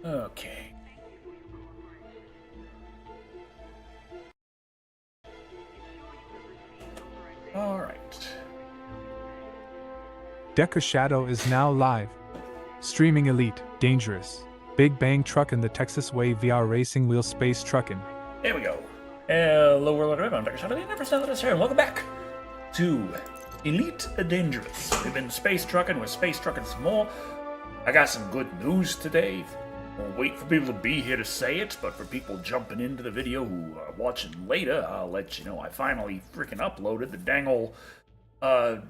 Okay. Alright. Decker Shado is now live. Streaming elite, dangerous. Big Bang Truckin, the Texas Way VR Racing Wheel Space Truckin. There we go. Hello, world, I'm Dr. Shado, the Universe here, and welcome back to Elite Dangerous. We've been space trucking, we're space trucking some more. I got some good news today. We'll wait for people to be here to say it, but for people jumping into the video who are watching later, I'll let you know I finally freaking uploaded the dangle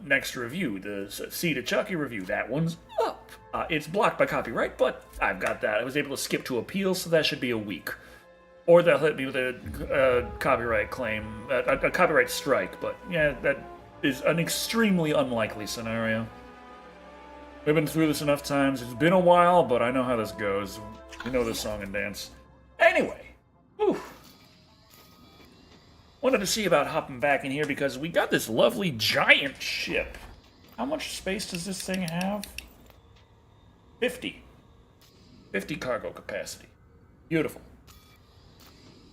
next review, the Seed of Chucky review. That one's up. It's blocked by copyright, but I've got that. I was able to skip to appeal, so that should be a week. Or they'll hit me with a copyright claim, a copyright strike, but yeah, that is an extremely unlikely scenario. We've been through this enough times. It's been a while, but I know how this goes. We know this song and dance. Anyway, whew. Wanted to see about hopping back in here because we got this lovely giant ship. How much space does this thing have? 50. 50 cargo capacity. Beautiful.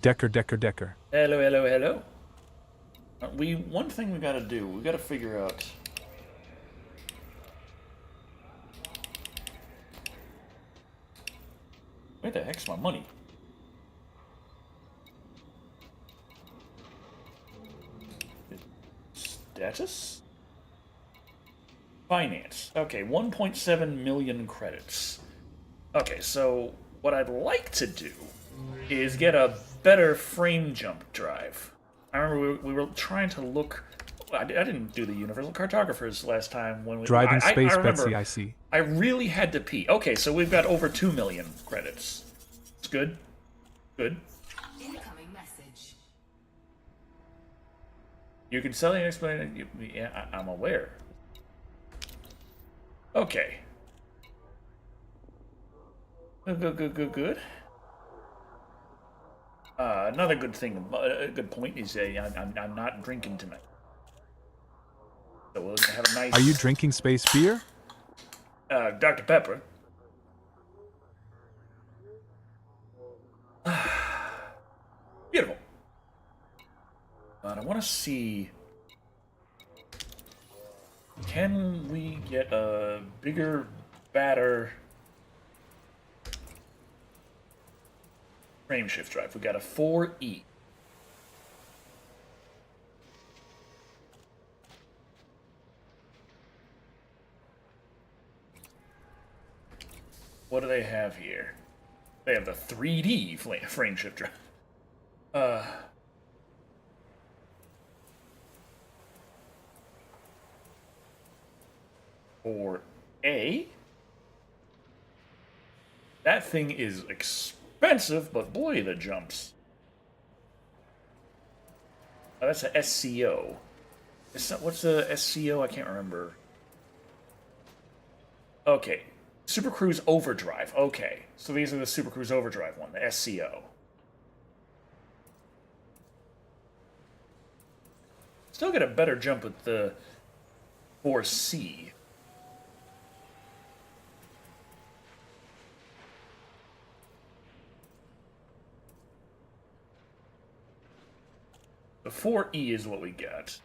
Decker. Hello. One thing we gotta do, we gotta figure out. Where the heck's my money? Status? Finance. Okay, 1.7 million credits. Okay, so what I'd like to do is get a better frame jump drive. I remember we were trying to look. I didn't do the universal cartographers last time when we Driving space, I remember, Betsy, I see. I really had to pee. Okay, so we've got over 2 million credits. It's good. Good. Incoming message. You can sell and explain it. Yeah, I'm aware. Okay. Good. Another good thing, a good point is I'm not drinking tonight. So we'll have a nice... Are you drinking space beer? Dr. Pepper. Beautiful. But I want to see... Can we get a bigger, badder... frame shift drive? We got a 4E. What do they have here? They have the 3D frame shift drive. 4A? That thing is expensive, but boy, the jumps. Oh, that's a SCO. What's a SCO? I can't remember. Okay. Super Cruise Overdrive. Okay. So these are the Super Cruise Overdrive one, the SCO. Still get a better jump with the 4C. The 4E is what we got.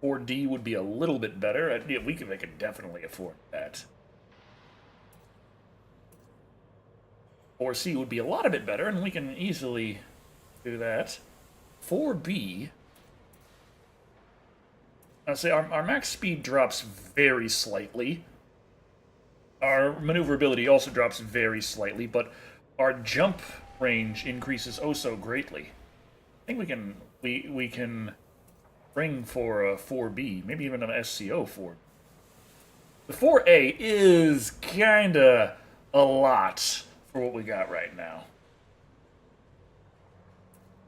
$4D would be a little bit better. Yeah, they could definitely afford that. 4C would be a lot of bit better, and we can easily do that. 4B. I'll say our max speed drops very slightly. Our maneuverability also drops very slightly, but our jump range increases oh so greatly. I think we can bring for a 4B, maybe even an SCO 4. The 4A is kinda a lot for what we got right now.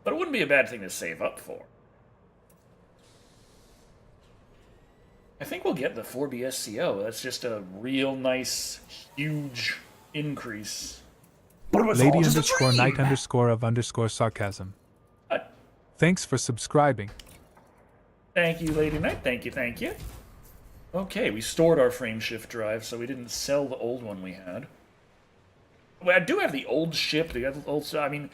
But it wouldn't be a bad thing to save up for. I think we'll get the 4B SCO. That's just a real nice, huge increase. Lady underscore night underscore of underscore sarcasm. What? Thanks for subscribing. Thank you, Lady Knight. Thank you, thank you. Okay, we stored our frame shift drive, so we didn't sell the old one we had. Well, I do have the old ship, the old stuff. I mean,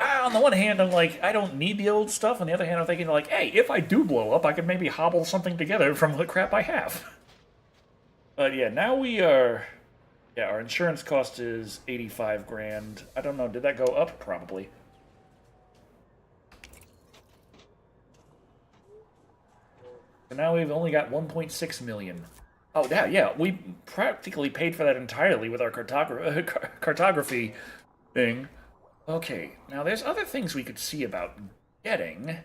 on the one hand, I'm like, I don't need the old stuff. On the other hand, I'm thinking, like, hey, if I do blow up, I could maybe hobble something together from the crap I have. But yeah, now we are... Yeah, our insurance cost is 85 grand. I don't know, did that go up? Probably. So now we've only got 1.6 million. Oh, yeah, we practically paid for that entirely with our cartography thing. Okay, now there's other things we could see about getting.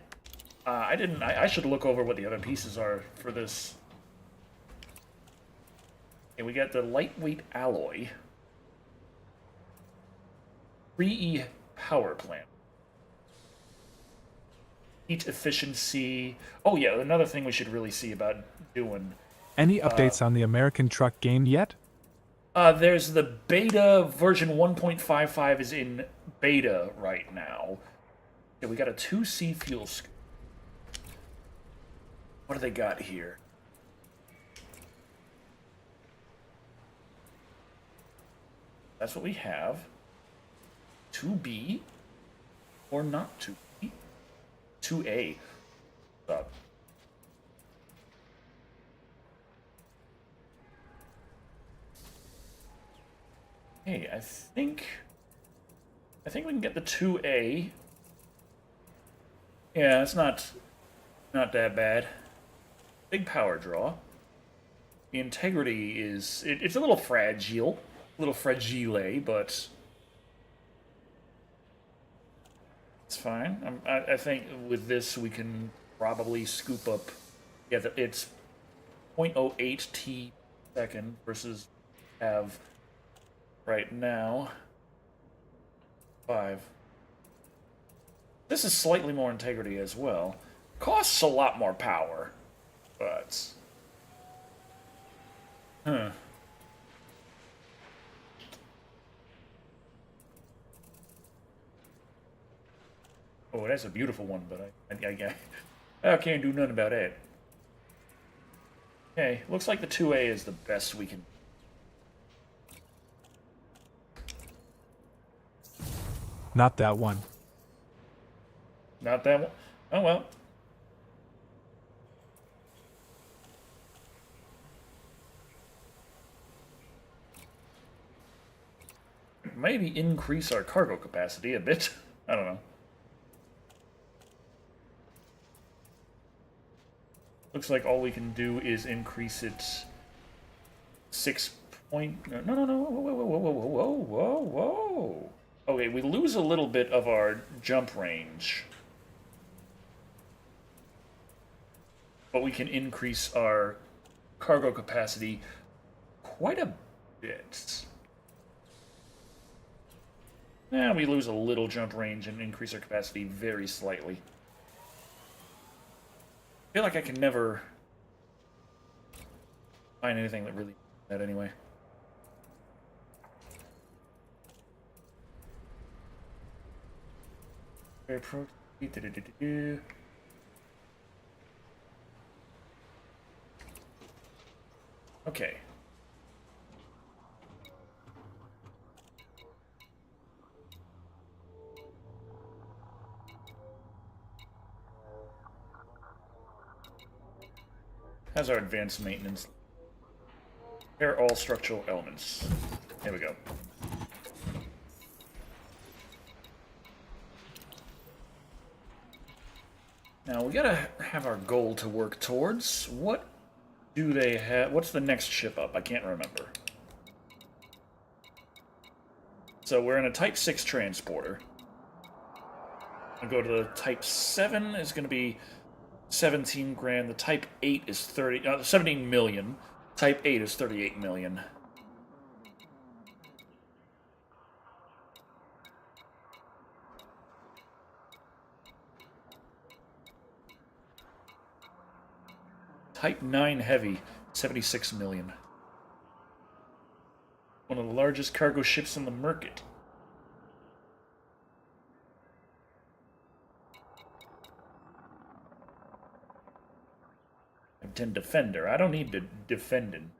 I should look over what the other pieces are for this. Okay, we got the lightweight alloy. 3E power plant. Heat efficiency. Oh yeah, another thing we should really see about doing. Any updates on the American truck game yet? There's the beta version 1.55 is in beta right now. Yeah, we got a 2C fuel scoop. What do they got here? That's what we have. 2B or not 2B? 2A. Hey, I think we can get the 2A. Yeah, it's not that bad. Big power draw. The integrity is it's a little fragile, but it's fine. I think with this we can probably scoop up. Yeah, it's 0.08 T second versus have right now 5. This is slightly more integrity as well. Costs a lot more power, but oh, that's a beautiful one, but I can't do nothing about it. Okay, looks like the 2A is the best we can. Not that one. Not that one? Oh well. Maybe increase our cargo capacity a bit. I don't know. Looks like all we can do is increase it 6 point... No. Whoa. Okay, we lose a little bit of our jump range. But we can increase our cargo capacity quite a bit. Yeah, we lose a little jump range and increase our capacity very slightly. I feel like I can never find anything that really that anyway. Very pro. Okay. How's our advanced maintenance? Repair all structural elements. There we go. Now we gotta have our goal to work towards. What do they have? What's the next ship up? I can't remember. So we're in a Type 6 transporter. I'll go to the Type 7 is going to be 17 grand. The Type 8 is 17 million. Type 8 is 38 million. Type 9 Heavy, 76 million. One of the largest cargo ships in the market. 10 defender. I don't need to defending.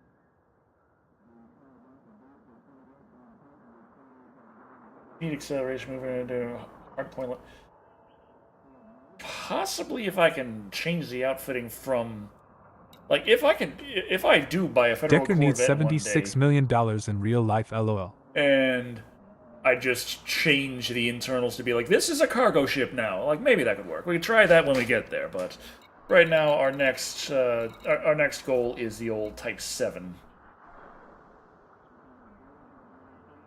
Need acceleration moving into hard point. Possibly if I can change the outfitting from, like, if I do buy a federal Decker Corvette needs $76 million in real life, lol. and I just change the internals to be like, this is a cargo ship now. Like, maybe that could work. We could try that when we get there, but right now our next goal is the old Type 7.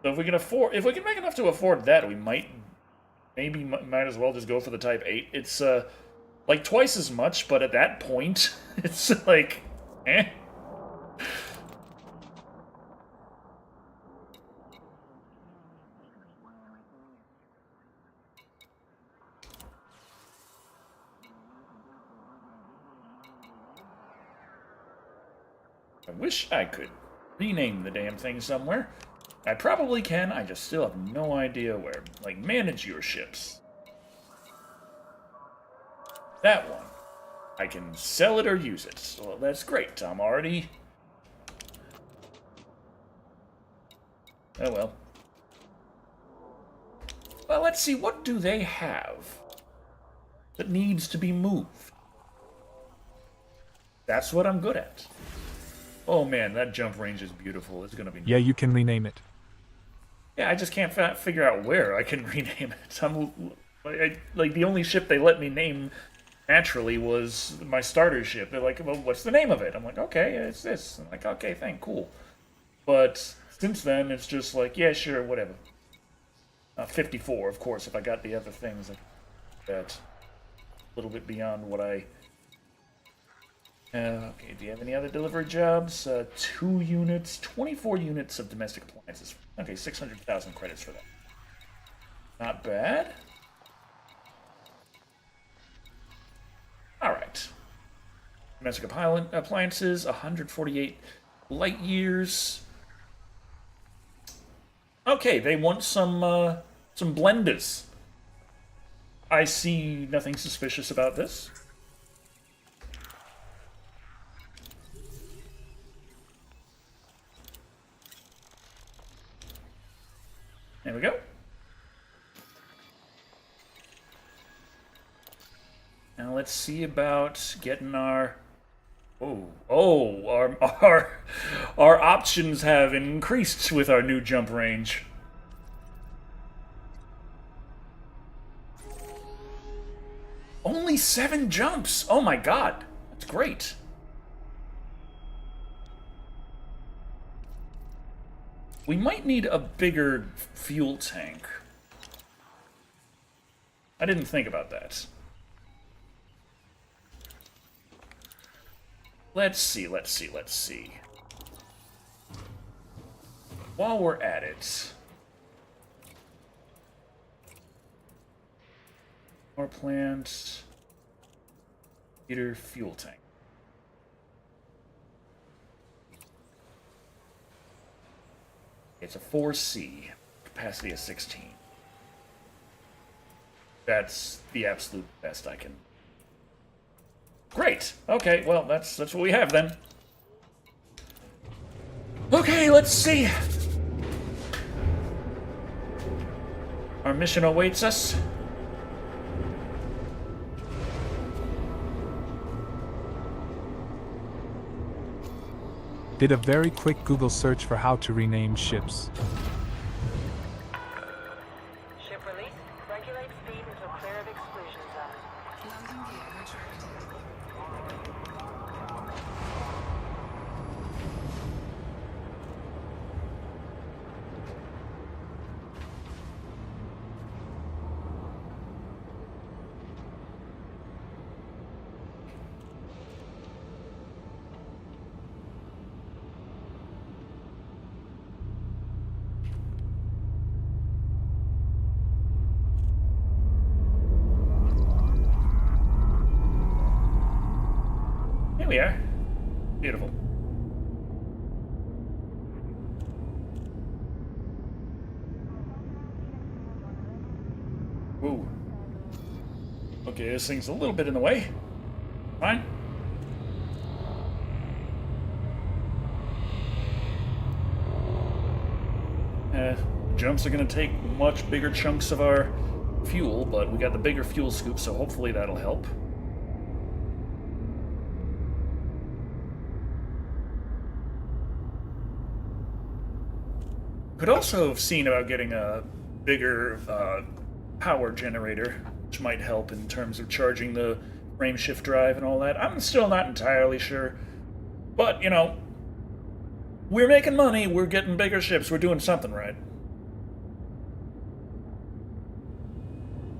So if we can make enough to afford that, we might as well just go for the Type 8. It's like twice as much, but at that point, it's like, eh. I wish I could rename the damn thing somewhere. I probably can, I just still have no idea where. Like, manage your ships. That one. I can sell it or use it. Well, that's great. I'm already... Oh, well. Well, let's see. What do they have that needs to be moved? That's what I'm good at. Oh, man, that jump range is beautiful. It's going to be... Yeah, you can rename it. Yeah, I just can't figure out where I can rename it. Like, the only ship they let me name naturally was my starter ship. They're like, well, what's the name of it? I'm like, okay, it's this. I'm like, okay, cool. But since then, it's just like, yeah, sure, whatever. 54, of course, if I got the other things like that. A little bit beyond what I... okay, do you have any other delivery jobs? 2 units, 24 units of domestic appliances. Okay, 600,000 credits for that. Not bad. Alright. Domestic appliances, 148 light years. Okay, they want some blenders. I see nothing suspicious about this. There we go. Now let's see about getting our... our options have increased with our new jump range. Only 7 jumps! Oh my god! That's great. We might need a bigger fuel tank. I didn't think about that. Let's see. While we're at it... Power plant... Heater, fuel tank. It's a 4C, capacity of 16. That's the absolute best I can... Great! Okay, well, that's what we have then. Okay, let's see. Our mission awaits us. Did a very quick Google search for how to rename ships. Ship release. Regulate speed until clear of exclusion zone. Landing gear retracted. Here we are. Beautiful. Whoa. Okay, this thing's a little bit in the way. Fine. Jumps are going to take much bigger chunks of our fuel, but we got the bigger fuel scoop, so hopefully that'll help. Could also have seen about getting a bigger power generator, which might help in terms of charging the frame shift drive and all that. I'm still not entirely sure. But, you know, we're making money, we're getting bigger ships, we're doing something right.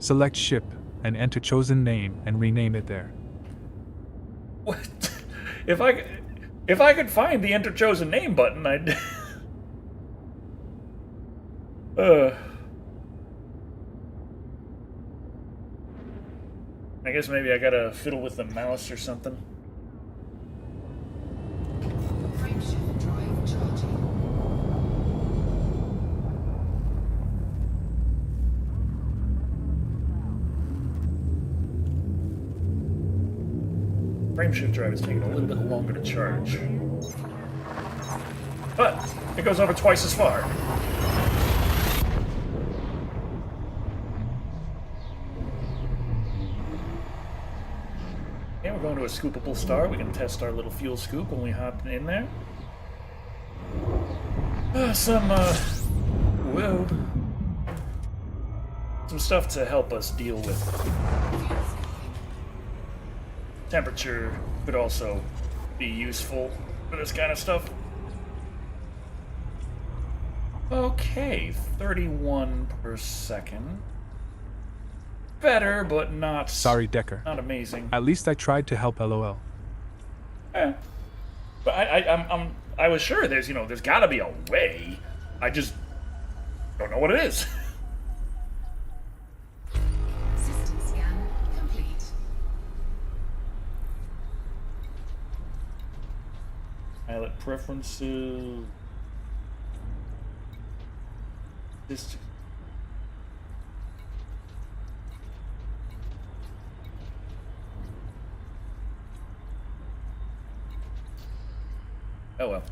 Select ship and enter chosen name and rename it there. What? If I could find the enter chosen name button, I'd... I guess maybe I gotta fiddle with the mouse or something. Frameshift drive charging. Frameshift drive is taking a little bit longer to charge. But it goes over twice as far. Okay, we're going to a scoopable star. We can test our little fuel scoop when we hop in there. Whoa. Some stuff to help us deal with. Temperature could also be useful for this kind of stuff. Okay, 31 per second. Better, but not... Sorry, Decker. Not amazing. At least I tried to help, LOL. Yeah. But I was sure there's gotta be a way. I just don't know what it is. System scan complete. Pilot preferences. This. Oh well.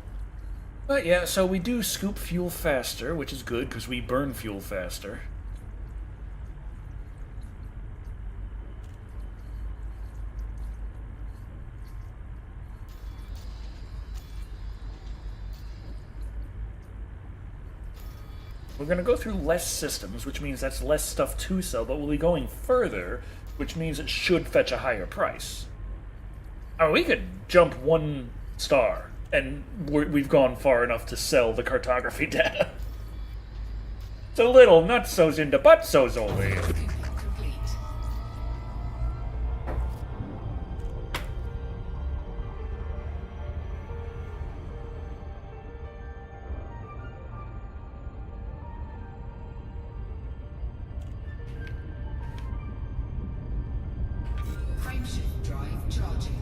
But yeah, so we do scoop fuel faster, which is good because we burn fuel faster. We're going to go through less systems, which means that's less stuff to sell, but we'll be going further, which means it should fetch a higher price. I mean, we could jump 1 star, and we've gone far enough to sell the cartography data. So little nutsos into butsos over here. Complete. Frameshift drive charging.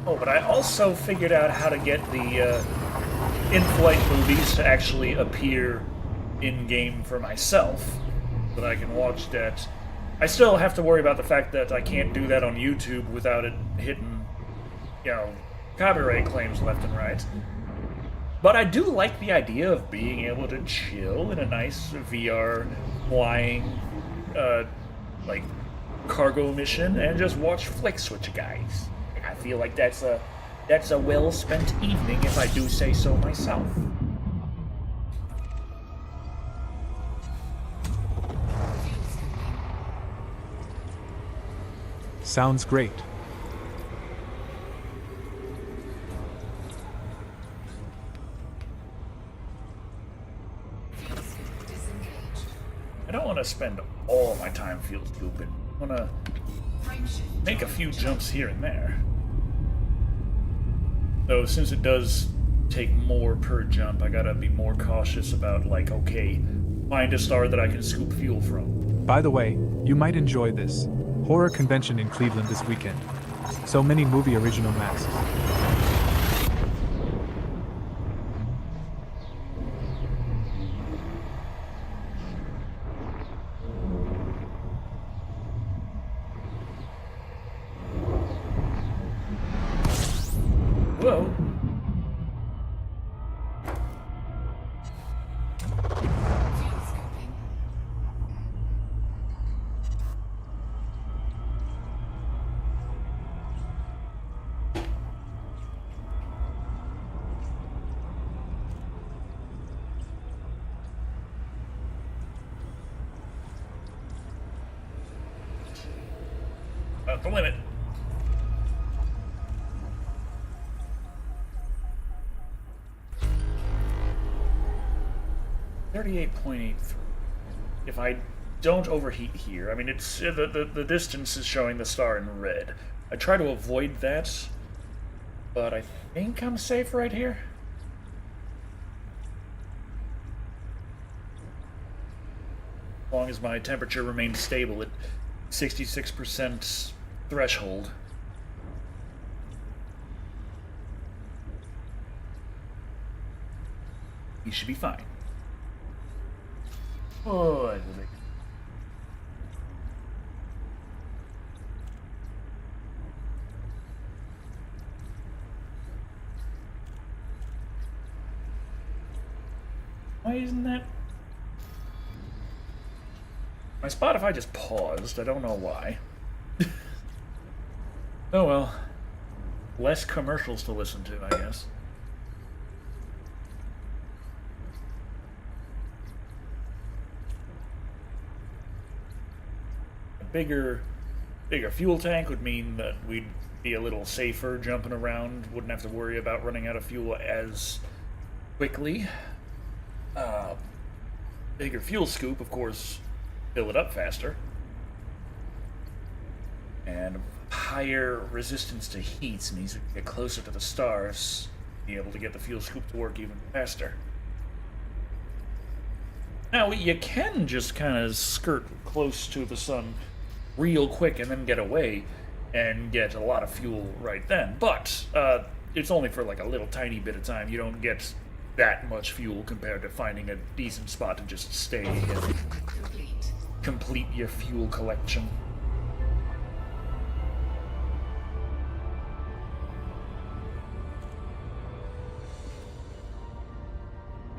Oh, but I also figured out how to get the in-flight movies to actually appear in-game for myself, so that I can watch that. I still have to worry about the fact that I can't do that on YouTube without it hitting, copyright claims left and right. But I do like the idea of being able to chill in a nice VR flying, cargo mission and just watch flicks with you guys. I feel like that's a well-spent evening, if I do say so myself. Sounds great. Fuel scoop disengaged. I don't want to spend all my time field scooping. I want to Frameshift make a drive few charging. jumps here and there. Though, since it does take more per jump, I gotta be more cautious about, okay, find a star that I can scoop fuel from. By the way, you might enjoy this horror convention in Cleveland this weekend. So many movie original masks. About the limit. .83. If I don't overheat here, I mean, it's the distance is showing the star in red. I try to avoid that, but I think I'm safe right here. As long as my temperature remains stable at 66% threshold. You should be fine. Oh, I believe. Why isn't that my Spotify just paused? I don't know why. Oh well. Less commercials to listen to, I guess. A bigger fuel tank would mean that we'd be a little safer jumping around, wouldn't have to worry about running out of fuel as quickly. Bigger fuel scoop, of course, fill it up faster. And higher resistance to heat means we can get closer to the stars, be able to get the fuel scoop to work even faster. Now, you can just kind of skirt close to the sun real quick and then get away and get a lot of fuel right then, but it's only for like a little tiny bit of time. You don't get that much fuel compared to finding a decent spot to just stay and complete your fuel collection.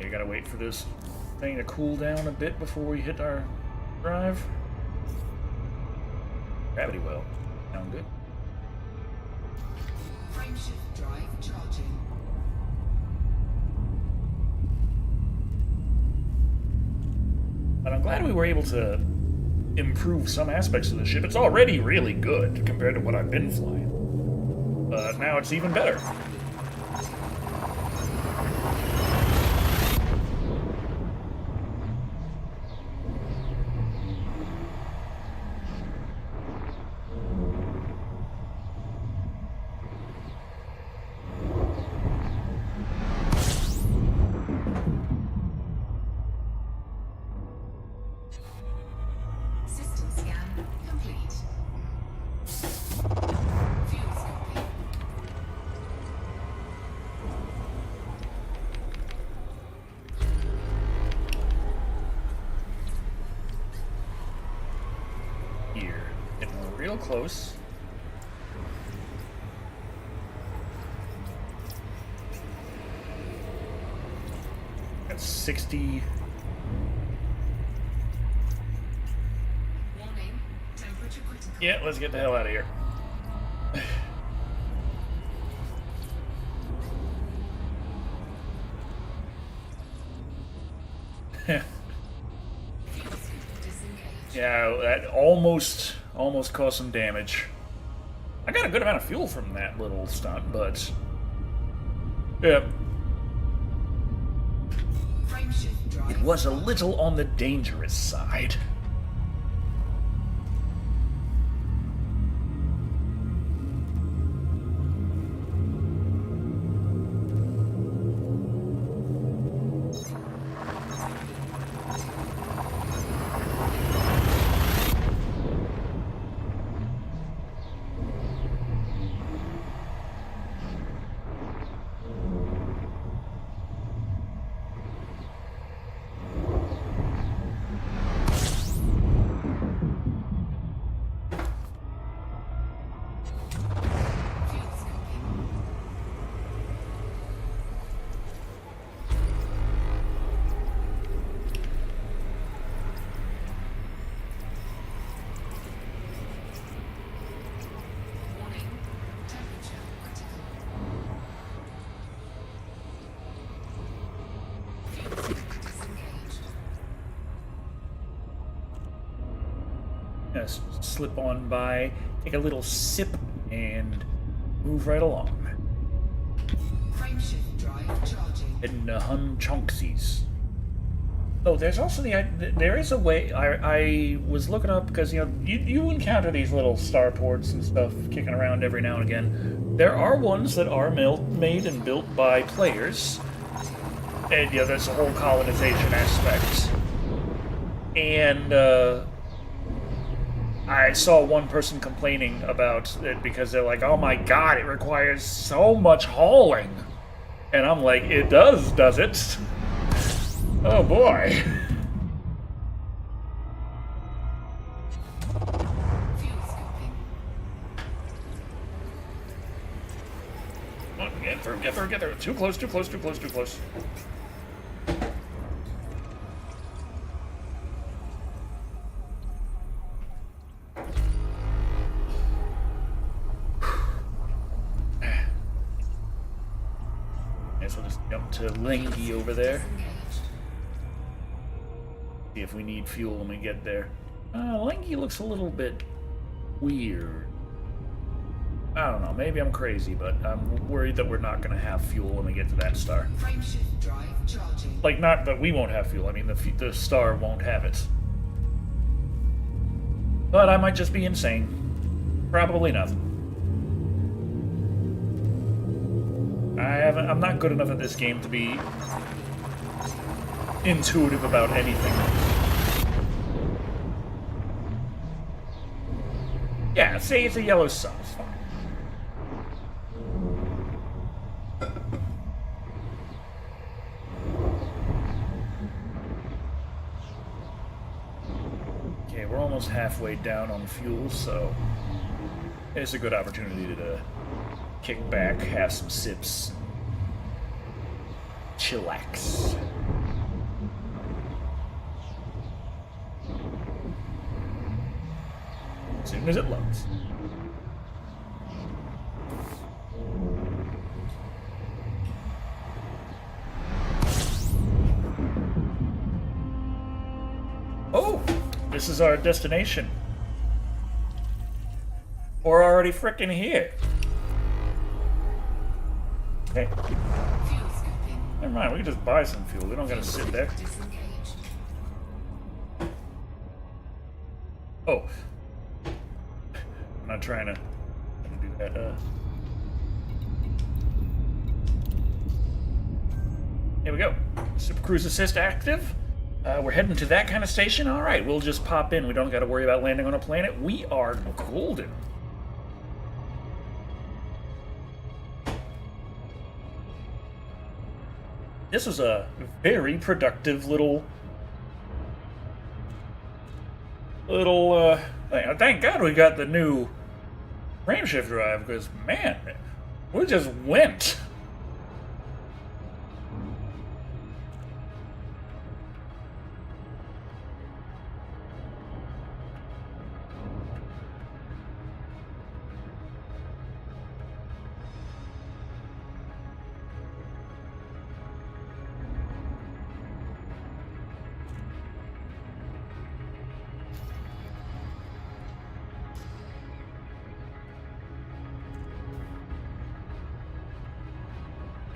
You gotta wait for this thing to cool down a bit before we hit our drive. Gravity well. Sound good. Frameshift drive charging. But I'm glad we were able to improve some aspects of the ship. It's already really good compared to what I've been flying. But now it's even better. System scan complete. Fuel scoping. Here. Getting real close. Got 60. Warning. Temperature critical. Yeah, let's get the hell out of here. Fuel scoop disengaged. Yeah, that almost caused some damage. I got a good amount of fuel from that little stunt, but yeah, Frameshift drive. it was a little on the dangerous side. Fuel scoping. Warning. Temperature critical. Fuel scoop disengaged. Yes, slip on by take a little sip and move right along. Frameshift drive charging. Heading to Hunchonksies. Oh, there's also there is a way. I was looking up because you encounter these little starports and stuff kicking around every now and again. There are ones that are made and built by players, and there's a whole colonization aspect. And I saw one person complaining about it because they're like, "Oh my God, it requires so much hauling," and I'm like, "It does it?" Oh boy. Fuel scooping. Oh, get through. Too close. Guess we'll just jump to Lingy over there. See if we need fuel when we get there. Lingy looks a little bit weird. I don't know, maybe I'm crazy, but I'm worried that we're not going to have fuel when we get to that star. Frameshift drive charging. Like, not that we won't have fuel, I mean the star won't have it. But I might just be insane. Probably nothing. I'm not good enough at this game to be intuitive about anything. Yeah, say it's a yellow sun. It's fine. Okay, we're almost halfway down on fuel, so it's a good opportunity to kick back, have some sips, chillax. As soon as it loads. Oh, this is our destination. We're already frickin' here. Okay. Fuel scooping. Never mind, we can just buy some fuel. We don't gotta sit there. Disengaged. Oh. I'm not trying to do that. Here we go. Super Cruise Assist active. We're heading to that kind of station. All right, we'll just pop in. We don't got to worry about landing on a planet. We are golden. This was a very productive little thing. Thank God we got the new frameshift drive, because man, we just went.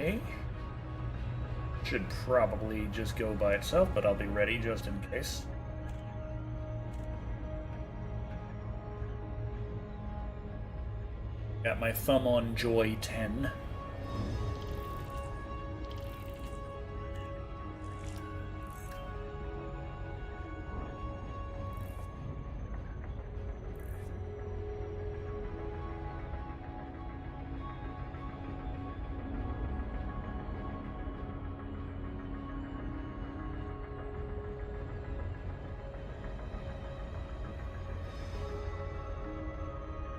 Okay. Should probably just go by itself, but I'll be ready just in case. Got my thumb on Joy 10.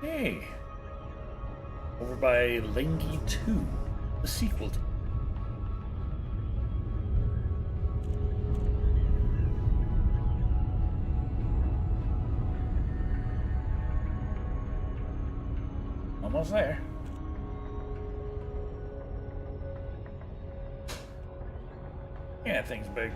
Hey, over by Lingy 2, the sequel to. Almost there. Yeah, that thing's big.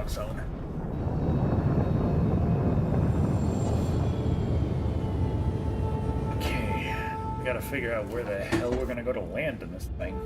drop zone. Okay, we gotta figure out where the hell we're gonna go to land in this thing.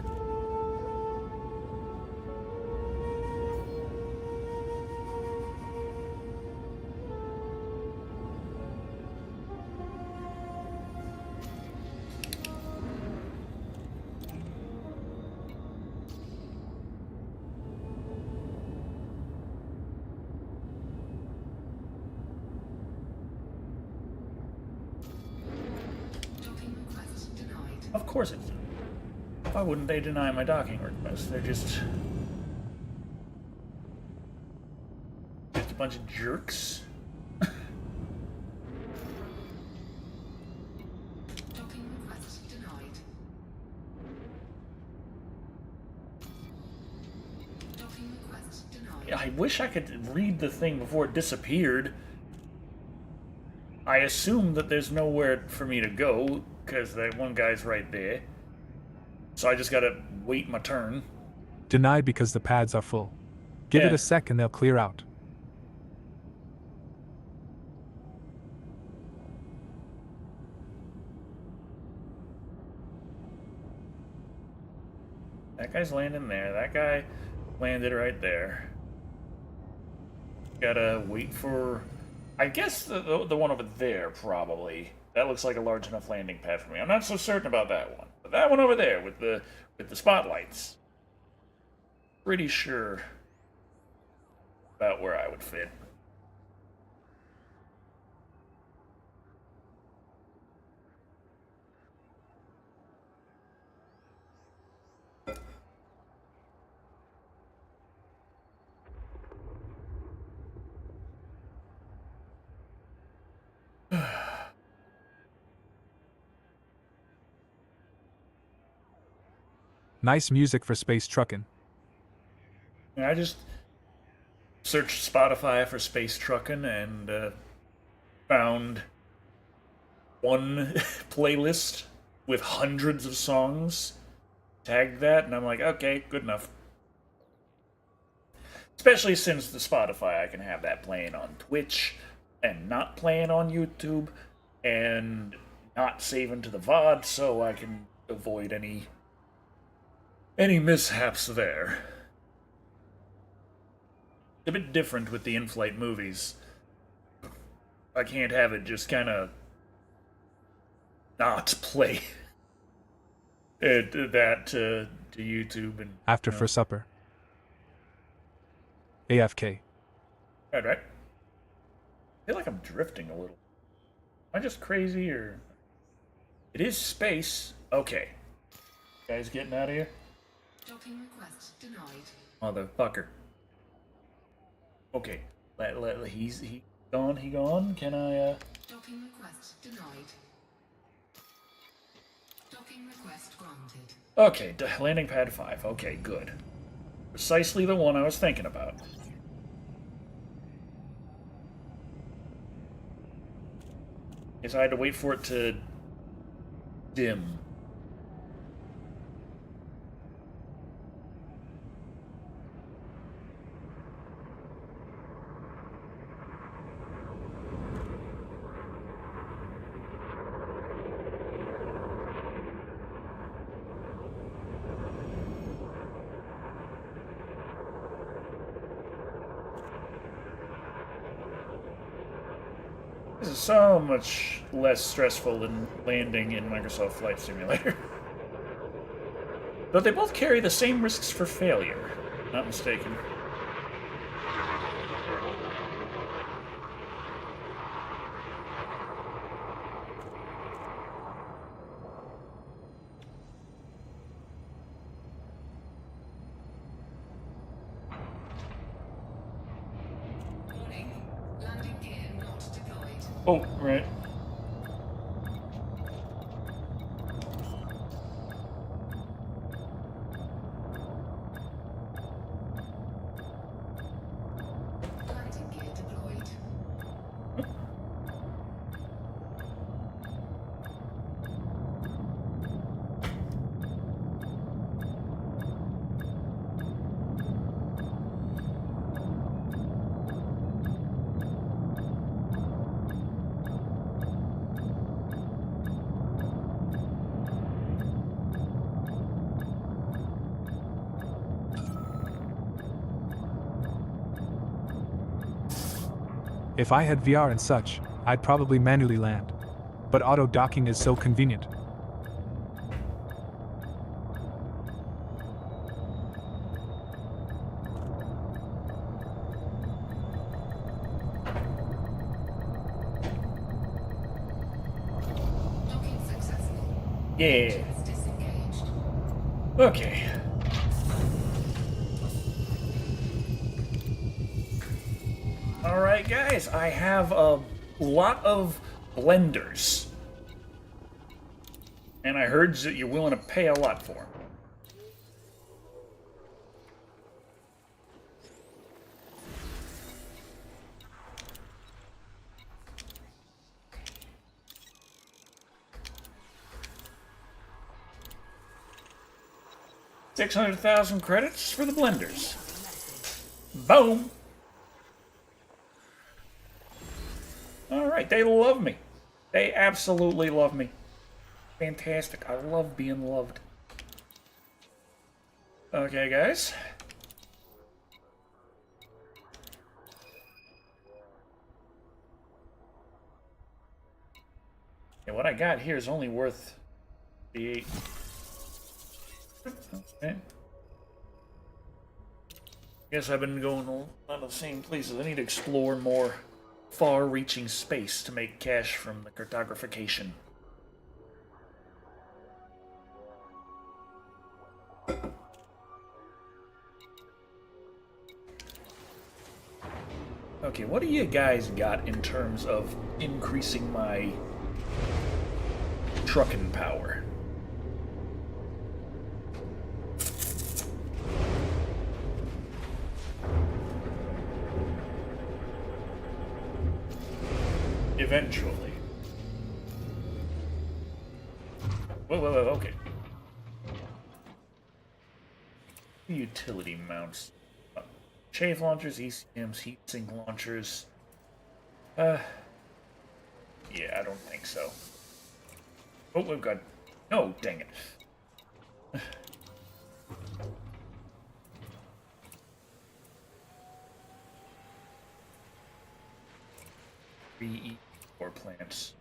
Docking request denied. Of course it's. Why wouldn't they deny my docking request? They're just a bunch of jerks. Docking request denied. Docking request denied. I wish I could read the thing before it disappeared. I assume that there's nowhere for me to go, because that one guy's right there. So I just gotta wait my turn. Denied because the pads are full. Give it Yeah. a sec and they'll clear out. That guy's landing there. That guy landed right there. Gotta wait for... I guess the one over there, probably. That looks like a large enough landing pad for me. I'm not so certain about that one. But that one over there with the spotlights. Pretty sure about where I would fit. Nice music for space truckin'. I just searched Spotify for Space Truckin' and found one playlist with hundreds of songs. Tagged that, and I'm like, okay, good enough. Especially since the Spotify, I can have that playing on Twitch and not playing on YouTube and not saving to the VOD, so I can avoid any mishaps there. It's a bit different with the in-flight movies. I can't have it just kind of not play that to YouTube and After for supper. AFK. right. I feel like I'm drifting a little. Am I just crazy or? It is space. Okay. Guys, getting out of here. Docking request denied. Motherfucker. Okay. He's gone. He gone. Can I? Docking request denied. Docking request granted. Okay. Landing pad 5. Okay, good. Precisely the one I was thinking about. Guess I had to wait for it to dim. This is so much less stressful than landing in Microsoft Flight Simulator. Though they both carry the same risks for failure, not mistaken. Warning. Landing gear not deployed. Oh, right. Landing gear deployed. If I had VR and such, I'd probably manually land. But auto docking is so convenient. Docking successful. Yeah. Engines disengaged. Okay. Alright, guys, I have a lot of blenders. And I heard that you're willing to pay a lot for them. $600,000 credits for the blenders. Boom! Alright, they love me. They absolutely love me. Fantastic. I love being loved. Okay, guys. And what I got here is only worth the 8. Okay. Guess I've been going a lot of the same places. I need to explore more far-reaching space to make cash from the cartographication. Okay, what do you guys got in terms of increasing my trucking power? Eventually. Whoa, okay. Utility mounts. Chafe launchers, ECMs, heatsink launchers. Yeah, I don't think so. Oh, we've got... No, dang it. Power plants.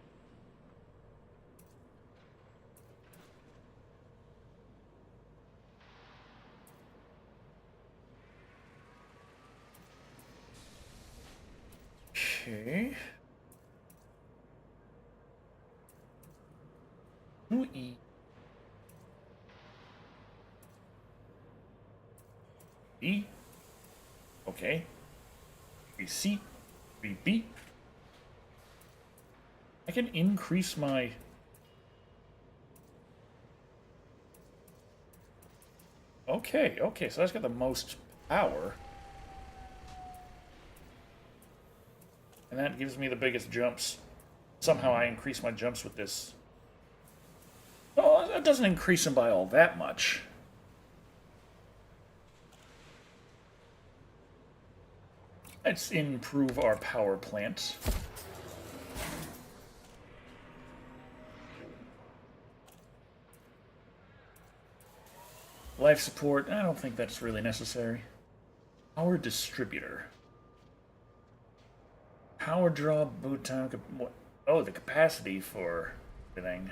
Okay. 2E. B. Okay. 3C. 3B. I can increase my... Okay, so that's got the most power. And that gives me the biggest jumps. Somehow I increase my jumps with this. Oh, that doesn't increase them by all that much. Let's improve our power plant. Life support, I don't think that's really necessary. Power distributor. Power draw, boot time, oh, the capacity for everything.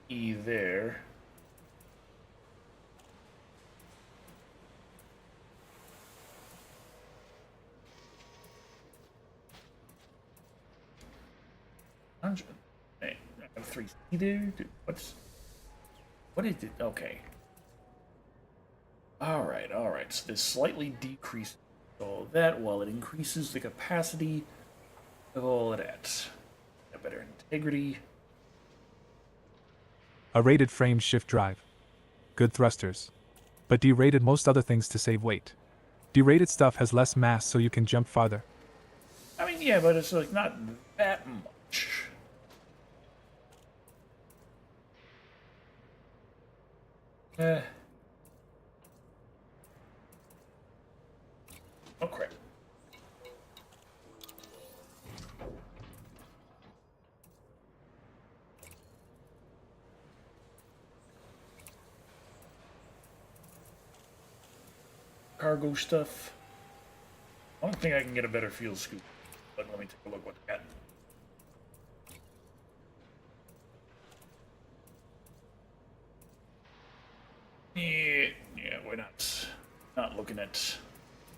E there. Hey, I have 3C there. What is it? Okay. Alright. So this slightly decreases all that while it increases the capacity of all of that. A better integrity. A rated frame shift drive. Good thrusters. But derated most other things to save weight. Derated stuff has less mass so you can jump farther. I mean, yeah, but it's like not that much. Oh crap. cargo stuff. I don't think I can get a better fuel scoop, but let me take a look what they got. Yeah, we're not looking at.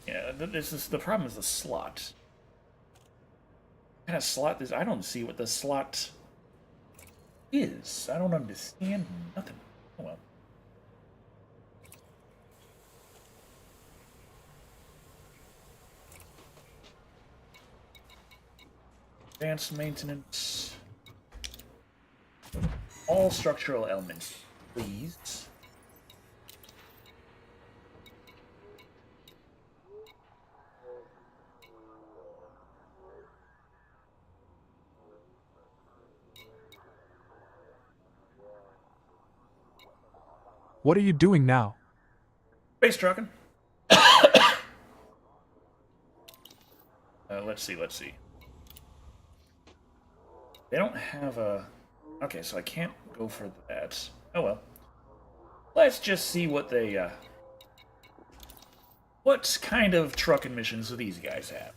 Yeah, this is the problem. Is the slot? What kind of slot is? I don't see what the slot is. I don't understand nothing. Oh well. Advanced maintenance. All structural elements, please. What are you doing now? Space trucking. Let's see. They don't have a... Okay, so I can't go for that. Oh well. Let's just see what they, what kind of trucking missions do these guys have?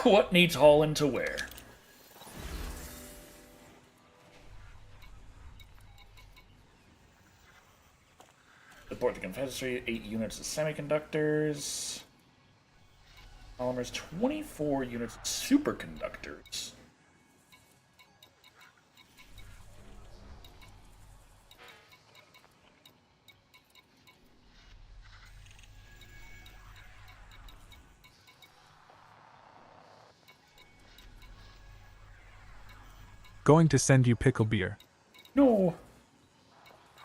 What needs hauling to where? Support the Confederacy, 8 units of semiconductors. Polymers, 24 units of superconductors. Going to send you pickle beer. No.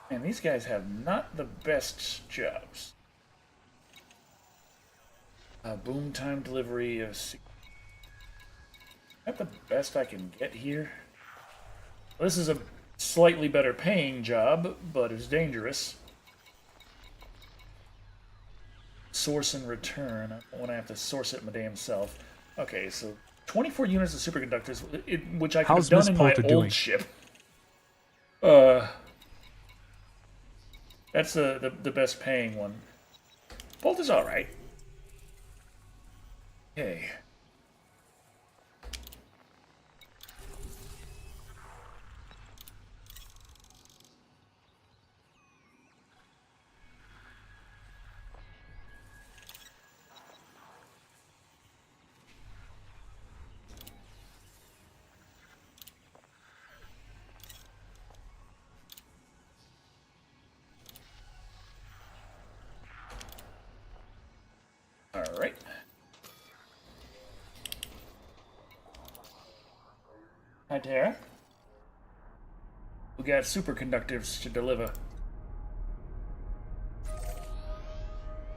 Man, these guys have not the best jobs. Boom time delivery of... Is that the best I can get here? Well, this is a slightly better paying job, but it's dangerous. Source and return. I don't want to have to source it my damn self. Okay, so 24 units of superconductors, which I could have done in my old ship. That's the best paying one. Bolt is alright. Okay. Alright. Hi, Tara. We got superconductors to deliver.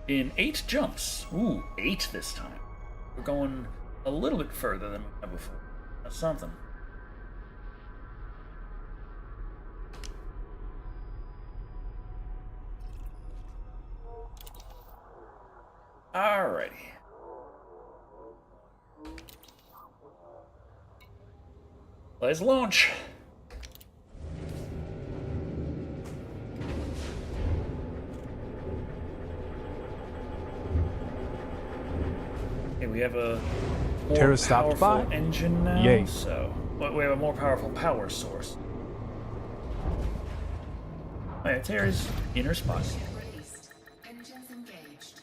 In 8 jumps. Ooh, 8 this time. We're going a little bit further than we have before. That's something. Alrighty. Let's launch. Okay, we have a more Terra stopped powerful by. engine now. Yay. So, but we have a more powerful power source. Alright, Terra's in her spot. Ship released. Engines engaged.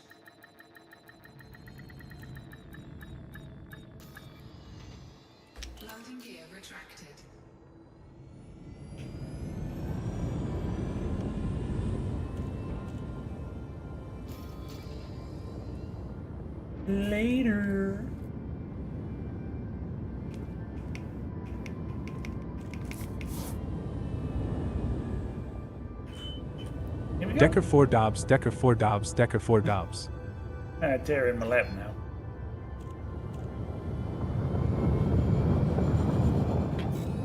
Landing gear retracted. Later. Here we go. Decker 4 Dobbs, Decker 4 Dobbs, Decker 4 Dobbs. Terra in my lap now.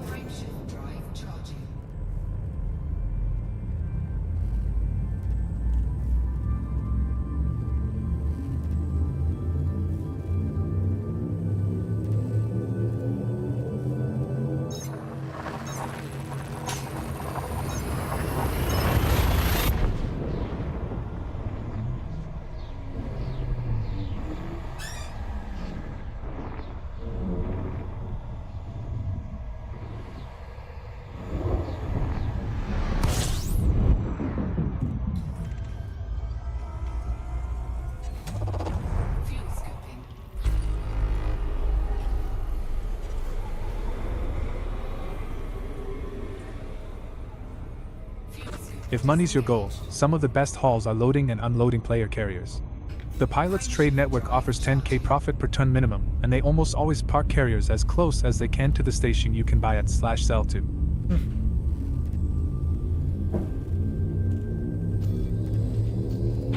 Frameshift drive charging. If money's your goal, some of the best hauls are loading and unloading player carriers. The Pilots Trade Network offers 10k profit per ton minimum, and they almost always park carriers as close as they can to the station you can buy at /sell to.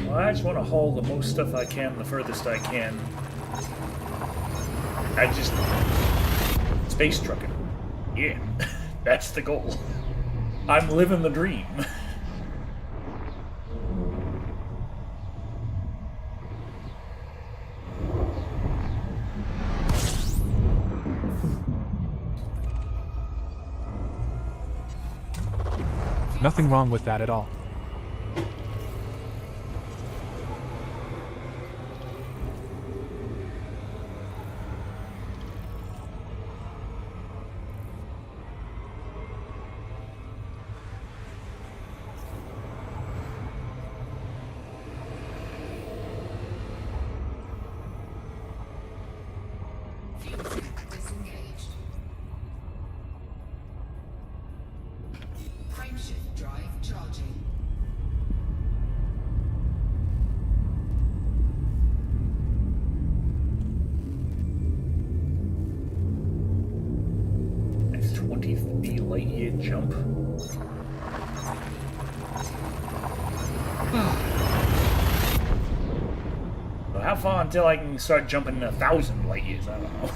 Well, I just want to haul the most stuff I can, the furthest I can. I just... Space trucking. Yeah, that's the goal. I'm living the dream. Nothing wrong with that at all. Fuel tank disengaged. Frameshift drive charging. Nice 23 light year jump. So how far until I can start jumping 1,000 light years? I don't know.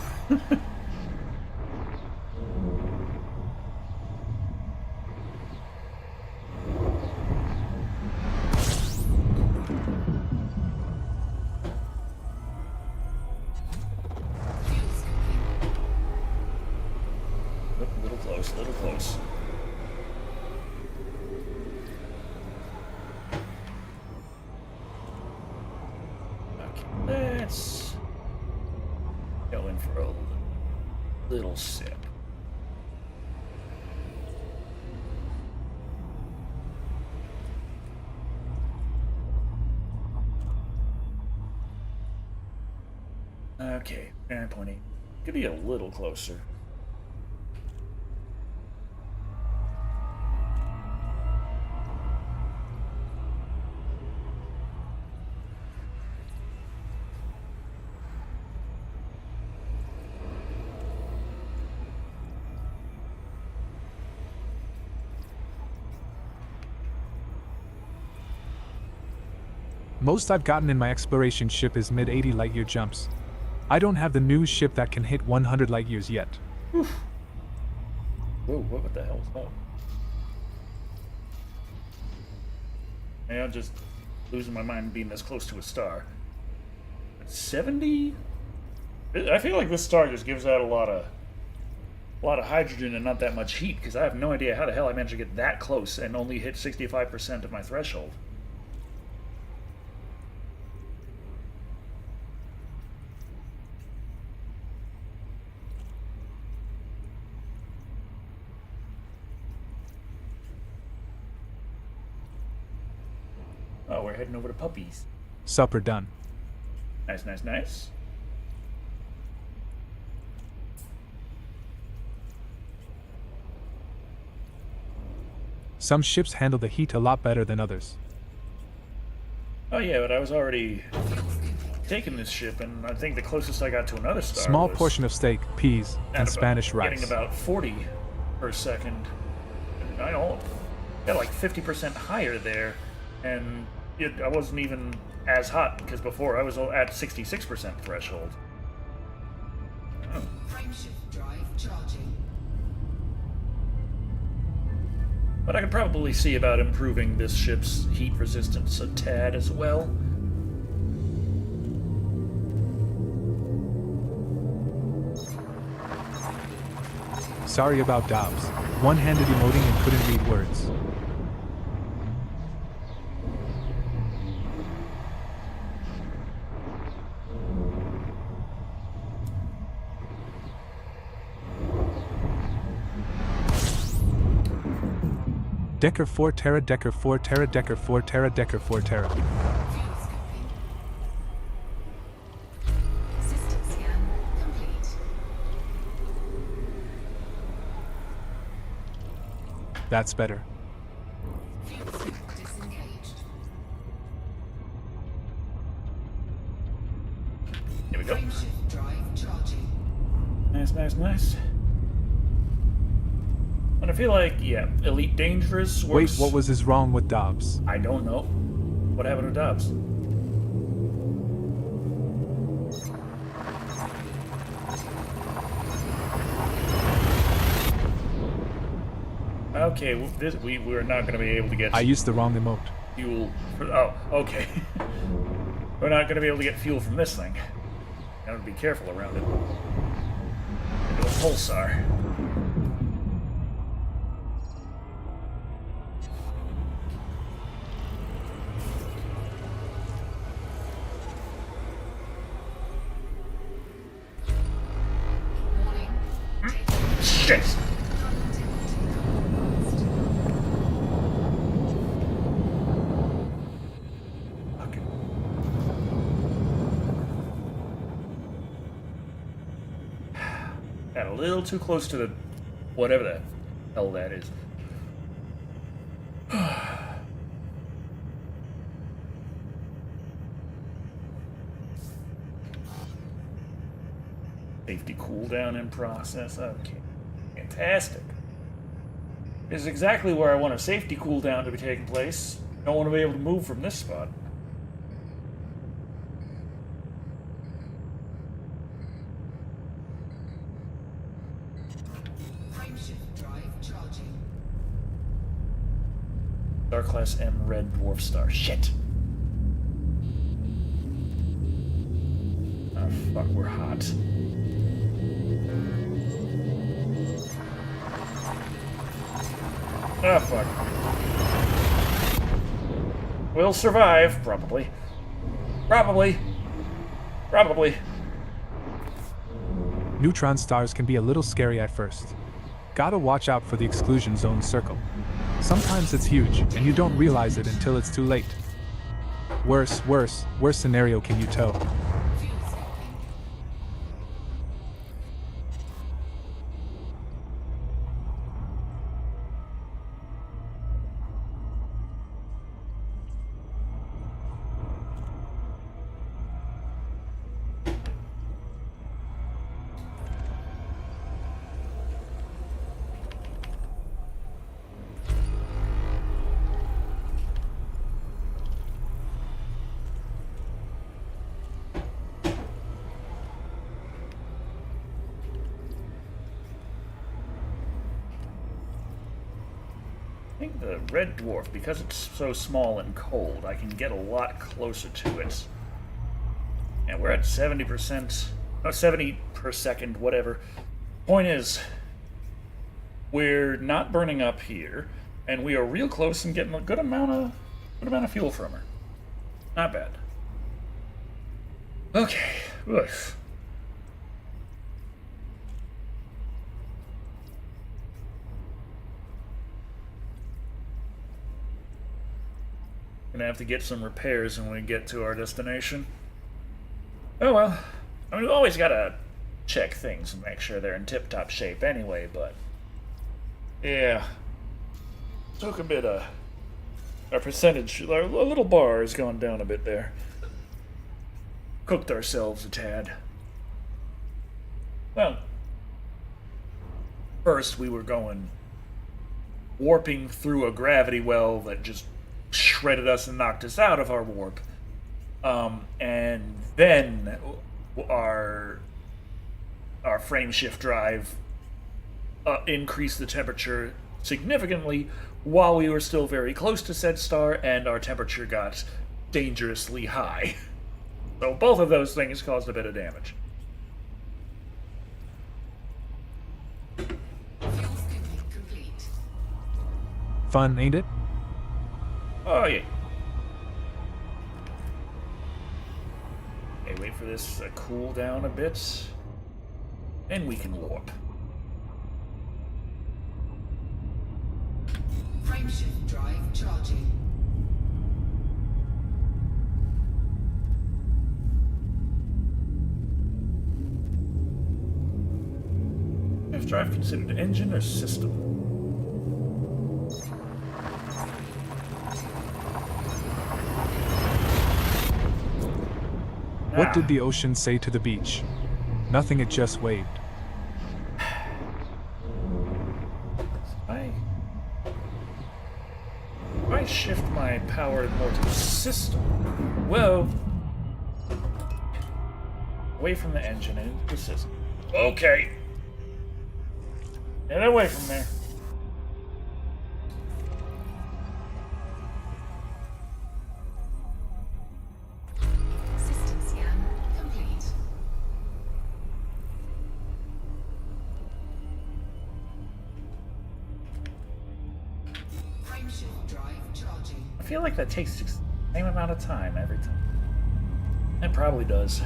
Fuel's complete. Little close, little close. Okay, let's go in for a little sip. Okay, 9.8. Could be a little closer. Most I've gotten in my exploration ship is mid-80 light-year jumps. I don't have the new ship that can hit 100 light-years yet. Whoa, what the hell is that? Yeah, I'm just losing my mind being this close to a star. But 70? I feel like this star just gives out a lot of hydrogen and not that much heat, because I have no idea how the hell I managed to get that close and only hit 65% of my threshold. Oh, we're heading over to Puppies. Supper done. Nice, nice, nice. Some ships handle the heat a lot better than others. Oh yeah, but I was already taking this ship, and I think the closest I got to another star Small was portion of steak, peas, at and about- Spanish getting rice. about 40 per second. And I got like 50% higher there, and I wasn't even as hot, because before I was at 66% threshold. Oh. Frameshift drive charging. But I could probably see about improving this ship's heat resistance a tad as well. Sorry about Dobbs. One-handed emoting and couldn't read words. Decker 4 Terra, Decker 4 Terra, Decker 4 Terra, Decker 4 Terra. Fuel scoping. System scan complete. That's better. Fuel scoping. nice. And I feel like, yeah, Elite Dangerous Wait, works. what was wrong with Dobbs? I don't know. What happened to Dobbs? Okay, we're not going to be able to get I used the wrong emote. fuel. Oh, okay. We're not going to be able to get fuel from this thing. Gotta be careful around it. Into a pulsar. Warning. Shit! Okay. Got a little too close to the whatever the hell that is. Safety cooldown in process. Okay. Fantastic. This is exactly where I want a safety cooldown to be taking place. Don't want to be able to move from this spot. Frameshift drive charging. Star Class M Red Dwarf Star. Shit! Oh, fuck, we're hot. Oh, fuck. We'll survive, probably. Probably. Probably. Neutron stars can be a little scary at first. Gotta watch out for the exclusion zone circle. Sometimes it's huge, and you don't realize it until it's too late. Worst scenario can you tow? Fuel scoping. I think the Red Dwarf, because it's so small and cold, I can get a lot closer to it. And we're at 70%, no, 70 per second, whatever. Point is, we're not burning up here, and we are real close and getting a good amount of fuel from her. Not bad. Okay. Oof. Gonna have to get some repairs when we get to our destination. Oh well. I mean, we always gotta check things and make sure they're in tip-top shape anyway, but... yeah. Took a bit of... our percentage, our little bar has gone down a bit there. Cooked ourselves a tad. Well... first we were going... warping through a gravity well that just shredded us and knocked us out of our warp. And then our frame shift drive increased the temperature significantly while we were still very close to said star, and our temperature got dangerously high. So both of those things caused a bit of damage. Fuel scoping complete. Fun, ain't it? Oh, yeah. Okay, wait for this to cool down a bit. And we can warp. Frameshift drive charging. If drive considered engine or system? What did the ocean say to the beach? Nothing, it just waved. I shift my power more to the system? Whoa. Away from the engine and into the system. Okay. Get away from there. System scan complete. Frameshift drive charging. I feel like that takes the same amount of time every time. It probably does.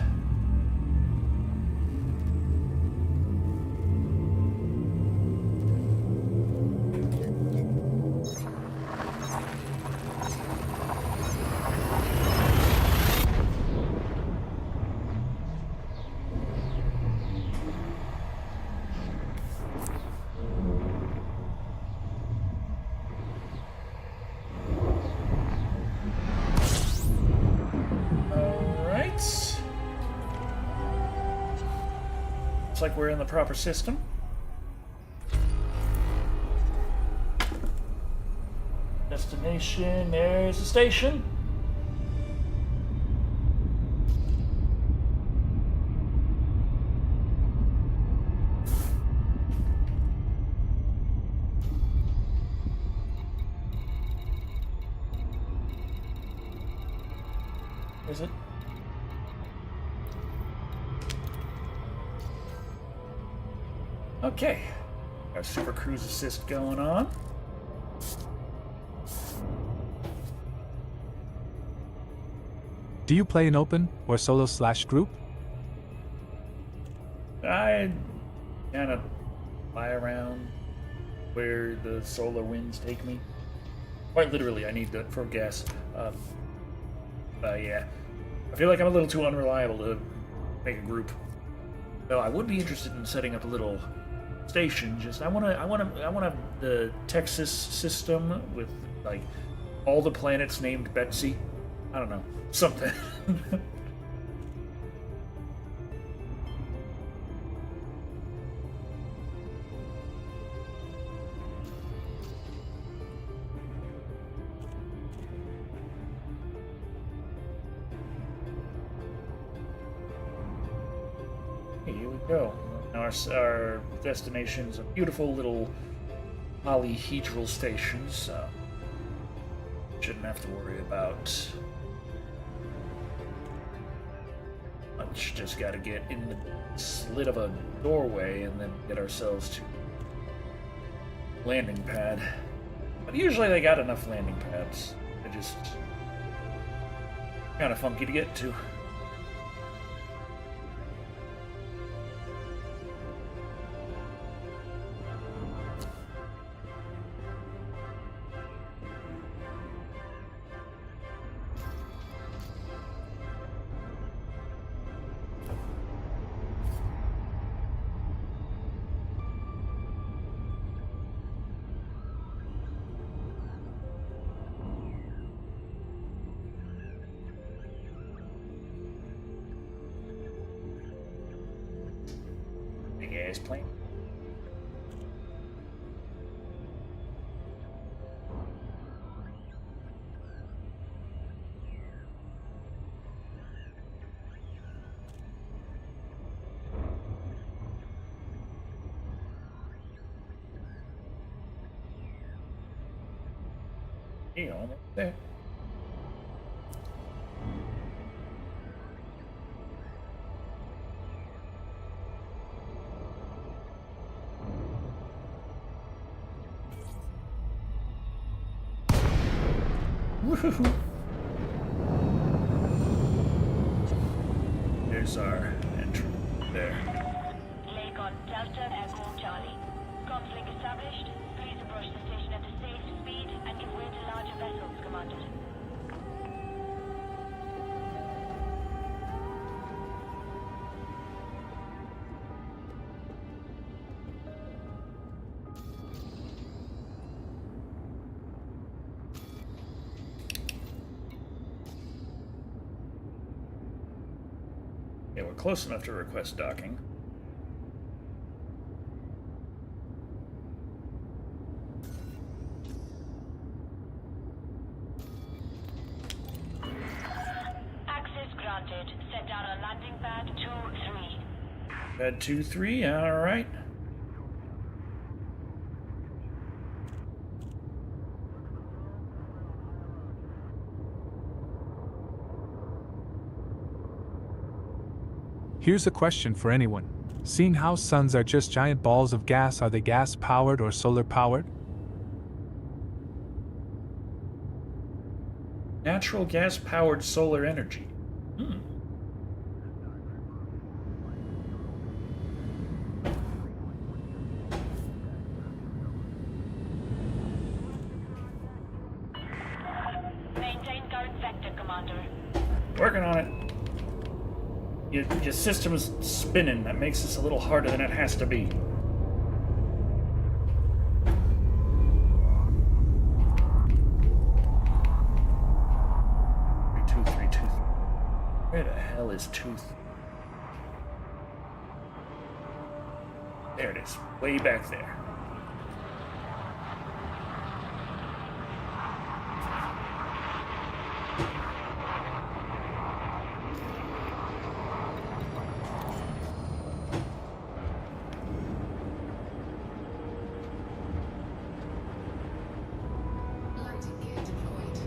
Looks like we're in the proper system. Destination, there's the station. Is it? Okay. Our Super Cruise Assist going on. Do you play in open or solo/group? I kind of fly around where the solar winds take me. Quite literally, I need that for gas. Yeah. I feel like I'm a little too unreliable to make a group. So I would be interested in setting up a little station. Just I want the Texas system with like all the planets named Betsy. I don't know, something. Here we go. Now our destination's a beautiful little polyhedral station, so shouldn't have to worry about much. Just gotta get in the slit of a doorway and then get ourselves to landing pad. But usually they got enough landing pads. They're just kind of funky to get to. Big ass plane. Yeah, almost there. Woohoo! There's our entry there. Lake on Delta Echo Charlie. Conflict established. Please approach the station at a safe speed and give way to larger vessels, Commander. Yeah, we're close enough to request docking. Red 2-3, alright. Here's a question for anyone. Seeing how suns are just giant balls of gas, are they gas-powered or solar-powered? Natural gas-powered solar energy. Maintain current vector, Commander. Working on it. Your system's spinning. That makes this a little harder than it has to be. Where the hell is Tooth? There it is. Way back there. Landing gear deployed.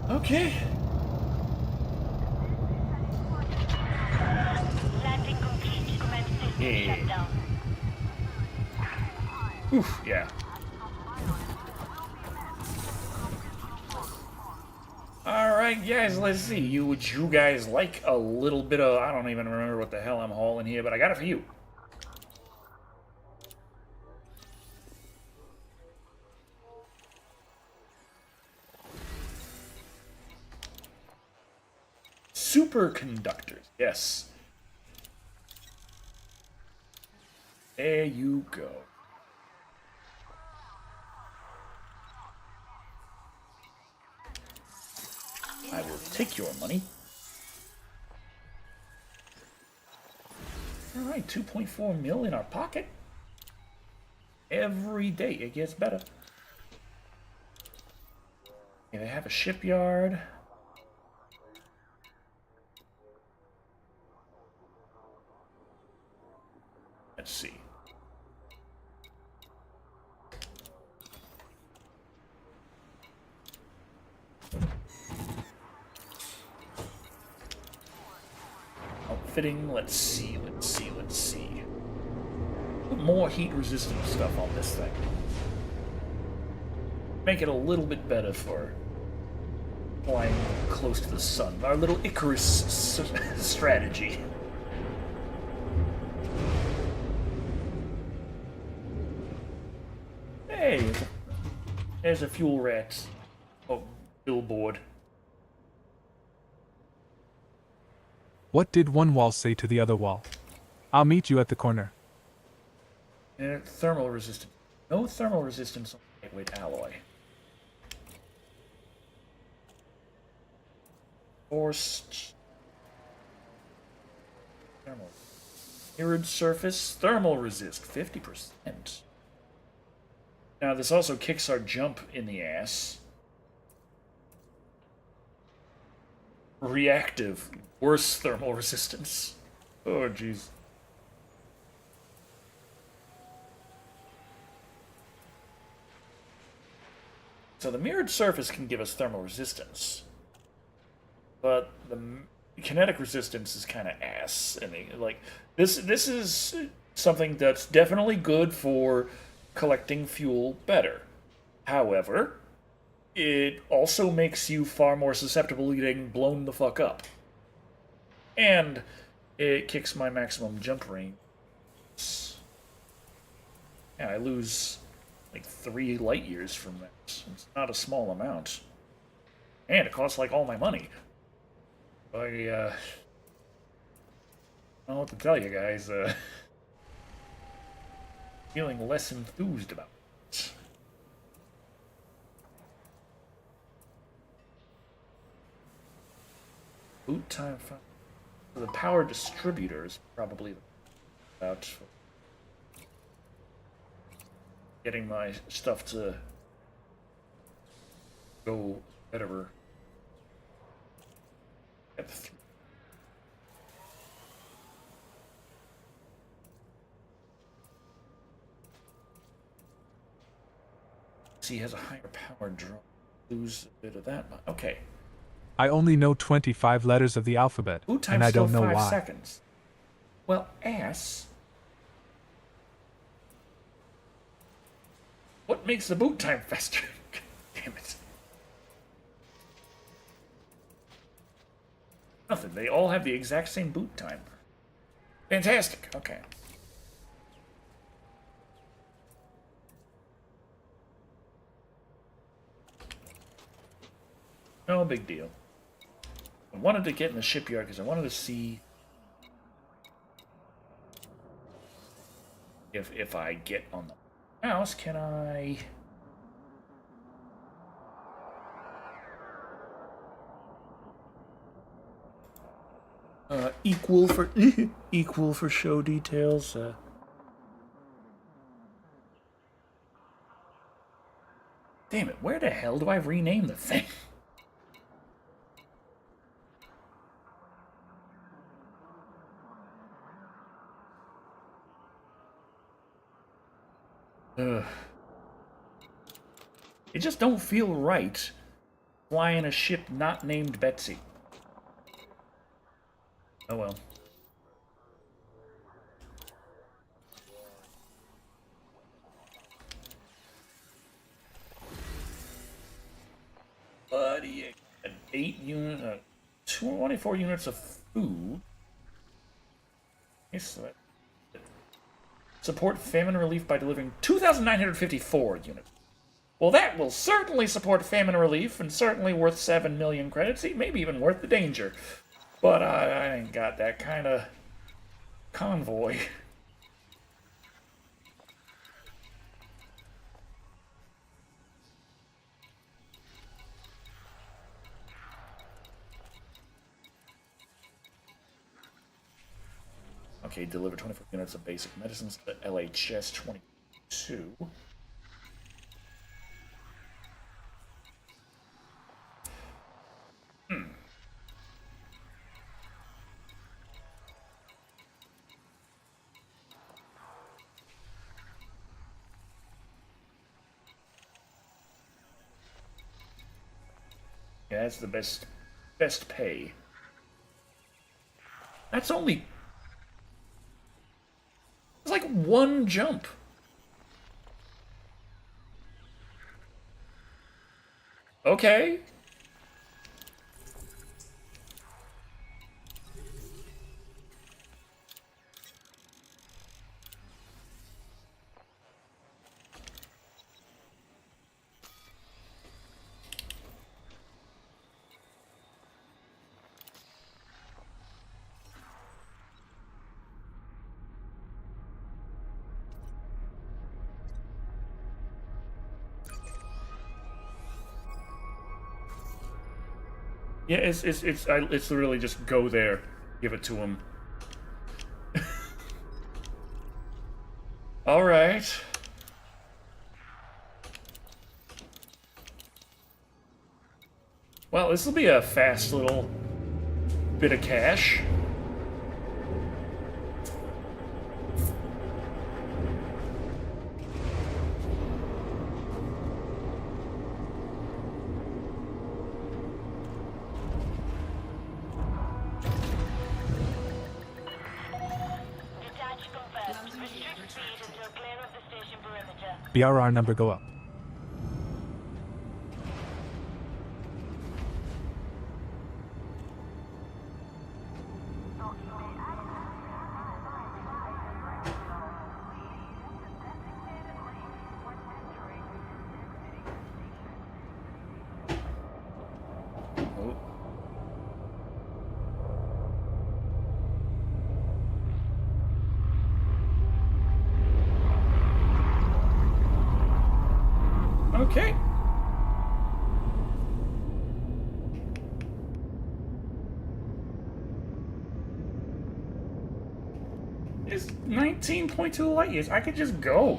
Okay. Landing complete. Commence system Yeah. shutdown. Oof, yeah. Alright, guys, let's see. Would you guys like a little bit of... I don't even remember what the hell I'm hauling here, but I got it for you. Superconductors, yes. There you go. I will take your money. Alright, 2.4 mil in our pocket. Every day it gets better. Okay, they have a shipyard. Let's see. Outfitting, let's see. Put more heat resistant stuff on this thing. Make it a little bit better for flying close to the sun. Our little Icarus strategy. Hey, there's a fuel rat. Oh, billboard. What did one wall say to the other wall? I'll meet you at the corner. And thermal resistance. No thermal resistance on lightweight alloy. Forced. Thermal. Mirrored surface. Thermal resist. 50%. Now, this also kicks our jump in the ass. Reactive. Worse thermal resistance. Oh, jeez. So the mirrored surface can give us thermal resistance. But the kinetic resistance is kind of ass. I mean, like, this is something that's definitely good for collecting fuel better. However, it also makes you far more susceptible to getting blown the fuck up. And it kicks my maximum jump range. Yeah, I lose like 3 light years from that. It's not a small amount. And it costs like all my money. I don't know what to tell you guys. Feeling less enthused about it. Boot time. The power distributor is probably about getting my stuff to go whatever. See, has a higher power draw. Lose a bit of that. Okay. I only know 25 letters of the alphabet, Boot time's and I still don't know 5 why. seconds. Well, ass. What makes the boot time faster? Damn it. Nothing. They all have the exact same boot time. Fantastic. Okay. No big deal. I wanted to get in the shipyard because I wanted to see if I get on the mouse, can I... equal for equal for show details. Damn it! Where the hell do I rename the thing? It just don't feel right flying a ship not named Betsy. Oh well. Buddy, 8 units, 24 units of food. Yes, support famine relief by delivering 2,954 units. Well, that will certainly support famine relief and certainly worth 7 million credits, maybe even worth the danger. But I ain't got that kind of convoy. Okay, deliver 24 units of basic medicines to LHS 22. Yeah, that's the best pay. That's only... It's like 1 jump. Okay. Yeah, it's literally just go there, give it to him. All right. Well, this will be a fast little bit of cash. Detach confirmed. Restrict speed until clear of the station perimeter. BRR number go up. Okay. It's 19.2 light years. I could just go.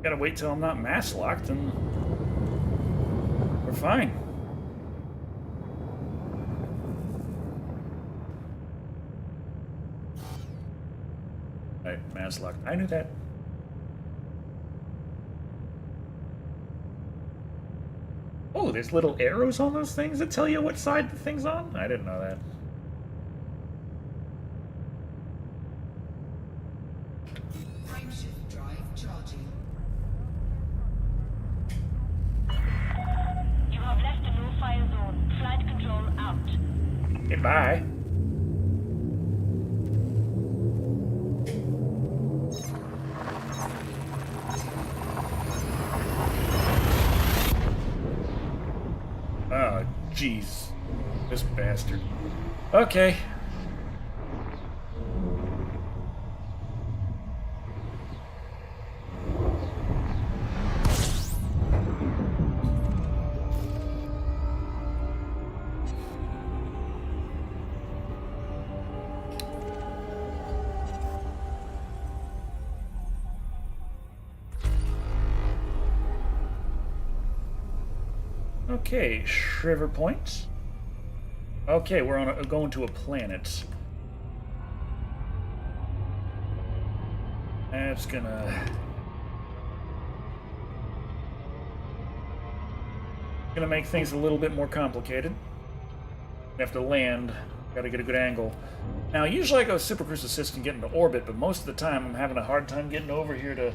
Gotta wait till I'm not mass locked and we're fine. Alright, mass locked. I knew that. Oh, there's little arrows on those things that tell you what side the thing's on? I didn't know that. Frameshift drive charging. You have left the no-fire zone. Flight control out. Goodbye. Oh, jeez. This bastard. Okay. Okay, Shriver Point. Okay, we're on going to a planet. That's gonna make things a little bit more complicated. Have to land. Gotta get a good angle. Now, usually I go Super Cruise Assist and get into orbit, but most of the time I'm having a hard time getting over here to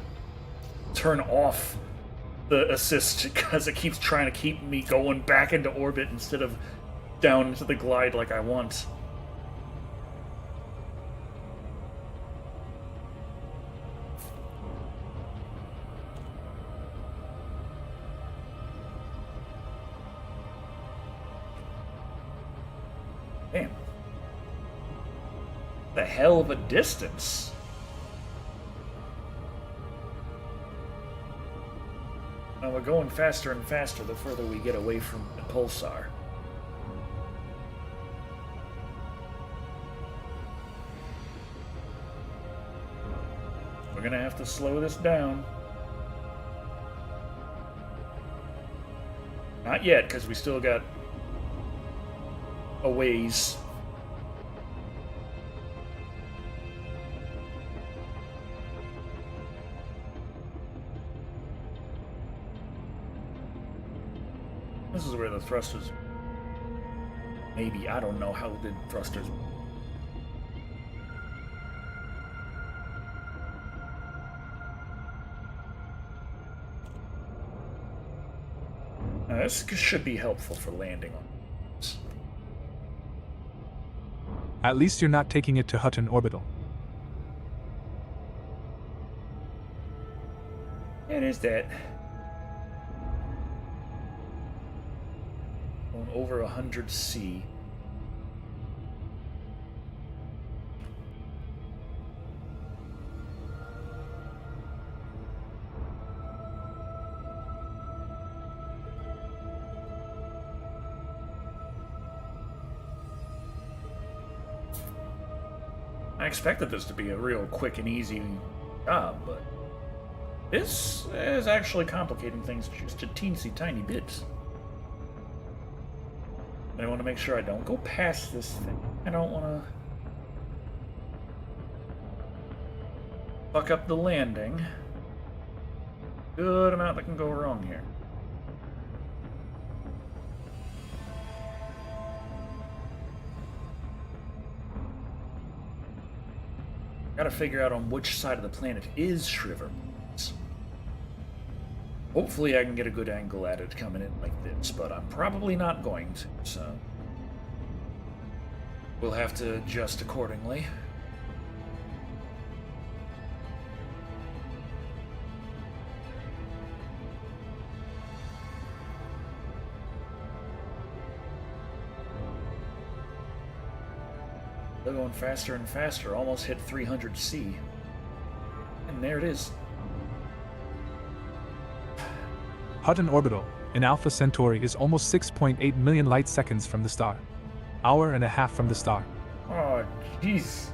turn off the assist because it keeps trying to keep me going back into orbit instead of down into the glide like I want. Damn. The hell of a distance. Now we're going faster and faster the further we get away from the pulsar. We're gonna have to slow this down. Not yet, because we still got a ways. This is where the thrusters... Maybe, I don't know how the thrusters... Now, this should be helpful for landing on this. At least you're not taking it to Hutton Orbital. Yeah, it is that. Going over 100 C. I expected this to be a real quick and easy job, but this is actually complicating things just a teensy tiny bit. I want to make sure I don't go past this thing. I don't want to fuck up the landing. Good amount that can go wrong here. Gotta figure out on which side of the planet is Shriver. Hopefully I can get a good angle at it coming in like this, but I'm probably not going to, so we'll have to adjust accordingly. They're going faster and faster. Almost hit 300 C. And there it is. Hutton Orbital, in Alpha Centauri, is almost 6.8 million light seconds from the star. Hour and a half from the star. Oh, jeez.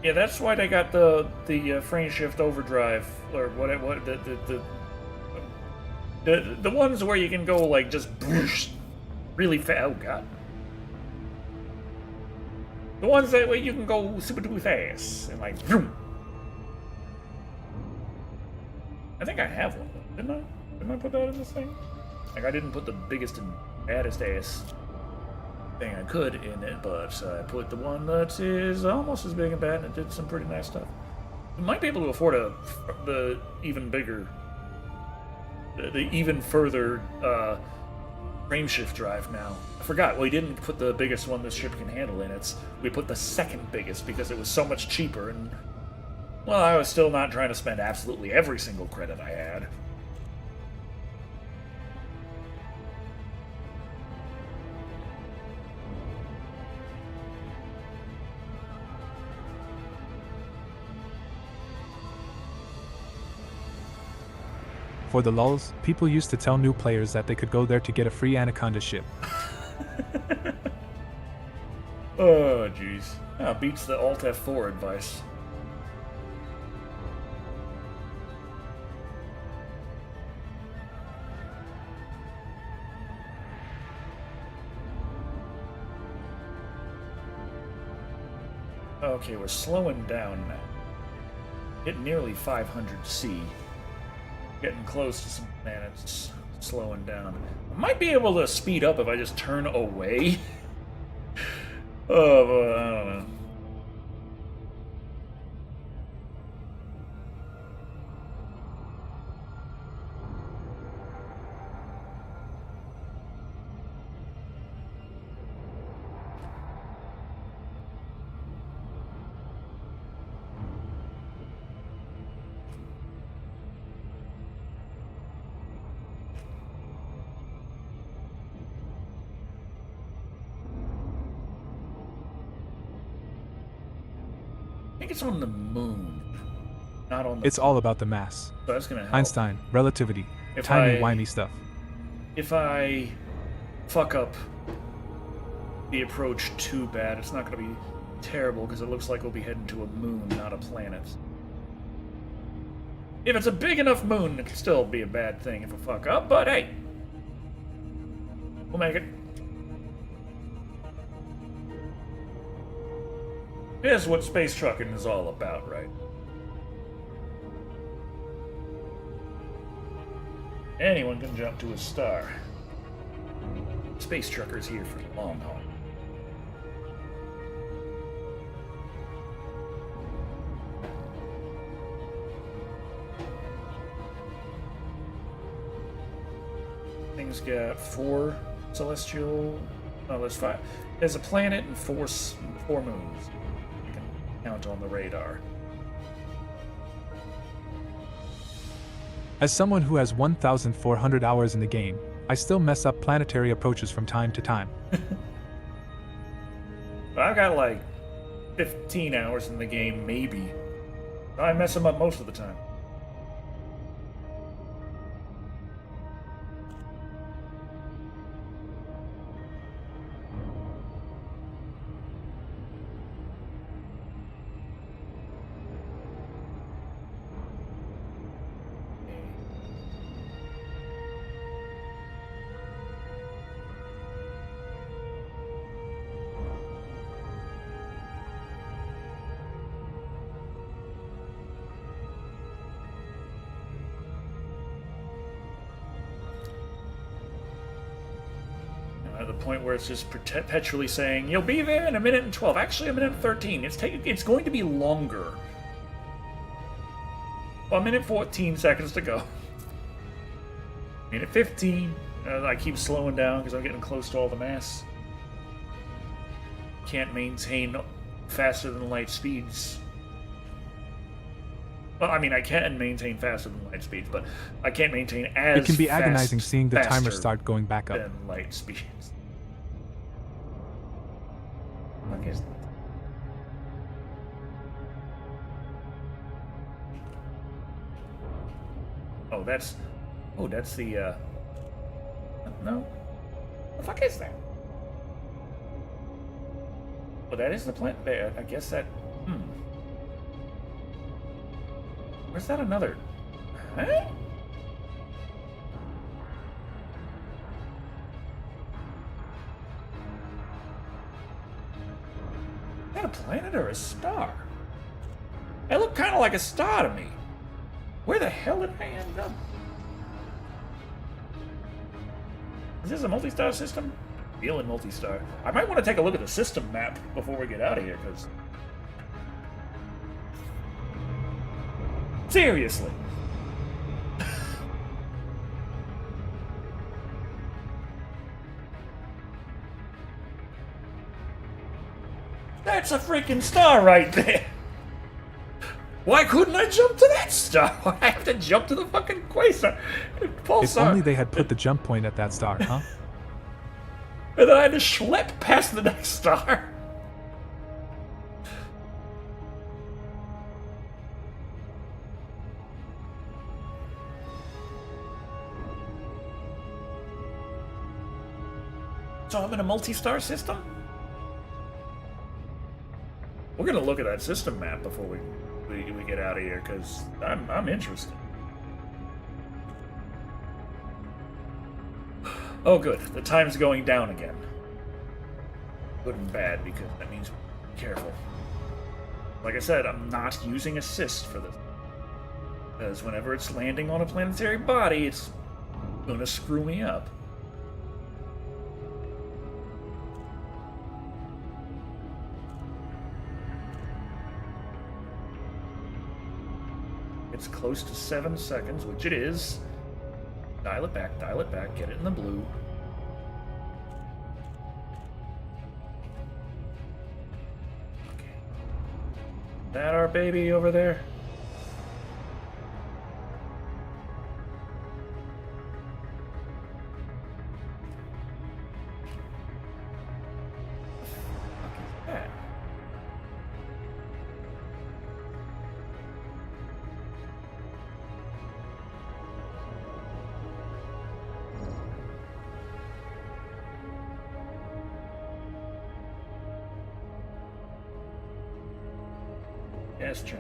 Yeah, that's why they got the frame shift overdrive, or what the ones where you can go like just really fast. Oh god. The ones that way you can go super duper fast and like vroom. I think I have one, didn't I? Didn't I put that in this thing? Like I didn't put the biggest and baddest ass thing I could in it, but I put the one that is almost as big and bad, and it did some pretty nice stuff. We might be able to afford the even bigger, the even further frame shift drive now. I forgot. We didn't put the biggest one this ship can handle in. We put the second biggest because it was so much cheaper, and well, I was still not trying to spend absolutely every single credit I had. For the lulz, people used to tell new players that they could go there to get a free Anaconda ship. Oh, jeez. Oh, beats the Alt F4 advice. Okay, we're slowing down now. Hit nearly 500 C. Getting close to some planets, slowing down. I might be able to speed up if I just turn away. Oh, but I don't know. I think it's on the moon, not on the... It's all about the mass. So that's gonna help. Einstein, relativity, If timey-wimey stuff. If I fuck up the approach too bad, it's not gonna be terrible, because it looks like we'll be heading to a moon, not a planet. If it's a big enough moon, it can still be a bad thing if I fuck up, but hey! We'll make it. Here's what space trucking is all about, right? Anyone can jump to a star. Space truckers here for the long haul. Thing's got 4 celestial... No, there's 5. There's a planet and 4 moons. Count on the radar. As someone who has 1,400 hours in the game, I still mess up planetary approaches from time to time. I've got like 15 hours in the game, maybe. I mess them up most of the time. At the point where it's just perpetually saying, you'll be there in a minute and 12. Actually, a minute and 13. It's going to be longer. Well, a minute 14 seconds to go. Minute 15. I keep slowing down because I'm getting close to all the mass. Can't maintain faster than light speeds. Well, I mean, I can maintain faster than light speeds, but I can't maintain as It can be fast, agonizing seeing the timer faster start going back up. than light speeds. Okay, is that? Oh, that's the, no. What the fuck is that? Oh, that is the plant there. I guess that, Where's that another? Huh? Is that a planet or a star? It looked kind of like a star to me. Where the hell did I end up? Is this a multi-star system? Feeling multi-star. I might want to take a look at the system map before we get out of here, because... Seriously! That's a freaking star right there! Why couldn't I jump to that star? Why I have to jump to the fucking quasar? If only they had put the jump point at that star, huh? And then I had to schlep past the next star. So I'm in a multi-star system? We're gonna look at that system map before we get out of here, because I'm interested. Oh good, the time's going down again. Good and bad, because that means be careful. Like I said, I'm not using assist for this. Because whenever it's landing on a planetary body, it's gonna screw me up. It's close to 7 seconds, which it is. Dial it back, get it in the blue. Okay. That our baby over there? What the fuck is that? Yes, Chuck.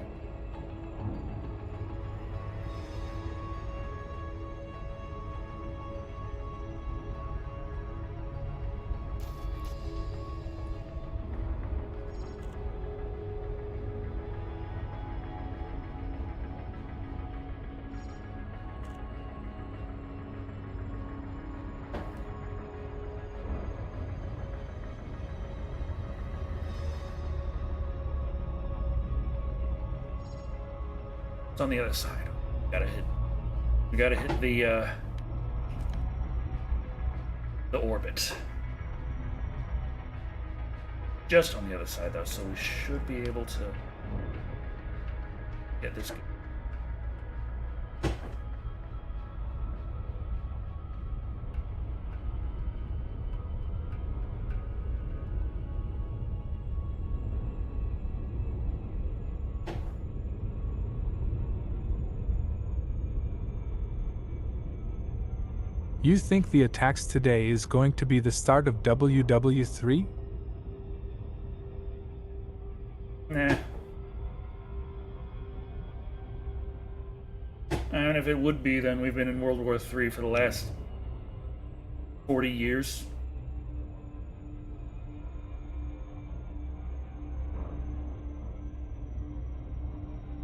It's on the other side. We gotta hit the orbit. Just on the other side though, so we should be able to get this. You think the attacks today is going to be the start of WW3? Nah. And if it would be, then we've been in World War III for the last 40 years.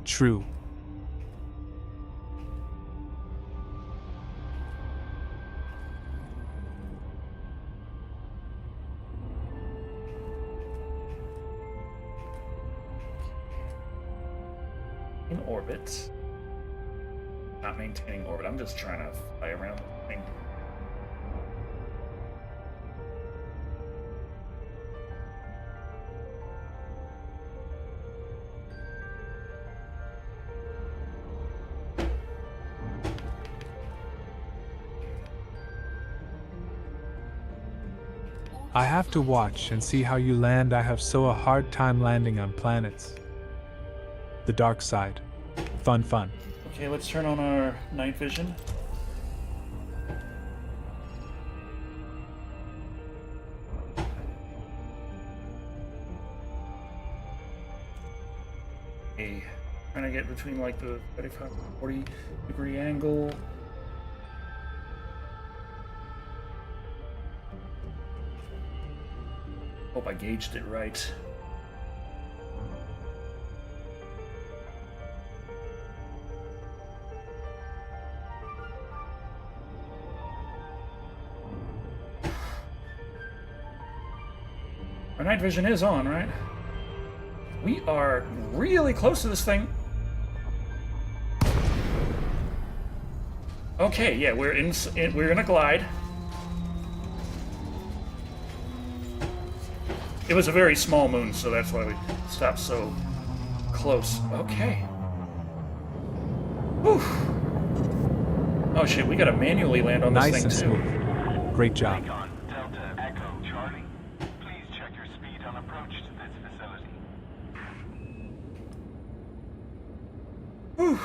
True. In orbit. Not maintaining orbit. I'm just trying to fly around the thing. I have to watch and see how you land. I have so a hard time landing on planets. The dark side. Fun. Okay, let's turn on our night vision. Okay, trying to get between like the 35 to 40 degree angle. Hope I gauged it right. Our night vision is on, right? We are really close to this thing. Okay, yeah, we're in a glide. It was a very small moon, so that's why we stopped so close. Okay. Whew. Oh shit, we gotta manually land on this Nice thing and too. smooth. Great job. Recon Delta Echo Charlie. Please check your speed on approach to this facility. Whew.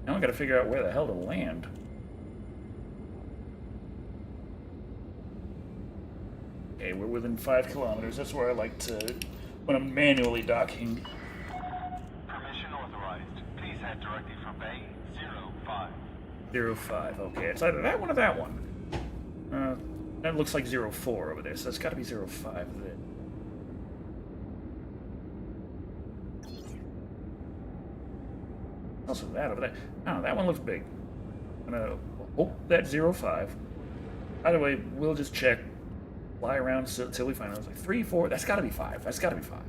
Now I gotta figure out where the hell to land. Okay, we're within 5 kilometers. That's where I like to, when I'm manually docking. Permission authorized. Please head directly for Bay 05. 05. Okay, it's either that one or that one. That looks like 04 over there, so that's got to be 05 there. Also that over there. Oh, that one looks big. I'm gonna hope that's 05. Either way, we'll just check. Fly around until we find it. I was like 3, 4. That's got to be 5. That's got to be 5.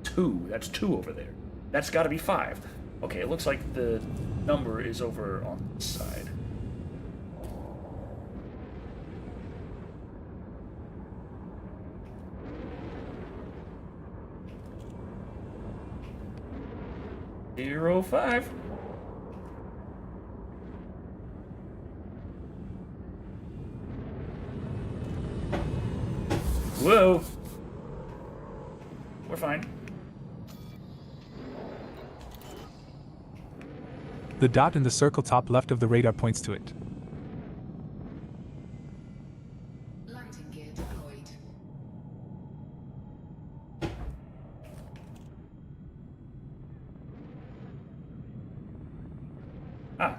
2. That's 2 over there. That's got to be 5. Okay, it looks like the number is over on this side. Zero 5. Whoa! We're fine. The dot in the circle top left of the radar points to it. Lighting gear deployed. Ah.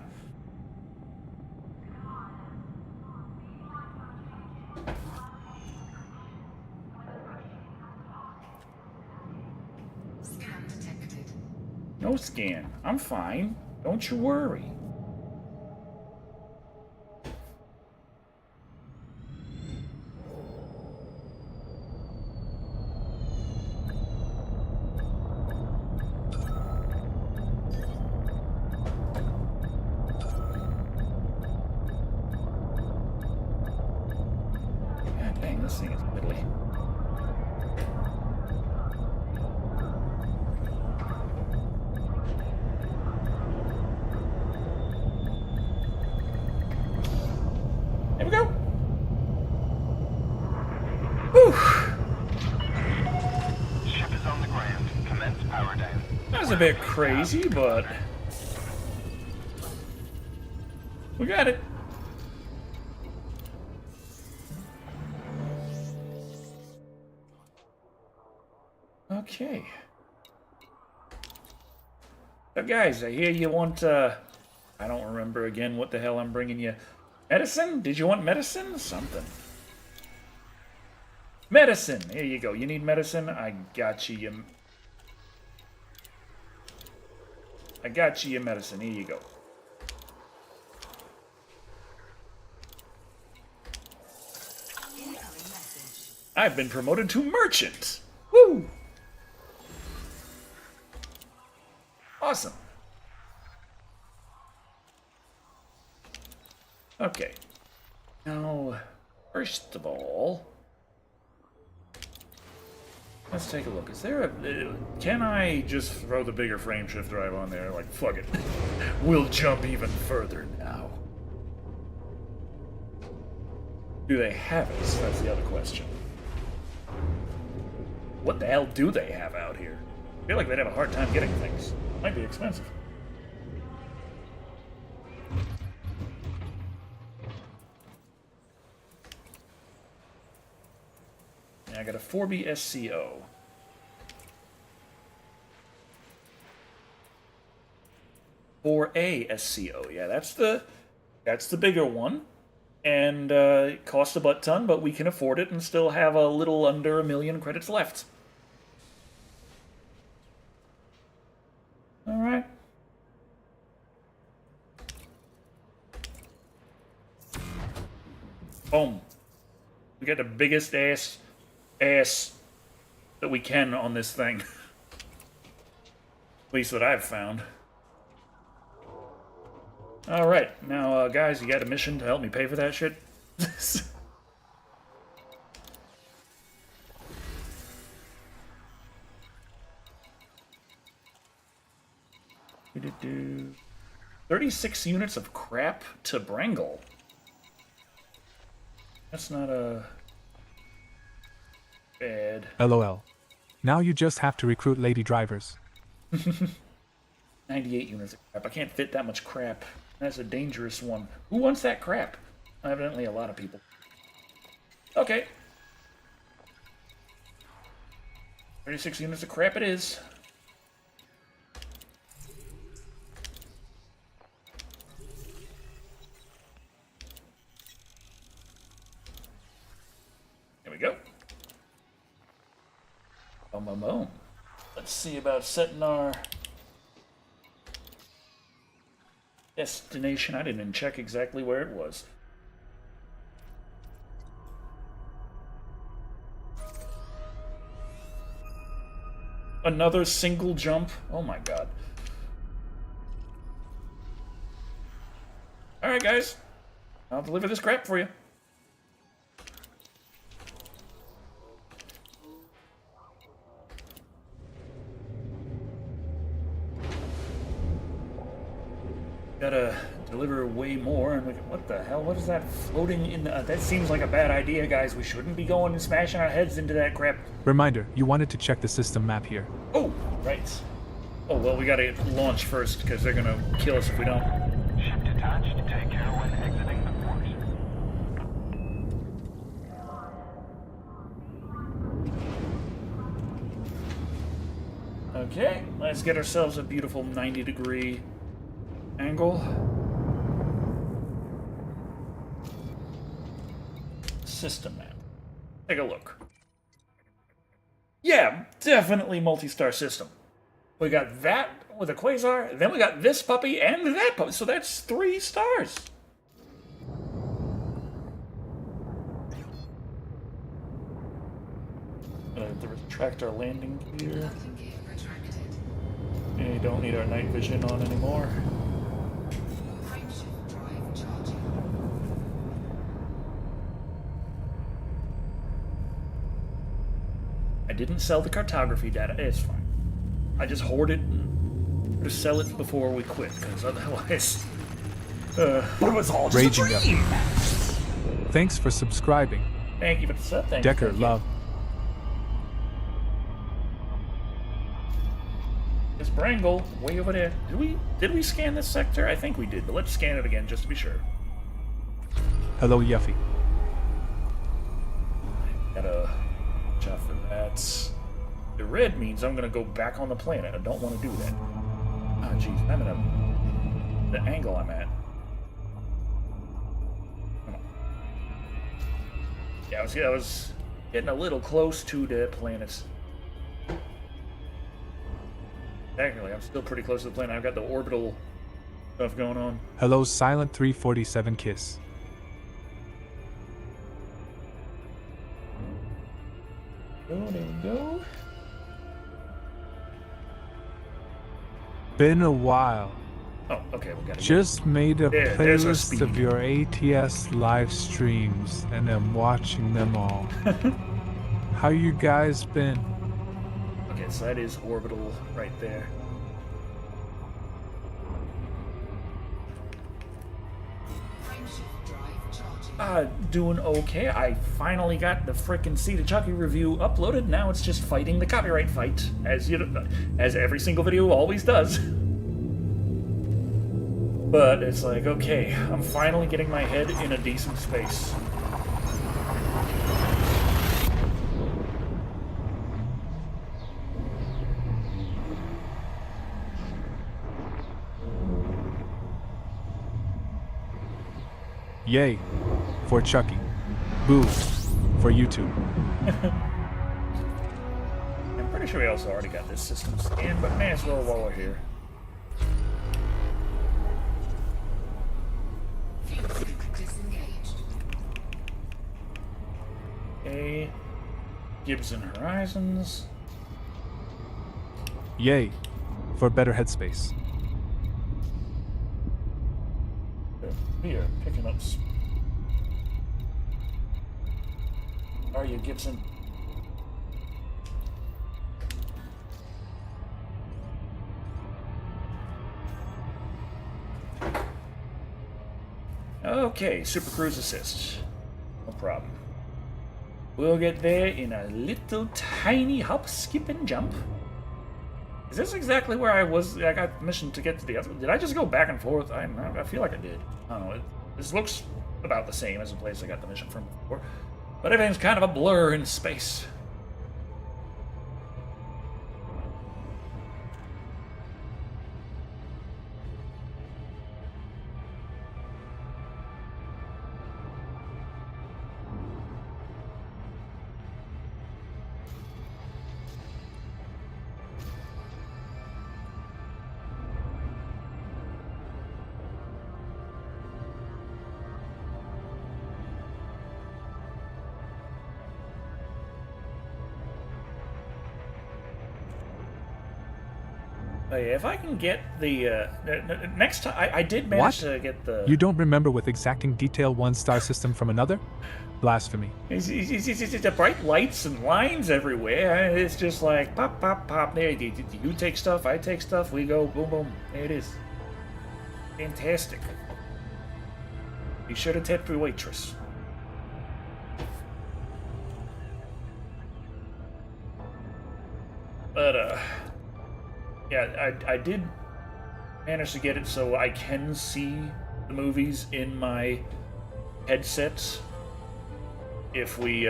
Scan detected. No scan. I'm fine. Don't you worry. God dang, this thing is fiddly. There we go. Whew. Ship is on the ground. Commence power down. That was a bit crazy, but we got it. Okay. So guys, I hear you want, I don't remember again what the hell I'm bringing you. Medicine? Did you want medicine? Something. Medicine! Here you go. You need medicine? I got you. I got you your medicine. Here you go. Incoming message. I've been promoted to merchant. Woo! Awesome. Okay. Now, first of all, let's take a look. Is there a... can I just throw the bigger frame shift drive on there? Like, fuck it. We'll jump even further now. Do they have it? That's the other question. what the hell do they have out here? I feel like they'd have a hard time getting things. Might be expensive. Yeah, I got a 4B SCO. 4A SCO. Yeah, that's the bigger one. And it costs a butt ton, but we can afford it and still have a little under 1 million credits left. Alright. Boom. We got the biggest ass that we can on this thing. At least that I've found. Alright, now guys, you got a mission to help me pay for that shit? Do 36 units of crap to Brangle. That's not a bad. LOL. Now you just have to recruit lady drivers. 98 units of crap. I can't fit that much crap. That's a dangerous one. Who wants that crap? Evidently a lot of people. Okay. 36 units of crap it is. There we go. Boom, boom, boom. Let's see about setting our destination. I didn't even check exactly where it was. Another single jump? Oh my god. Alright guys, I'll deliver this crap for you. Gotta deliver way more, and what the hell? What is that floating in the... that seems like a bad idea, guys. We shouldn't be going and smashing our heads into that crap. Reminder, you wanted to check the system map here. Oh, right. Oh, well, we gotta launch first, because they're gonna kill us if we don't. Ship detached. Take care when exiting the port. Okay, let's get ourselves a beautiful 90-degree angle. System map. Take a look. Yeah, definitely multi-star system. We got that with a quasar, then we got this puppy and that puppy, so that's 3 stars. To retract our landing gear. Landing gear retracted. And we don't need our night vision on anymore. Frameshift drive charging. I didn't sell the cartography data. It's fine. I just hoard it and to sell it before we quit, because otherwise, it was all just Raging a up. dream. Thanks for subscribing. Thank you for the sub. Thank Decker, you. love. This Brangle way over there. Did we scan this sector? I think we did, but let's scan it again just to be sure. Hello, Yuffie. Gotta watch out for that. The red means I'm gonna go back on the planet. I don't want to do that. Oh jeez, I'm in the angle I'm at. Come on. Yeah, I was getting a little close to the planets. Technically, I'm still pretty close to the planet. I've got the orbital stuff going on. Hello, Silent 347 Kiss. Oh, there we go. Been a while. Oh, okay, we got it. Just made a There's our playlist speed. of your ATS live streams and I'm watching them all. How you guys been? Okay, so that is orbital right there. Frameshift drive charging. Doing okay. I finally got the frickin' Seed of Chucky review uploaded. Now it's just fighting the copyright fight, as every single video always does. But it's like, okay, I'm finally getting my head in a decent space. Yay for Chucky. Boo for YouTube. I'm pretty sure we also already got this system scanned, but may as well while we're here. Disengaged. Okay. Gibson Horizons. Yay for better headspace. We are picking up. Are you, Gibson? Okay, Super Cruise Assist. No problem. We'll get there in a little tiny hop, skip, and jump. Is this exactly where I was? I got permission to get to the other. Did I just go back and forth? I feel like I did. I don't know. This looks about the same as the place I got the mission from before, but everything's kind of a blur in space. If I can get the next time, I did manage to get the. You don't remember with exacting detail one star system from another? Blasphemy. It's the bright lights and lines everywhere. It's just like pop, pop, pop. There, you take stuff, I take stuff. We go boom, boom. There it is. Fantastic. You should have tipped your waitress. But yeah, I did manage to get it so I can see the movies in my headsets if we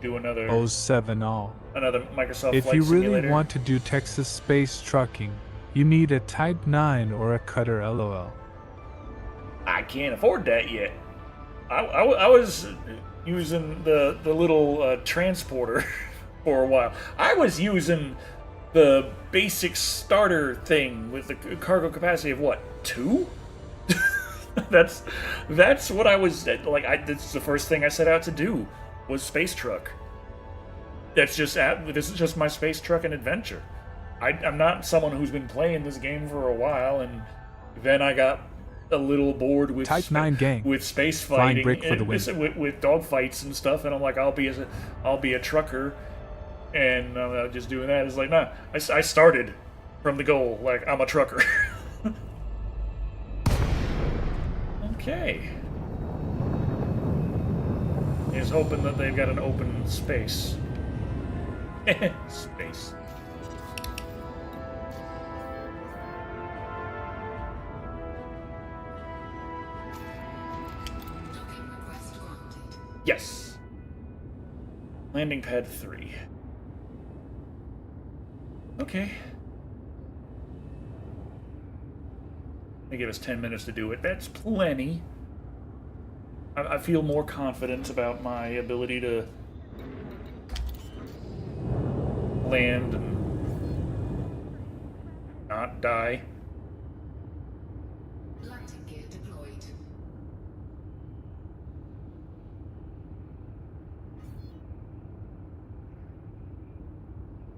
do another 07 all. another Microsoft If Flight you really Simulator. want to do Texas space trucking, you need a Type 9 or a Cutter LOL. I can't afford that yet. I was using the little transporter for a while. I was using the basic starter thing with the cargo capacity of what, 2? that's what I was like. That's the first thing I set out to do was space truck. This is just my space trucking adventure. I'm not someone who's been playing this game for a while, and then I got a little bored with Type 9 gang. with space Flying fighting brick for the and win. with dogfights and stuff, and I'm like, I'll be a trucker. And just doing that is like, nah, I started from the goal, like, I'm a trucker. Okay. He's hoping that they've got an open space. Space. Docking request granted. Yes. Landing pad 3. Okay. They give us 10 minutes to do it. That's plenty. I feel more confident about my ability to land and not die. Landing gear deployed.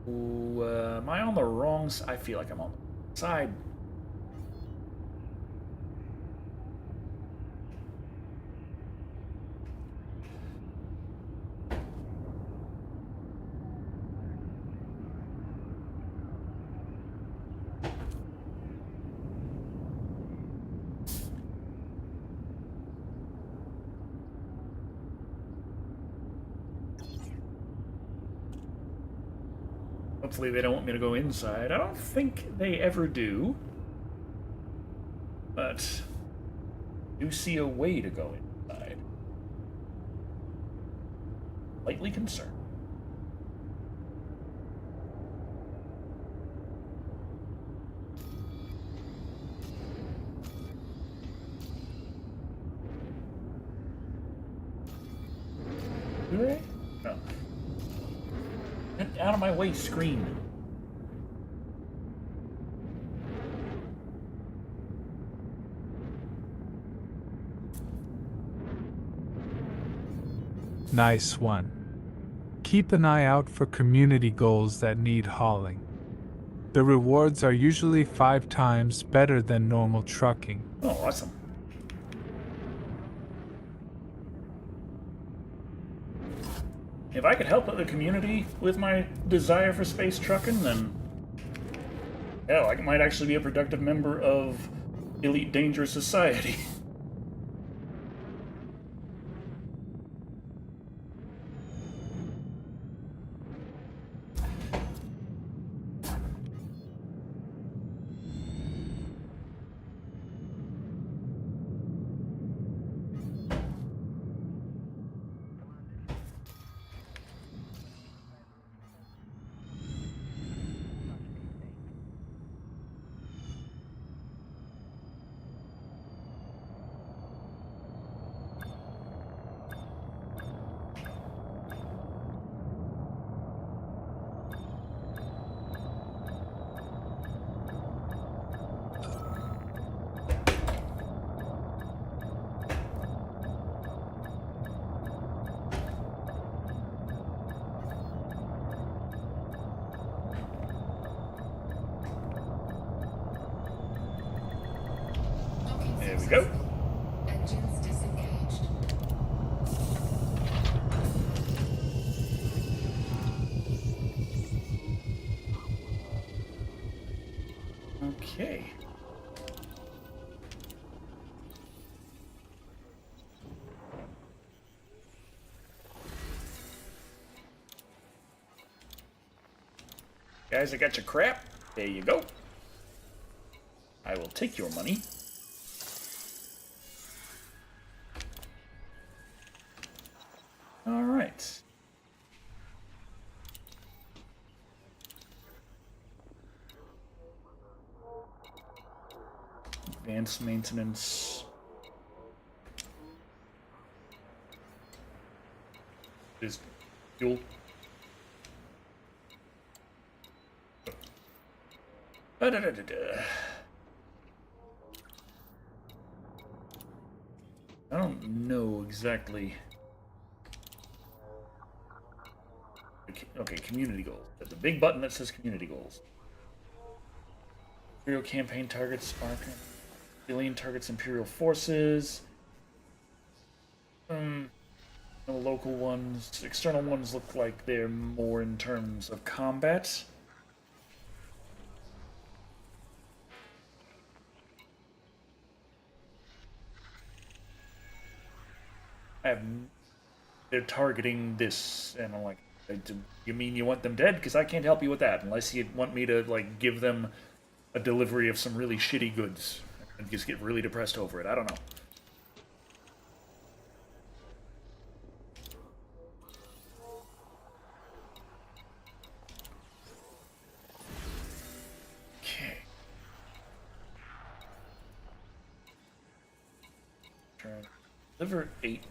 Ooh, am I on the wrong side? I feel like I'm on the side. Hopefully they don't want me to go inside. I don't think they ever do. But I do see a way to go inside. Slightly concerned. Do they? No. Get out of my way, screen. Nice one. Keep an eye out for community goals that need hauling. The rewards are usually 5 times better than normal trucking. Oh, awesome. If I could help the community with my desire for space trucking, then hell, I might actually be a productive member of Elite Dangerous Society. There we go. Engines disengaged. Okay. Guys, I got your crap. There you go. I will take your money. All right. Advanced maintenance. Is fuel. Ba-da-da-da-da. I don't know exactly. Okay, community goals. There's a big button that says community goals. Imperial campaign targets, alien targets Imperial forces. No local ones. External ones look like they're more in terms of combat. They're targeting this, and I'm like, you mean you want them dead? Because I can't help you with that, unless you want me to, like, give them a delivery of some really shitty goods and just get really depressed over it. I don't know. Okay. Deliver 8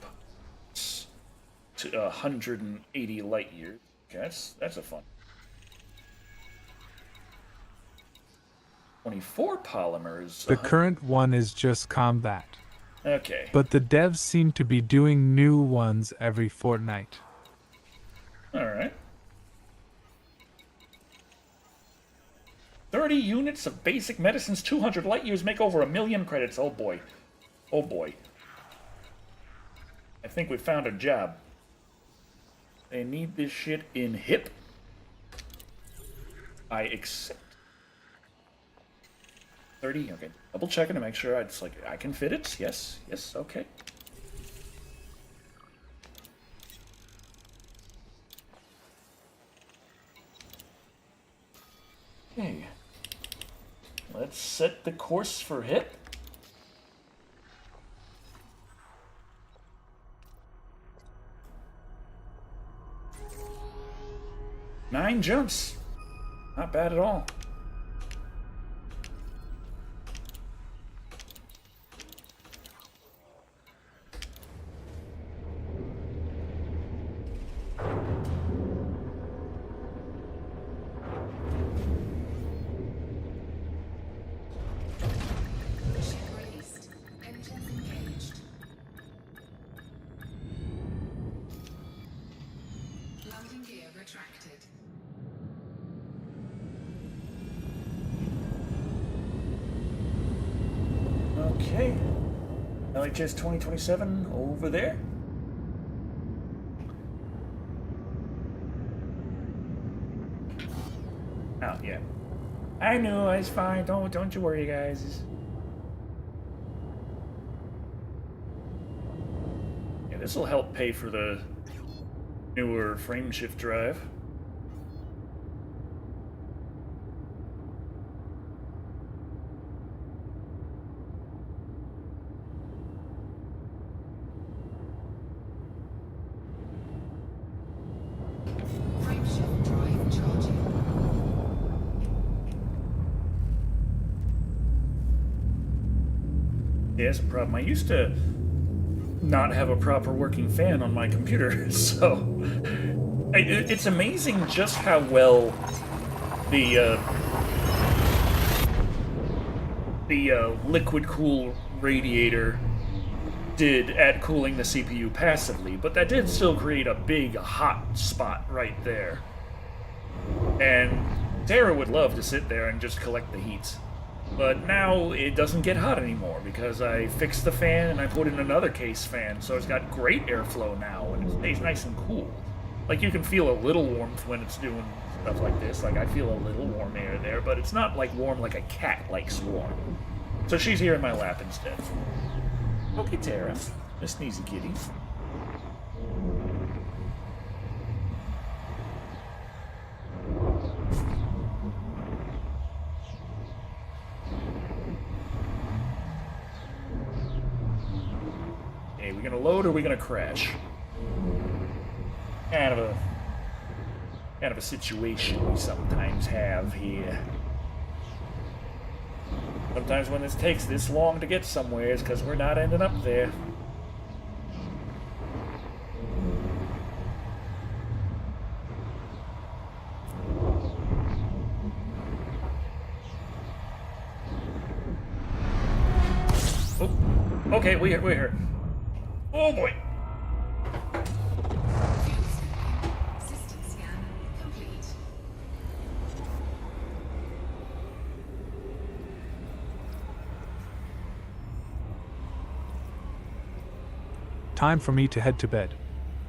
to 180 light years. Okay, that's a fun. 24 polymers. The current one is just combat. Okay. But the devs seem to be doing new ones every fortnight. Alright. 30 units of basic medicines, 200 light years make over 1 million credits. Oh boy. Oh boy. I think we found a job. They need this shit in hip. I accept. 30, okay. Double checking to make sure it's like I can fit it. Yes, yes, okay. let's set the course for hit. Nine jumps. Not bad at all. Ship released. Engines engaged. Landing gear retracted. Okay. LHS 2027 over there. Oh, yeah. I knew it's fine. Don't you worry, guys. Yeah, this will help pay for the newer frame shift drive. Frame shift drive charging. Yeah, it's a problem. I used to not have a proper working fan on my computer, so it's amazing just how well the liquid cool radiator did at cooling the CPU passively, but that did still create a big hot spot right there. And Tara would love to sit there and just collect the heat. But now it doesn't get hot anymore because I fixed the fan and I put in another case fan, so it's got great airflow now and it stays nice and cool. Like, you can feel a little warmth when it's doing stuff like this. Like, I feel a little warm air there, but it's not like warm like a cat likes warm. So she's here in my lap instead. Okay, Tara. Miss Sneezy Kitty. Okay, we gonna load or are we gonna crash? Kind of a situation we sometimes have here. Sometimes when this takes this long to get somewhere, it's because we're not ending up there. Oh, okay, we're here. Oh boy. System scan complete. Time for me to head to bed.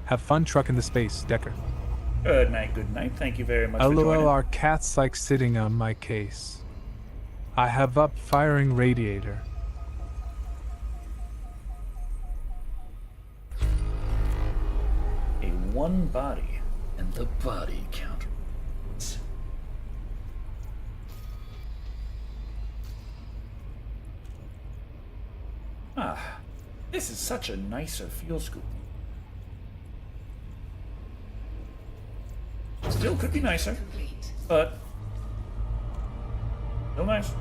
Have fun trucking the space, Decker. Good night, good night. Thank you very much for LOL, joining. our cat's like sitting on my case. I have up firing radiator. A one body, and the body count. Ah, this is such a nicer fuel scoop. Still could be nicer, Complete. but still nice.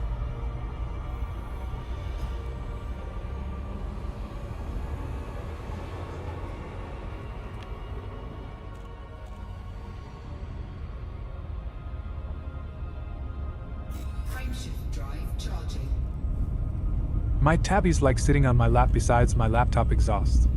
Frame shift drive charging. My tabby's like sitting on my lap besides my laptop exhaust.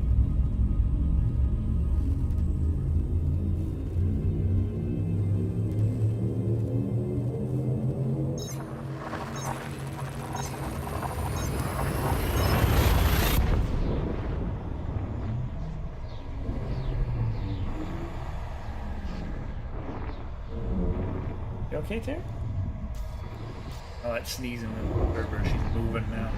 You okay, Terry? Oh, that sneezing little Berber, she's moving now.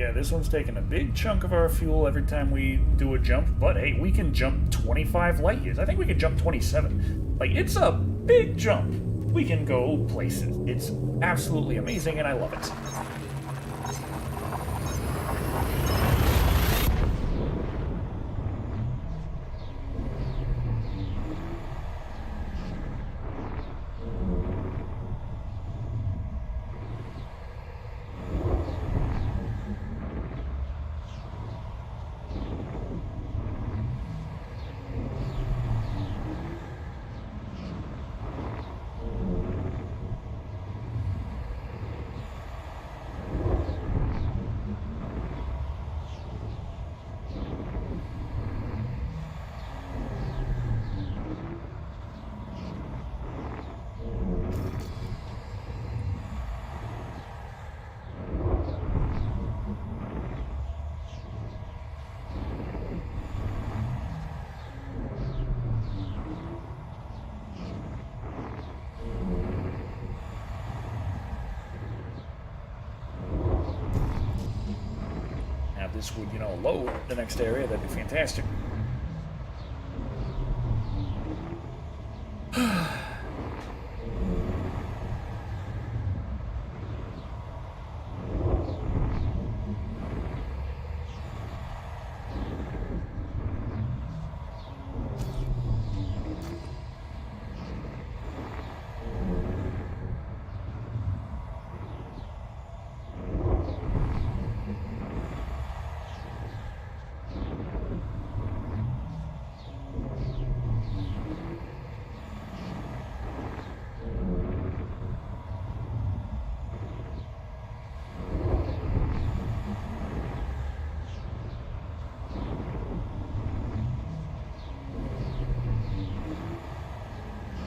Yeah, this one's taking a big chunk of our fuel every time we do a jump, but hey, we can jump 25 light years. I think we can jump 27. Like, it's a big jump. We can go places. It's absolutely amazing, and I love it. This would, load the next area, that'd be fantastic.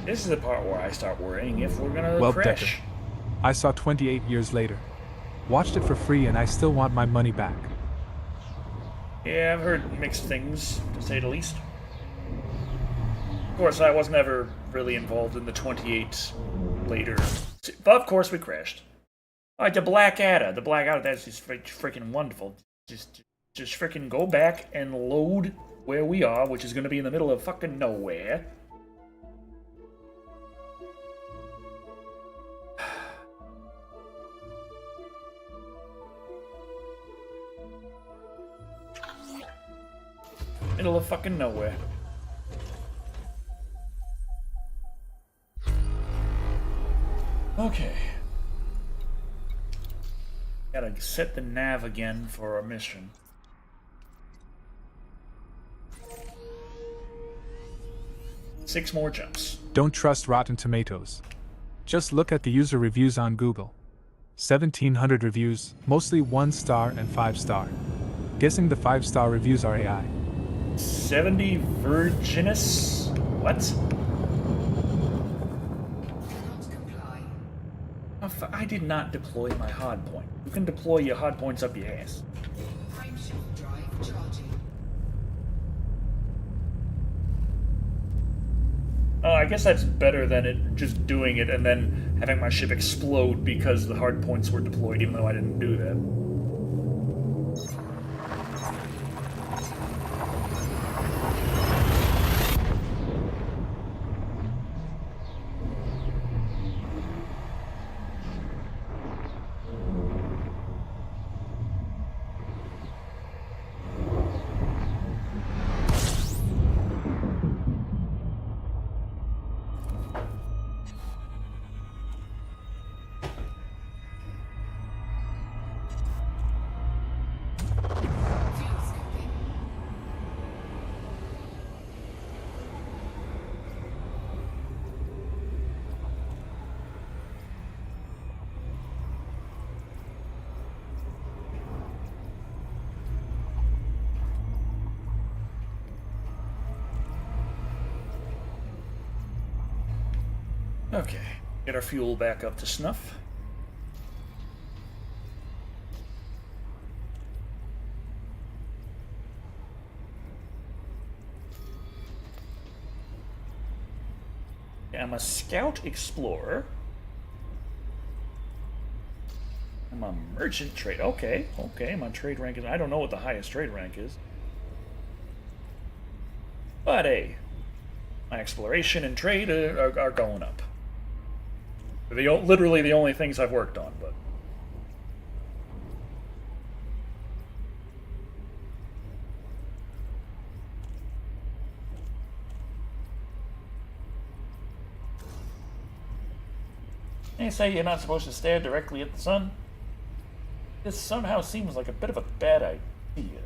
This is the part where I start worrying if we're gonna Well, crash. Decker, I saw 28 years later. Watched it for free and I still want my money back. Yeah, I've heard mixed things, to say the least. Of course, I was never really involved in the 28 later. But of course, we crashed. Alright, the Black Adder. The Black Adder, that's just freaking wonderful. Just freaking go back and load where we are, which is gonna be in the middle of fucking nowhere. Middle of fucking nowhere. Okay. Gotta set the nav again for our mission. Six more jumps. Don't trust Rotten Tomatoes. Just look at the user reviews on Google. 1,700 reviews, mostly 1 star and 5 star. Guessing the 5-star reviews are AI. 70 Virginus? What? Cannot comply. I did not deploy my hard point. You can deploy your hard points up your ass. Frameshift drive charging. I guess that's better than it just doing it and then having my ship explode because the hard points were deployed, even though I didn't do that. Fuel scoping. Okay, get our fuel back up to snuff. I'm a scout explorer. I'm a merchant trade. Okay, okay. My trade rank is. I don't know what the highest trade rank is. But hey, my exploration and trade are going up. They're literally the only things I've worked on, but. They say you're not supposed to stare directly at the sun. This somehow seems like a bit of a bad idea.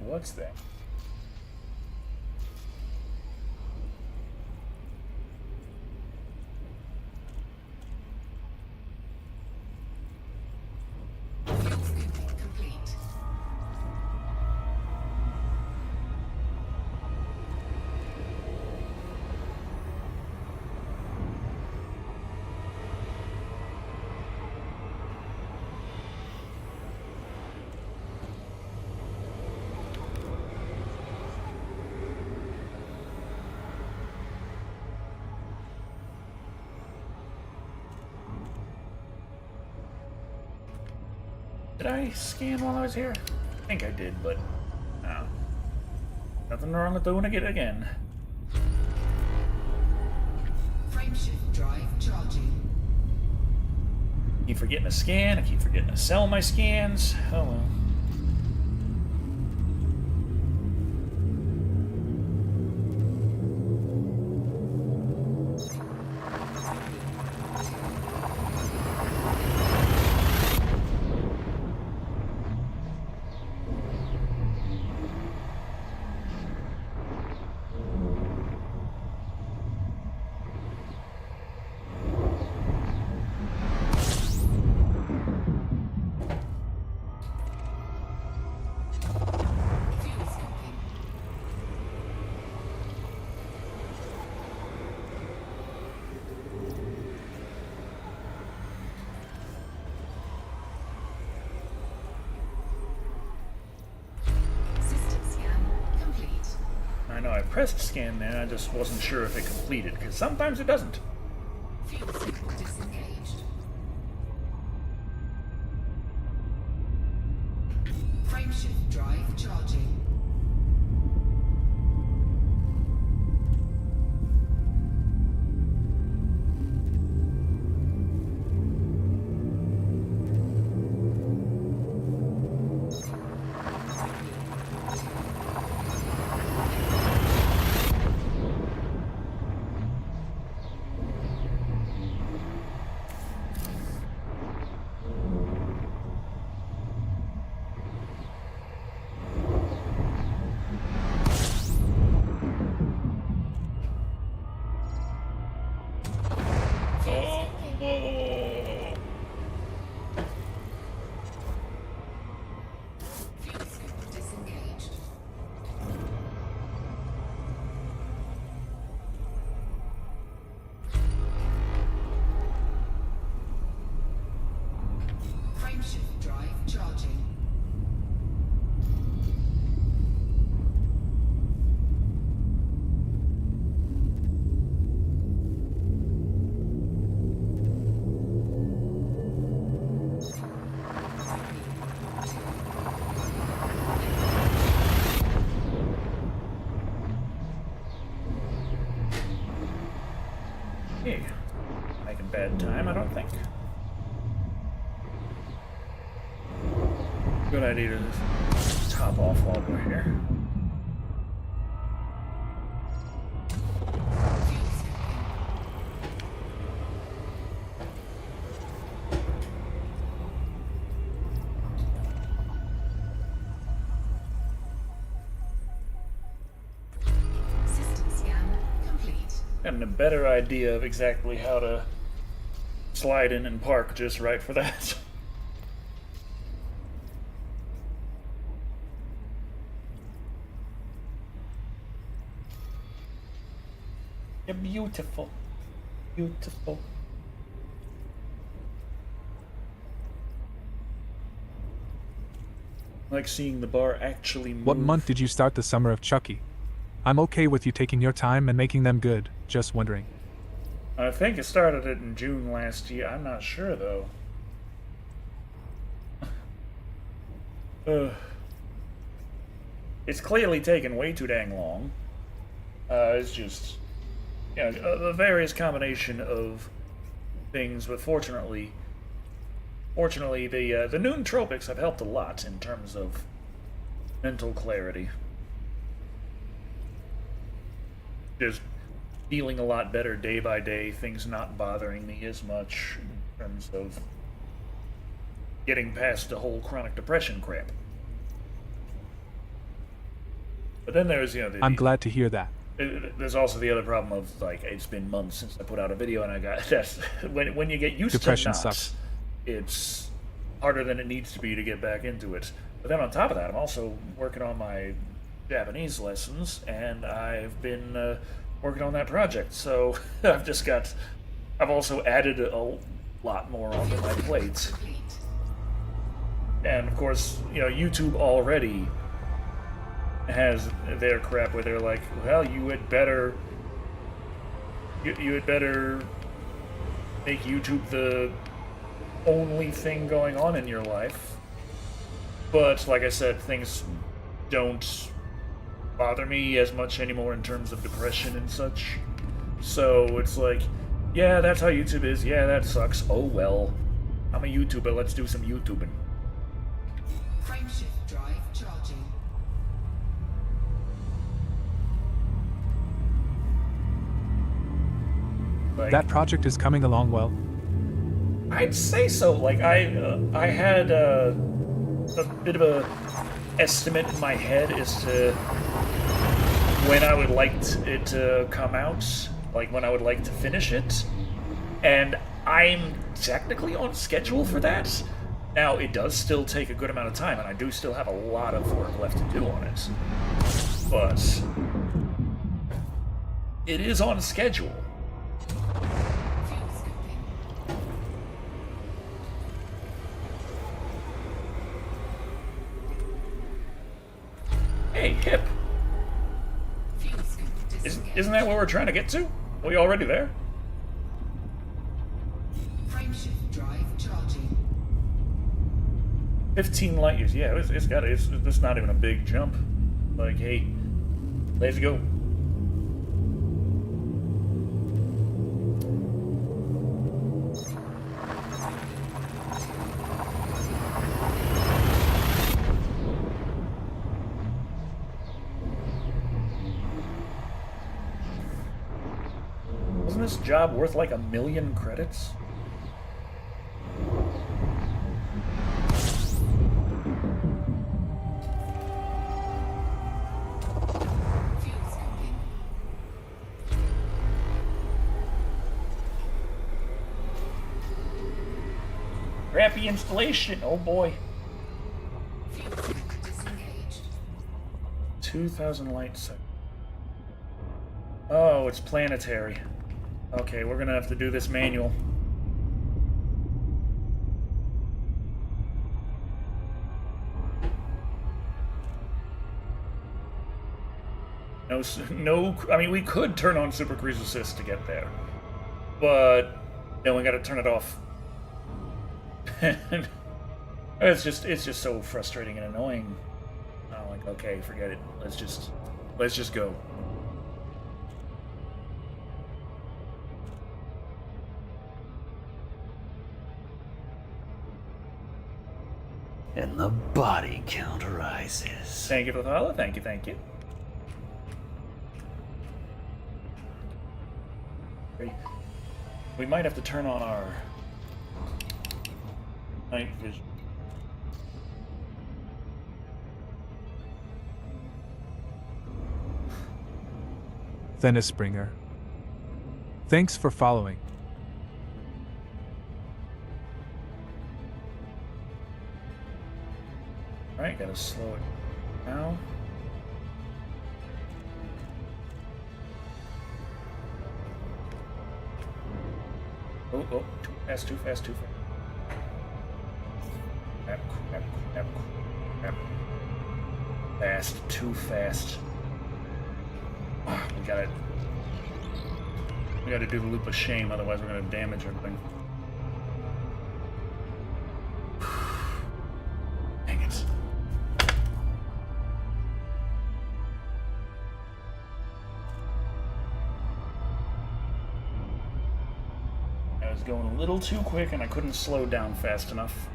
What's that? Complete. Did I scan while I was here? I think I did, but no. Nothing wrong with doing it again. Frameshift drive charging. Keep forgetting to scan. I keep forgetting to sell my scans. Oh well. Fuel scoping. System scan complete. I know I pressed scan there, I just wasn't sure if it completed, because sometimes it doesn't. Fuel signal disengaged. Frameshift drive charging. Fuel signal disengaged. Frameshift drive charging. Hey, making bad time, I don't think. Good idea to just top off while we're here. Fuel scoping. System scan complete. Getting a better idea of exactly how to slide in and park just right for that. You're beautiful. Beautiful. I like seeing the bar actually move. What month did you start the summer of Chucky? I'm okay with you taking your time and making them good, just wondering. I think it started it in June last year. I'm not sure, though. It's clearly taken way too dang long. It's just... yeah, a various combination of things, but fortunately, the nootropics have helped a lot in terms of mental clarity. Just feeling a lot better day by day, things not bothering me as much in terms of getting past the whole chronic depression crap. But then there's, I'm glad to hear that. There's also the other problem of, like, it's been months since I put out a video, and I got that's when you get used Depression to not, sucks. It's harder than it needs to be to get back into it. But then on top of that, I'm also working on my Japanese lessons, and I've been working on that project. So I've also added a lot more onto my plate. Complete. And of course, YouTube already has their crap where they're like, well, you had better make YouTube the only thing going on in your life. But like I said, things don't bother me as much anymore in terms of depression and such. So it's like, yeah, that's how YouTube is. Yeah, that sucks. Oh well. I'm a YouTuber. Let's do some YouTubing. Frameshift drive charging. Like, That project is coming along well. I'd say so. Like I had a bit of a estimate in my head as to when I would like it to come out, like when I would like to finish it, and I'm technically on schedule for that. Now it does still take a good amount of time, and I do still have a lot of work left to do on it, but it is on schedule. Fuel scooping. Hey, Hip, Fuel scoop disengaged. isn't that where we're trying to get to? Are we already there? Frameshift drive charging. 15 light years. Yeah, it's not even a big jump. Like, hey, let's go. Wasn't this job worth like 1,000,000 credits? Fuel scooping. Crappy installation. Oh boy. Fuel scoop disengaged. 2,000 light seconds. Oh, it's planetary. Okay, we're gonna have to do this manual. No, I mean, we could turn on Super Cruise Assist to get there, but then we gotta turn it off. it's just so frustrating and annoying. I'm like, okay, forget it. Let's just go. And the body count rises. Thank you for the follow. Thank you, thank you. We might have to turn on our night vision. Venice Springer. Thanks for following. might gotta slow it now. Oh, oh, too fast, too fast, too fast. Crap, crap, crap, crap. Fast, too fast. Ah, we gotta do the loop of shame, otherwise we're gonna damage everything. Dang it. I was going a little too quick and I couldn't slow down fast enough.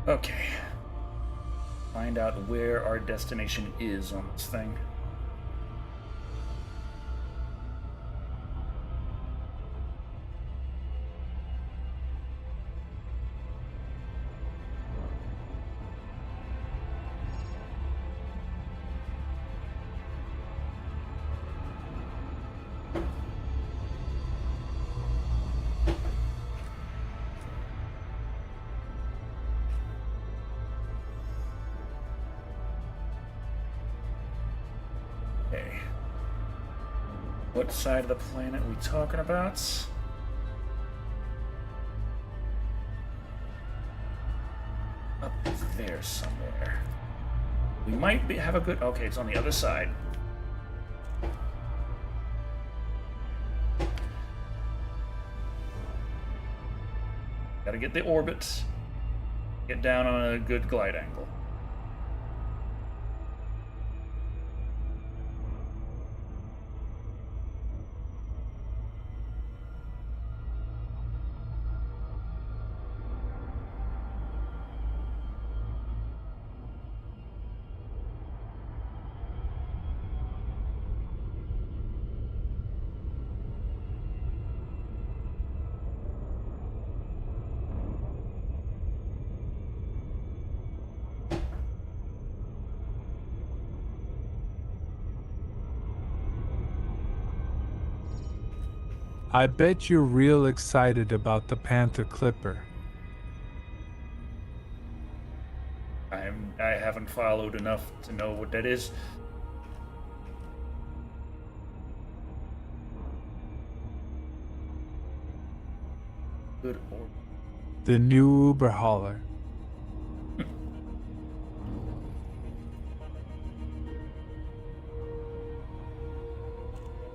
Okay. Find out where our destination is on this thing. Okay. What side of the planet are we talking about? Up there somewhere. We might have a good... Okay, it's on the other side. Gotta get the orbit. Get down on a good glide angle. I bet you're real excited about the Panther Clipper. I haven't followed enough to know what that is. Good orb. The new Uber hauler.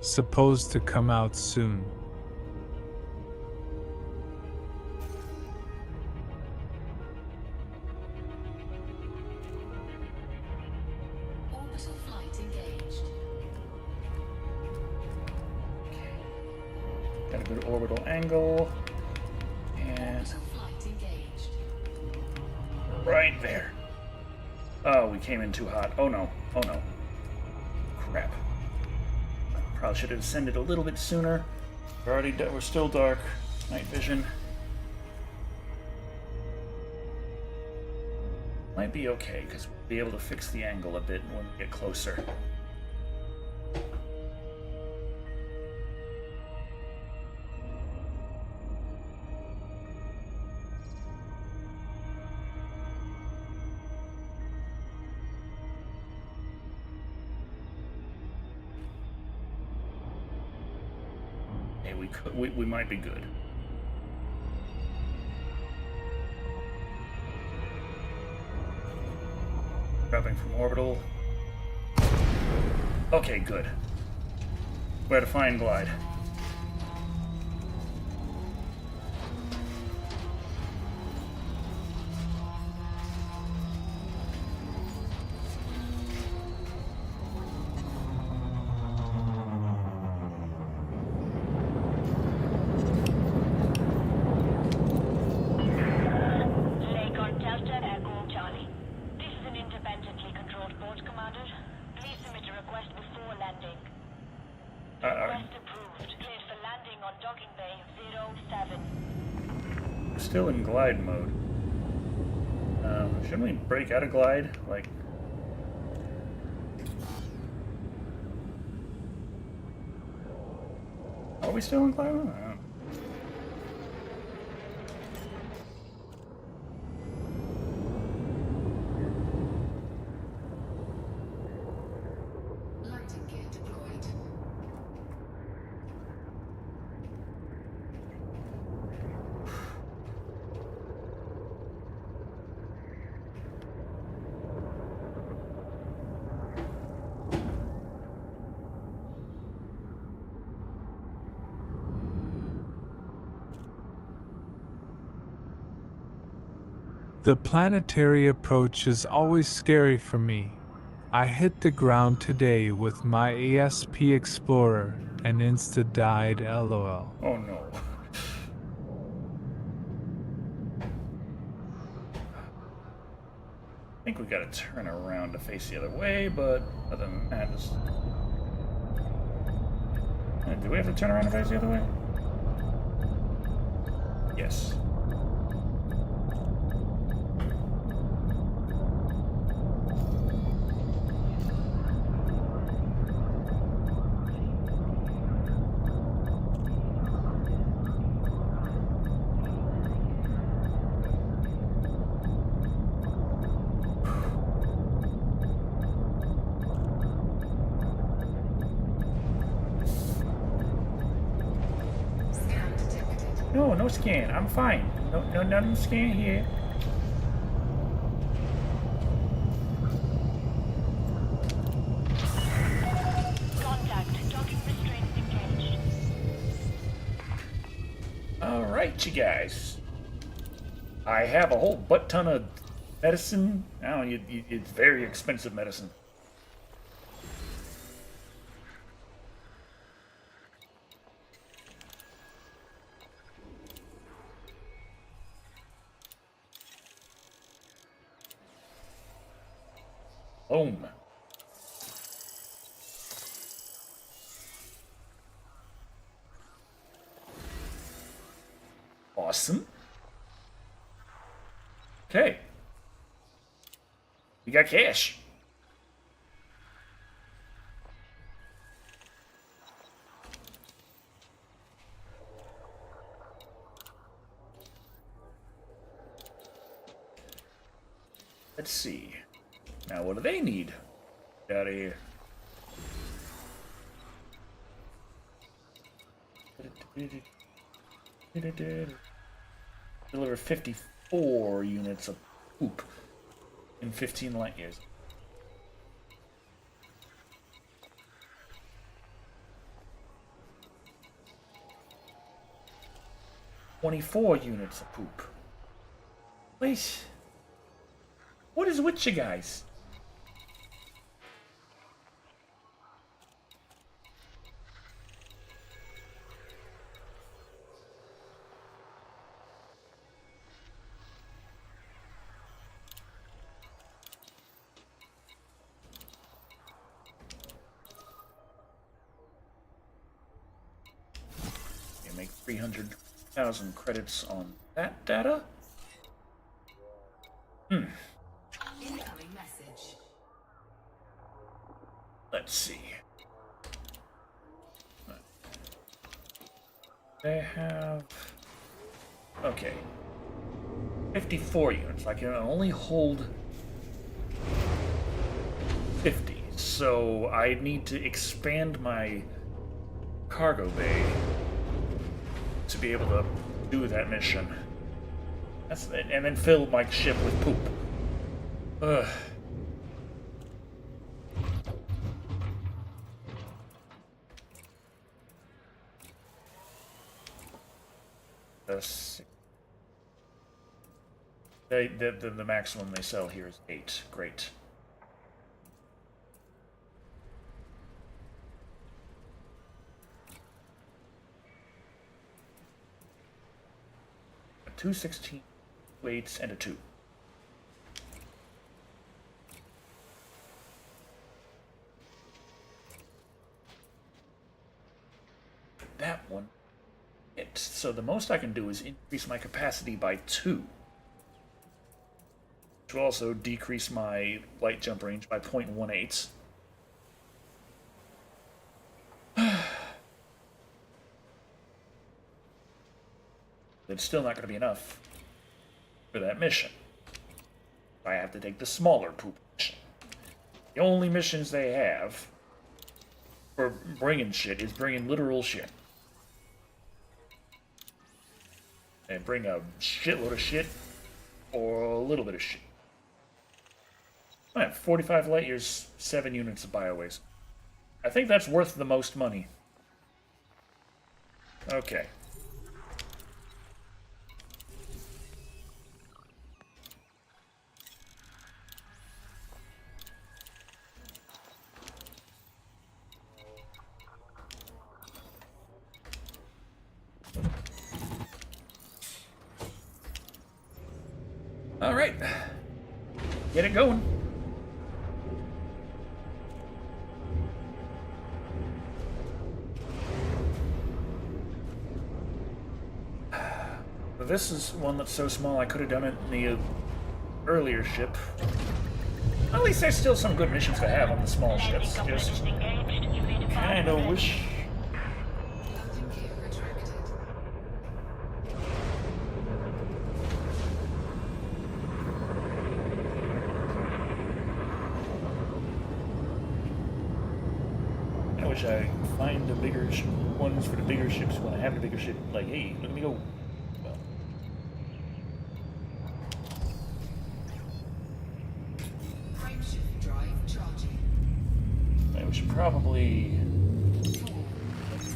Supposed to come out soon. Orbital flight engaged. Got a good orbital angle. And Orbital flight engaged. right there. Oh, we came in too hot. Oh no. Oh no. Crap. Probably should have descended a little bit sooner. We're still dark. Night vision. Might be okay, because we'll be able to fix the angle a bit when we get closer. Hey, we might be good. Dropping from orbital. Okay, good. Where to find glide? Lake on Delta Echo Charlie. This is an independently controlled port, Commander. Please submit a request before landing. on docking bay 07. Still in glide mode. Shouldn't we break out of glide? Like... Are we still in glide mode? I don't know. Landing gear deployed. The planetary approach is always scary for me. I hit the ground today with my ASP Explorer and insta-died LOL. Oh no. I think we gotta turn around to face the other way, but other than that, just... Do we have to turn around to face the other way? Yes. Scan detected. No, no scan. I'm fine. No, nothing scan here. Contact. Docking restraints engaged. All right, you guys. I have a whole butt ton of medicine. Now it's very expensive medicine. Boom. Awesome. Okay. We got cash. Let's see. Now, what do they need? Get out of here. Deliver 54 units of poop in 15 light years. $24 units of poop. Wait. What is with you guys? You make 300,000 credits on that data. Incoming message. Let's see. They have... Okay. 54 units. I can only hold 50. So I need to expand my cargo bay to be able to do that mission. That's it. And then fill my ship with poop. Ugh. The maximum they sell here is 8. Great. A 216, 2 8s, and a 2. That one can't. So the most I can do is increase my capacity by 2. Which will also decrease my light jump range by 0.18. It's still not going to be enough for that mission. I have to take the smaller poop mission. The only missions they have for bringing shit is bringing literal shit. And bring a shitload of shit or a little bit of shit. I have 45 light years, 7 units of biowaste. I think that's worth the most money. Okay. All right, get it going. This is one that's so small I could have done it in the earlier ship. At least there's still some good missions to have on the small ships. Just kind of wish. Landing gear retracted. I wish I could find the bigger ones for the bigger ships when I have the bigger ship. Like, hey, let me go. Well, Frameshift drive charging. we should probably. 4, 3,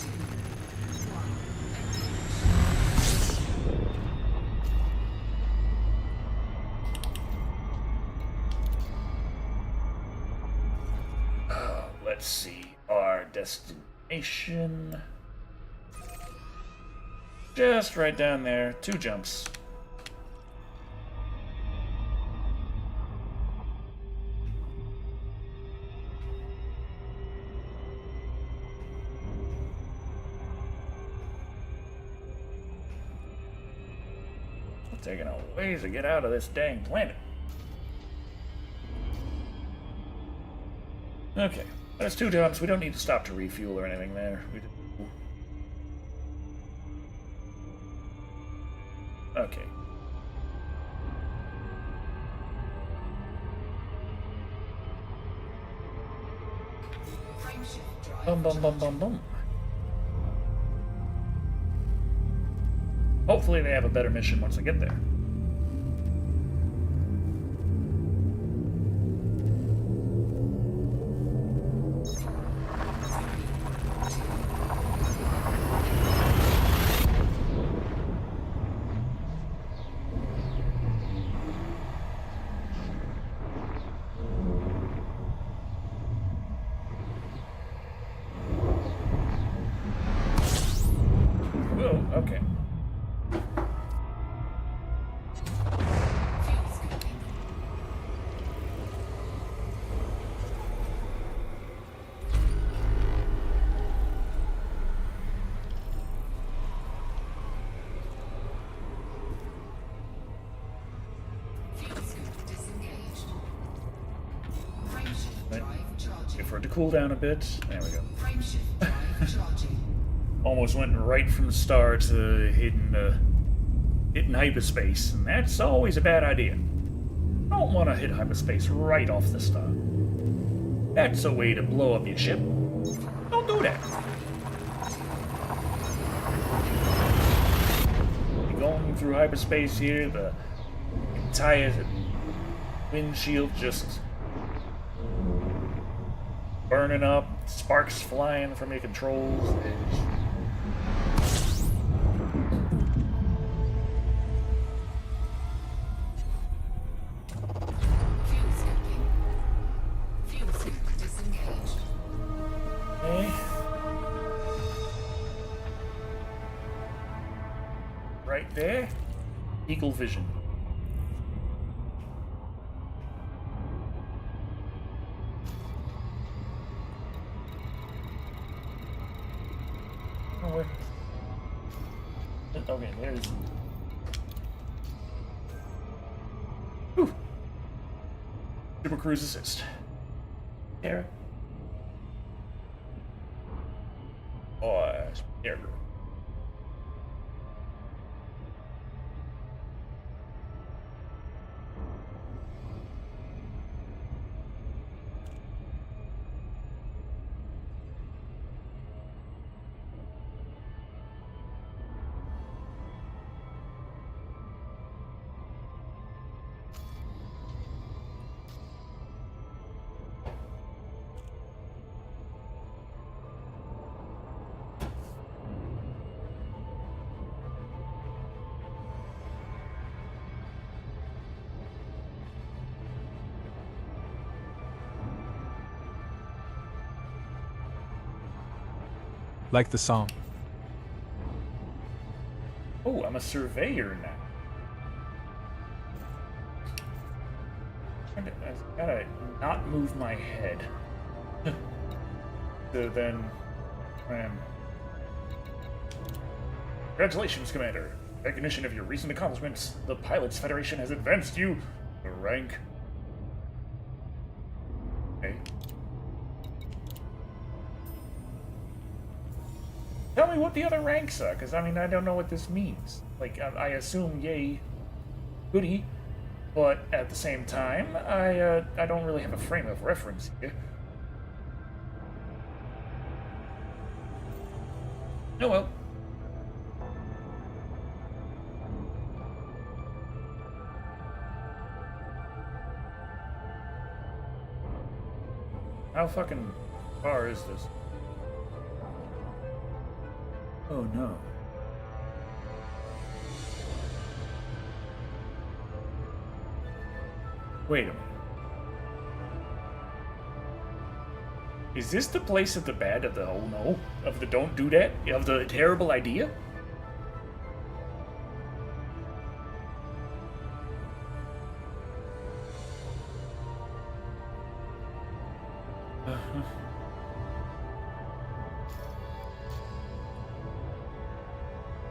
2, 1. Let's see. Our destination. Just right down there. 2 jumps. Taking a ways to get out of this dang planet. Okay, that's 2 jumps. We don't need to stop to refuel or anything there. We do. Okay. Frameshift drive. Bum bum bum bum bum. Hopefully they have a better mission once I get there. Whoa, okay. Fuel scoping. Fuel scope disengaged. Frameshift Right. drive charging. Wait for it to cool down a bit. There we go. Frameshift drive charging. Almost went right from the start to hitting hyperspace, and that's always a bad idea. Don't want to hit hyperspace right off the start. That's a way to blow up your ship. Don't do that. You're going through hyperspace here, the entire windshield just burning up, sparks flying from your controls. Fuel scoping. Fuel scope disengaged. Okay. Right there. Eagle vision. Oh, wait. Okay, there's. Whew. Super Cruise Assist. There. Oh, there. Like the song. Oh, I'm a surveyor now. I gotta not move my head. So then, congratulations, Commander. In recognition of your recent accomplishments, the Pilots Federation has advanced you to rank. Okay. Tell me what the other ranks are, because I mean, I don't know what this means. Like, I assume yay, goody, but at the same time, I don't really have a frame of reference here. Oh well. How fucking far is this? Oh no. Wait a minute. Is this the place of the bad, of the oh no, of the don't do that, of the terrible idea?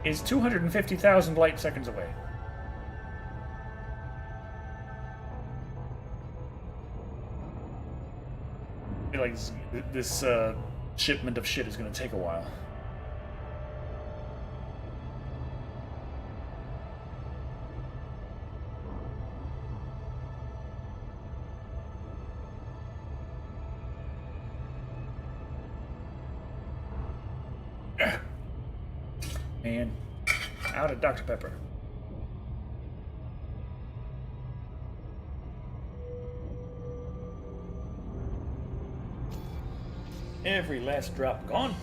Is 250,000 light seconds away. I feel like this shipment of shit is gonna take a while. Man, out of Dr. Pepper. Every last drop gone.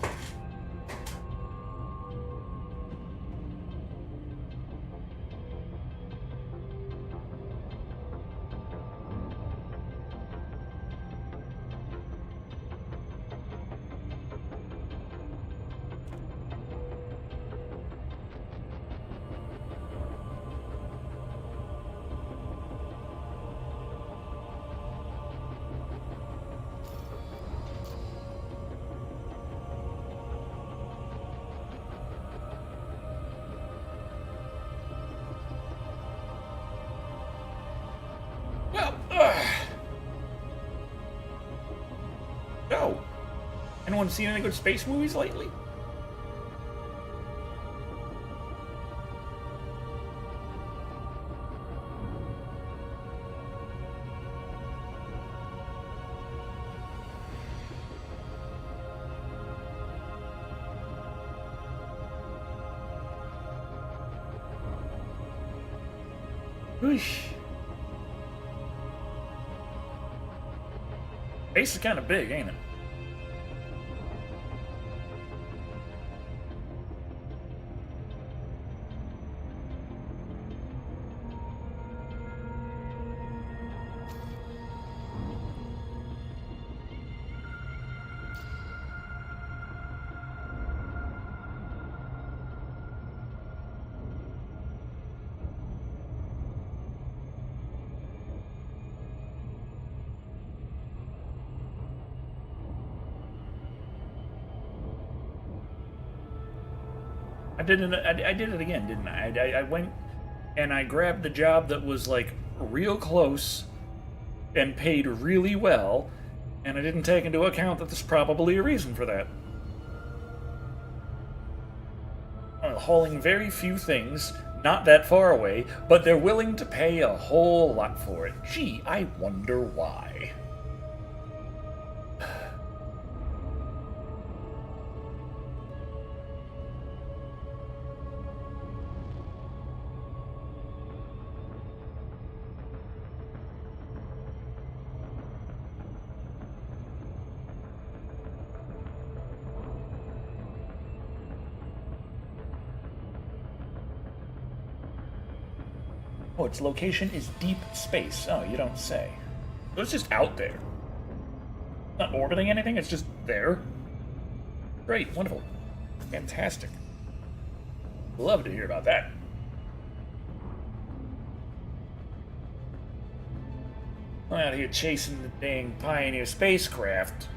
Well, no. Anyone seen any good space movies lately? Whoosh. Space is kind of big, ain't it? I did it again, didn't I? I went and I grabbed the job that was like real close and paid really well, and I didn't take into account that there's probably a reason for that. Hauling very few things, not that far away, but they're willing to pay a whole lot for it. Gee, I wonder why. Oh, its location is deep space. Oh, you don't say. So it's just out there. Not orbiting anything, it's just there. Great, wonderful. Fantastic. Love to hear about that. I'm out here chasing the dang Pioneer spacecraft.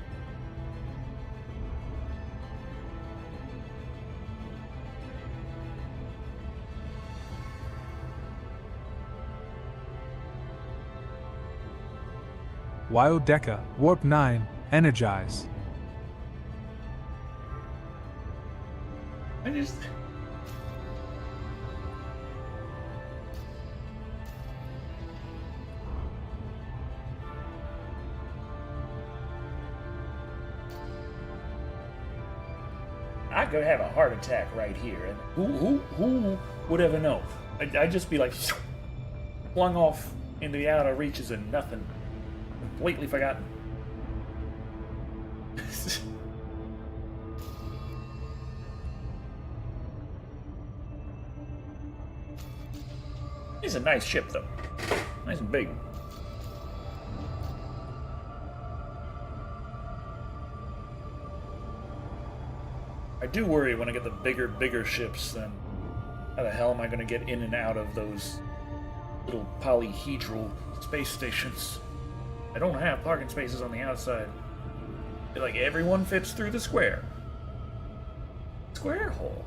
Wyodeca, Warp 9, energize. I just... I could have a heart attack right here, and who would ever know? I'd just be like flung off into the outer reaches and nothing. Completely forgotten. It's a nice ship, though. Nice and big. I do worry when I get the bigger ships, then how the hell am I going to get in and out of those little polyhedral space stations? I don't have parking spaces on the outside. Like, everyone fits through the square. Square hole.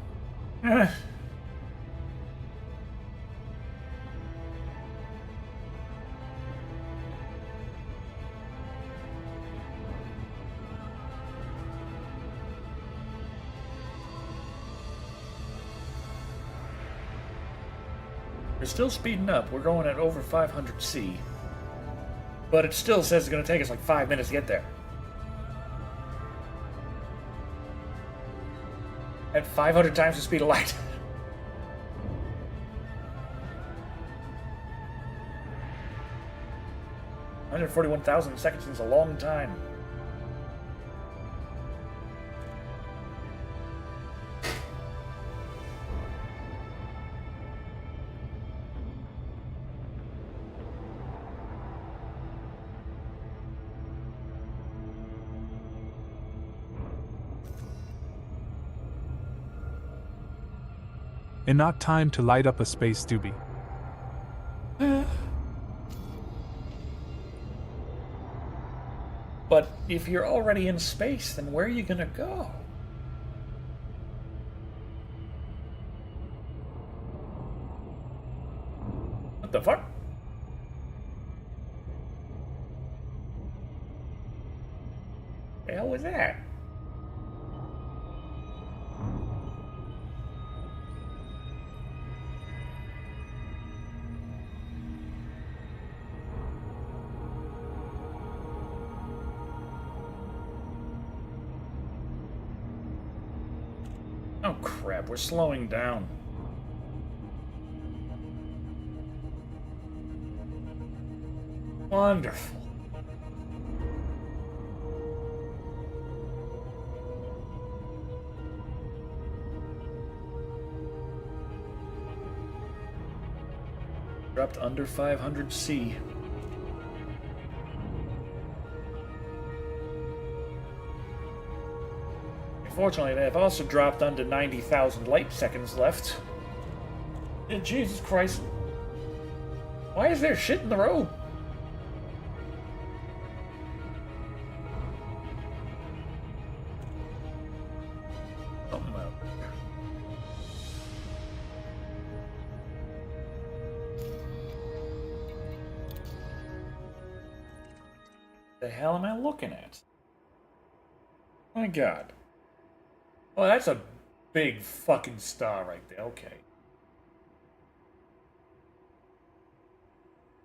We're still speeding up. We're going at over 500 C. But it still says it's going to take us like 5 minutes to get there. At 500 times the speed of light. $141,000 seconds is a long time. And not time to light up a space doobie. But if you're already in space, then where are you gonna go? What the fuck? The hell was that? Oh crap, we're slowing down. Wonderful. Dropped under 500 C. Fortunately, they have also dropped under 90,000 light seconds left. Jesus Christ. Why is there shit in the road? Something out there. The hell am I looking at? My god. Oh, that's a big fucking star right there. Okay.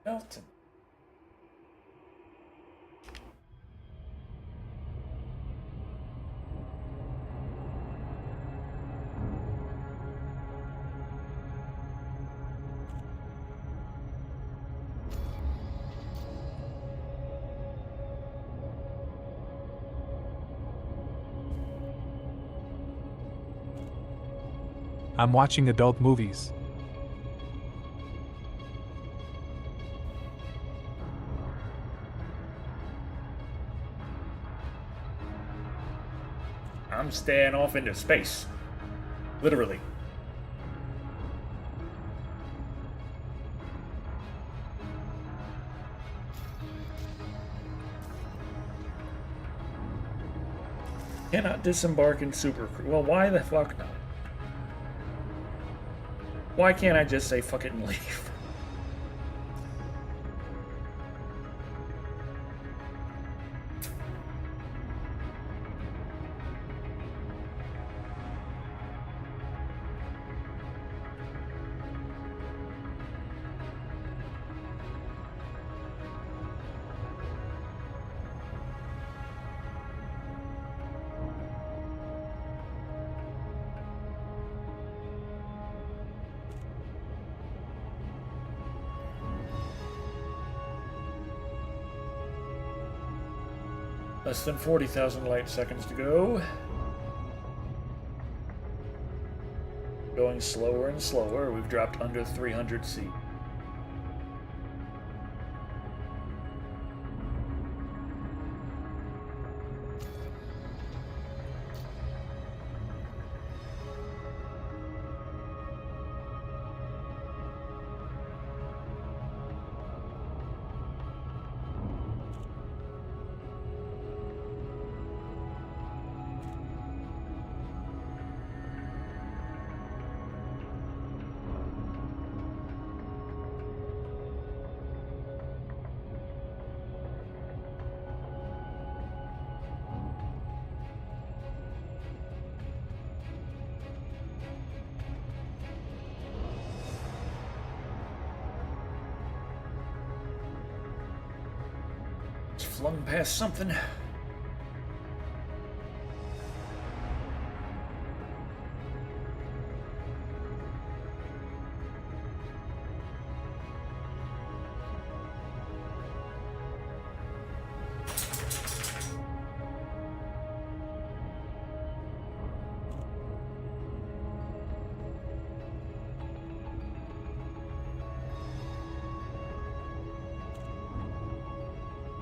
Elton. I'm watching adult movies. I'm staring off into space. Literally. Cannot disembark in Super Crew. Well, why the fuck not? Why can't I just say fuck it and leave? Less than 40,000 light seconds to go. Going slower and slower. We've dropped under 300 C. Flung past something.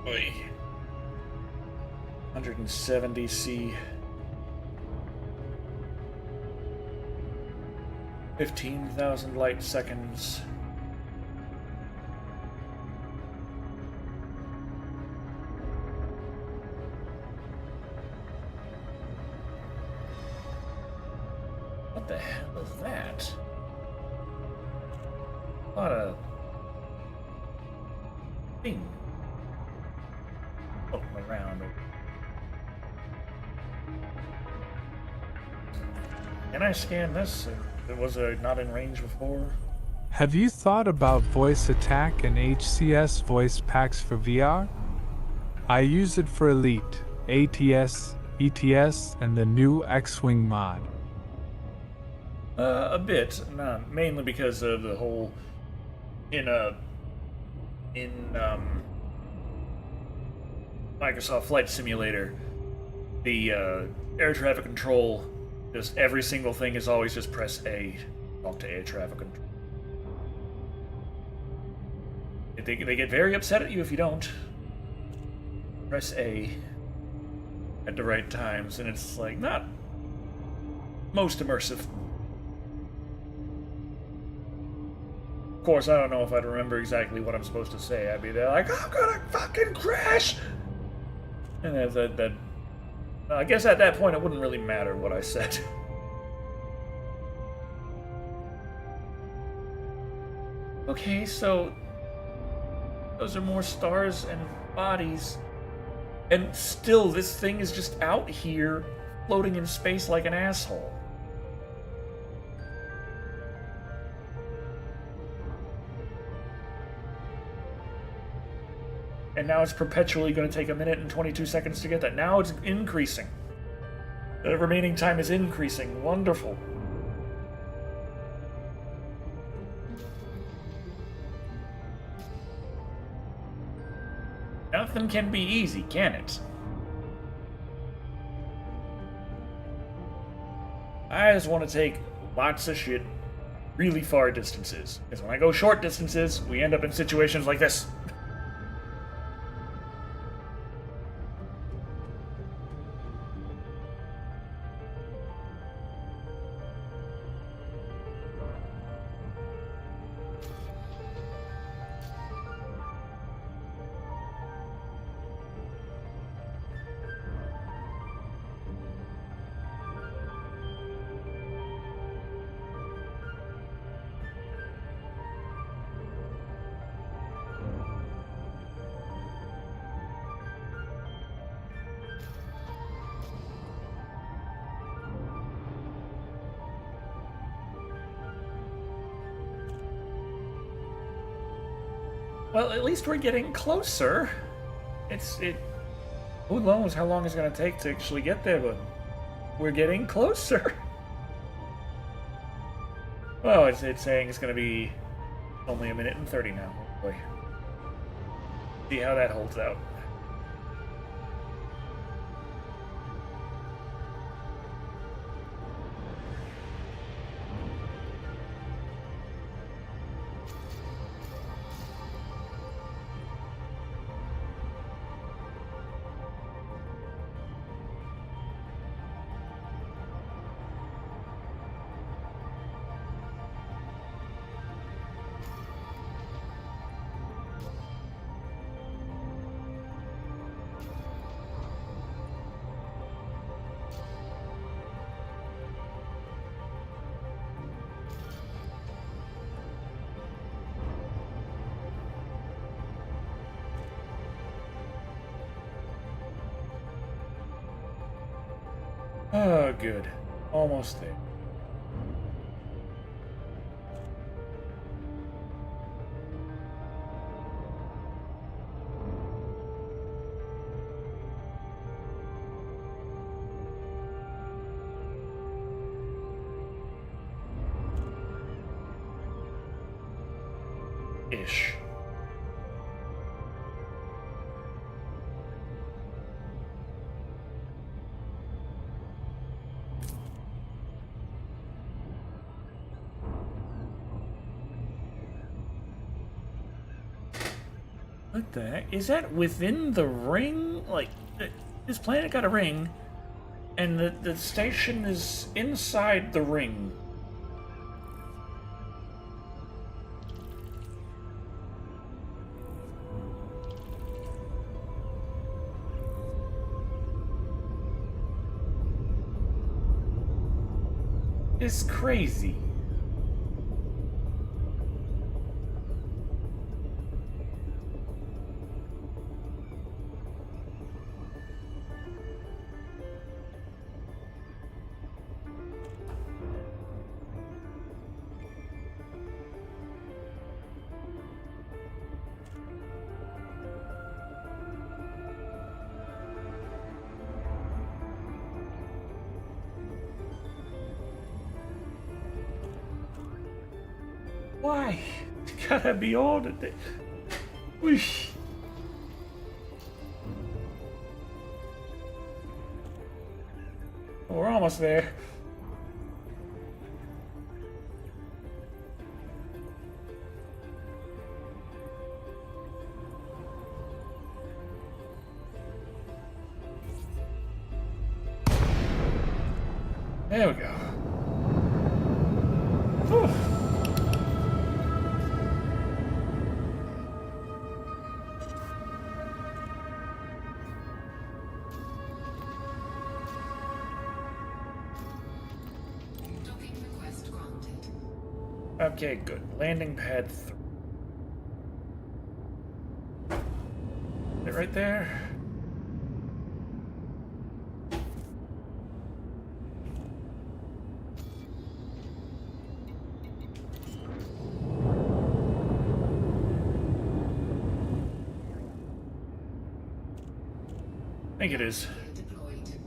Oi. 170 C. 15,000 light seconds. What the hell is that? What a thing. Oh, around. Can I scan this? It was not in range before. Have you thought about voice attack and HCS voice packs for VR? I use it for Elite, ATS, ETS, and the new X-Wing mod. A bit, mainly because of the whole Microsoft Flight Simulator, the air traffic control, just every single thing is always just press A, talk to air traffic control. They get very upset at you if you don't. Press A at the right times, and it's like not most immersive. Of course, I don't know if I'd remember exactly what I'm supposed to say. I'd be there like, I'm gonna fucking crash! And I guess at that point it wouldn't really matter what I said. Okay, so those are more stars and bodies. And still, this thing is just out here, floating in space like an asshole. And now it's perpetually going to take 1:22 to get that. Now it's increasing. The remaining time is increasing. Wonderful. Nothing can be easy, can it? I just want to take lots of shit really far distances. Because when I go short distances, we end up in situations like this. Well, at least we're getting closer. Who knows how long it's gonna take to actually get there, but we're getting closer. Well, it's saying it's gonna be only 1:30 now. Oh boy. See how that holds out. Oh, good. Almost there. Ish. What the heck? Is that within the ring? Like, this planet got a ring, and the station is inside the ring. It's crazy. Why? It gotta be all the day. Whoosh. We're almost there. There we go. Whew. Docking request granted. Okay, good. Landing pad 3. Is it right there? think it is. Deployed.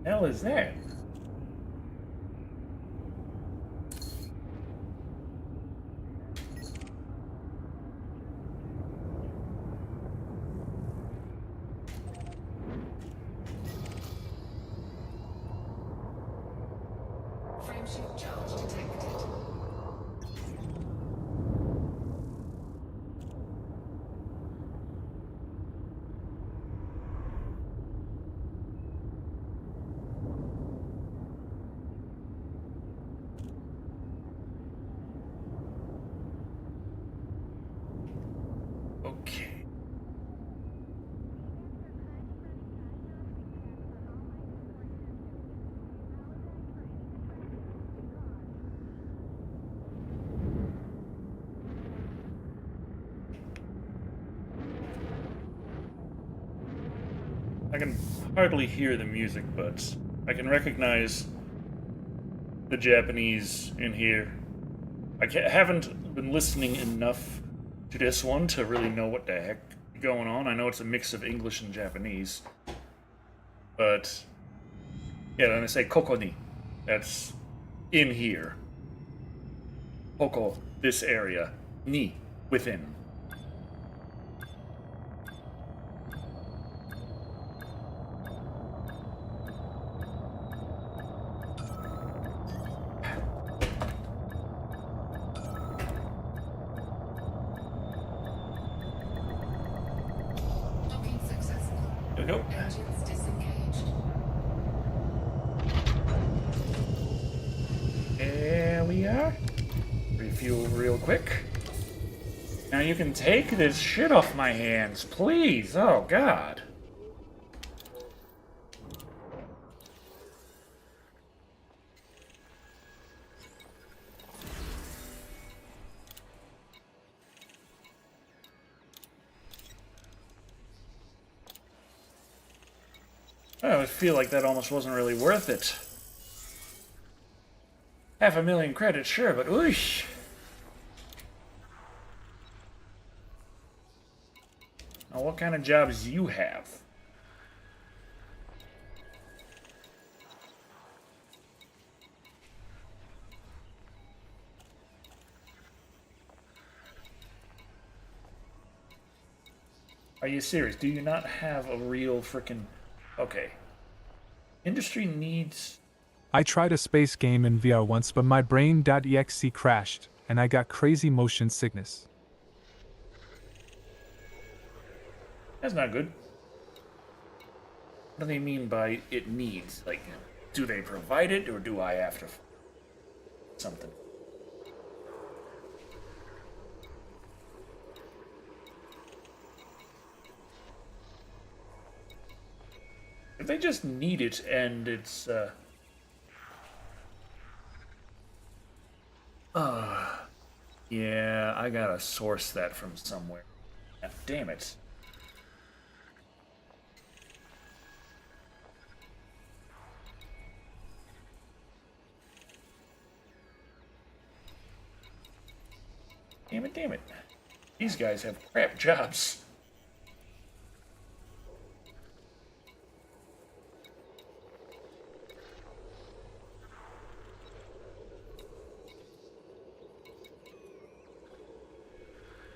Hell is that? Frameshift charge detected. Okay. I can hardly hear the music, but I can recognize the Japanese in here. Haven't been listening enough to this one to really know what the heck is going on. I know it's a mix of English and Japanese, but yeah, when I say kokoni, that's in here. Koko, this area. Ni, within. Docking successful. There we go. Engines disengaged. There we are. Refuel real quick. Now you can take this shit off my hands, please. Oh, God. I always feel like that almost wasn't really worth it. 500,000 credits, sure, but oosh. Now, what kind of jobs you have? Are you serious? Do you not have a real frickin'... Okay. Industry needs... I tried a space game in VR once, but my brain.exe crashed, and I got crazy motion sickness. That's not good. What do they mean by it needs? Like, do they provide it, or do I have to... something? If they just need it and it's, yeah, I gotta source that from somewhere. God damn it. Damn it, damn it. These guys have crap jobs.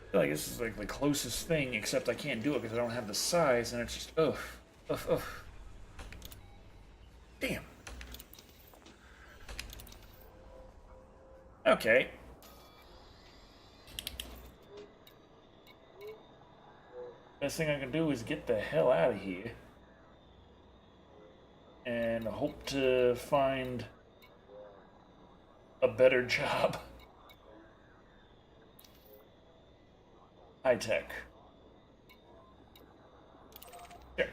I feel like this is like the closest thing, except I can't do it because I don't have the size, and it's just, ugh, ugh, ugh. Damn. Okay. Best thing I can do is get the hell out of here. And hope to find a better job. High tech. Here.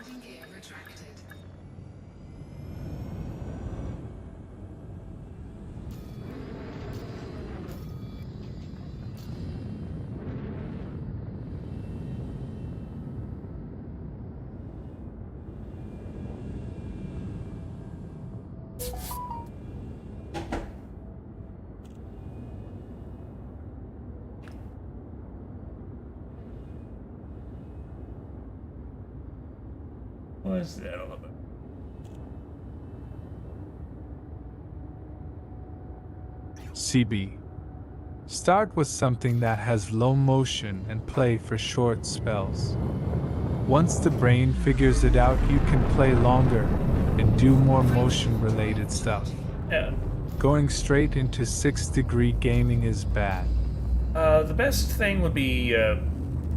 Landing gear retracted. What is that all about? CB. Start with something that has low motion and play for short spells. Once the brain figures it out, you can play longer and do more motion-related stuff. Yeah. Going straight into 6th-degree gaming is bad. The best thing would be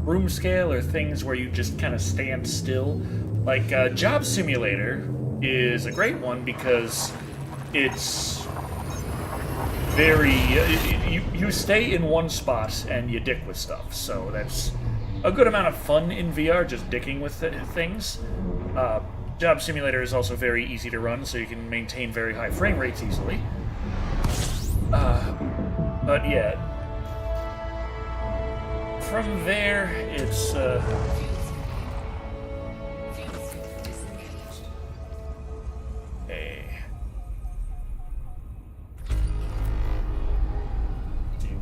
room scale or things where you just kind of stand still. Like Job Simulator is a great one because it's very you stay in one spot and you dick with stuff. So that's a good amount of fun in VR, just dicking with things. Job Simulator is also very easy to run, so you can maintain very high frame rates easily. But yeah, from there it's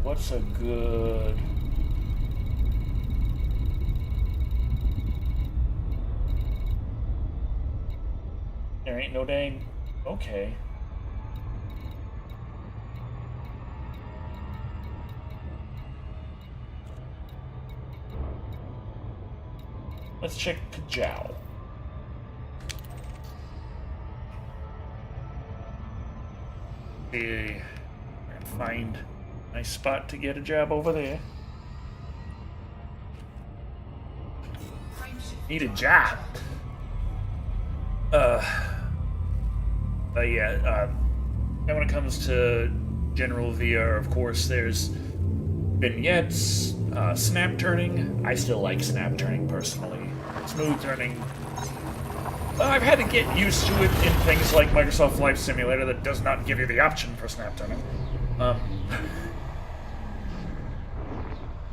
what's a good... There ain't no dang... Okay. Let's check Kajau. Okay. Find a nice spot to get a job over there. Need a job. And when it comes to general VR, of course, there's vignettes, snap turning. I still like snap turning personally. Smooth turning. I've had to get used to it in things like Microsoft Flight Simulator that does not give you the option for snap turning.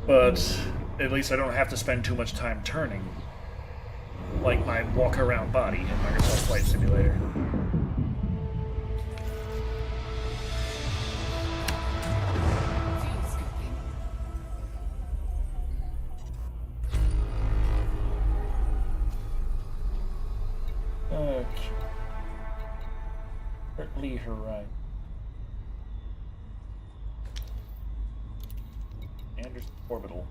But at least I don't have to spend too much time turning, like my walk-around body in Microsoft Flight Simulator. Okay. Lead her right. Anderson Orbital.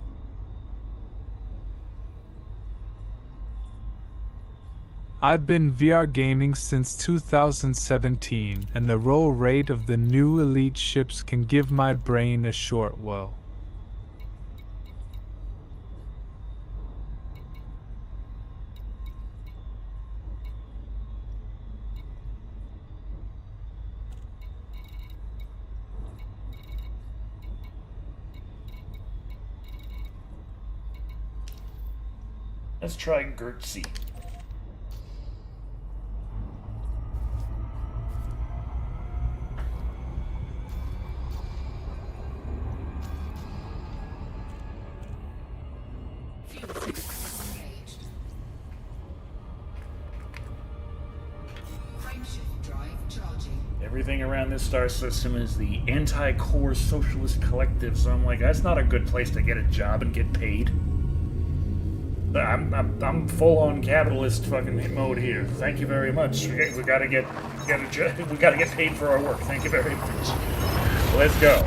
I've been VR gaming since 2017, and the roll rate of the new elite ships can give my brain a short whirl. Let's try Gertzy. Everything around this star system is the anti-core socialist collective, so I'm like, that's not a good place to get a job and get paid. I'm full-on capitalist fucking mode here. Thank you very much. We gotta get paid for our work. Thank you very much. Let's go.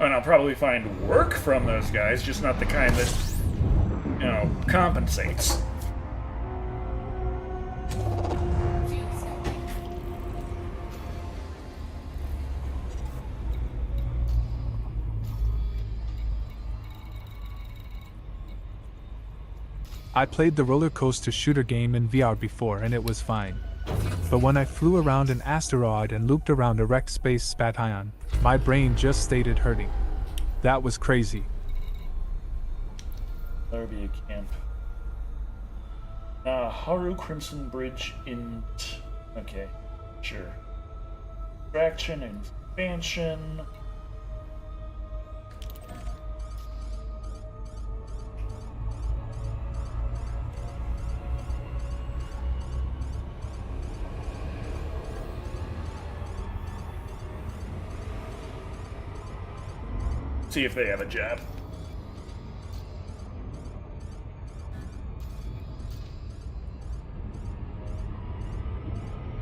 And I'll probably find work from those guys, just not the kind that, you know, compensates. I played the roller coaster shooter game in VR before and it was fine. But when I flew around an asteroid and looped around a wrecked space spatation, my brain just stayed hurting. That was crazy. Larrabia Camp. Haru Crimson Bridge in. Okay, sure. Traction and expansion. See if they have a job.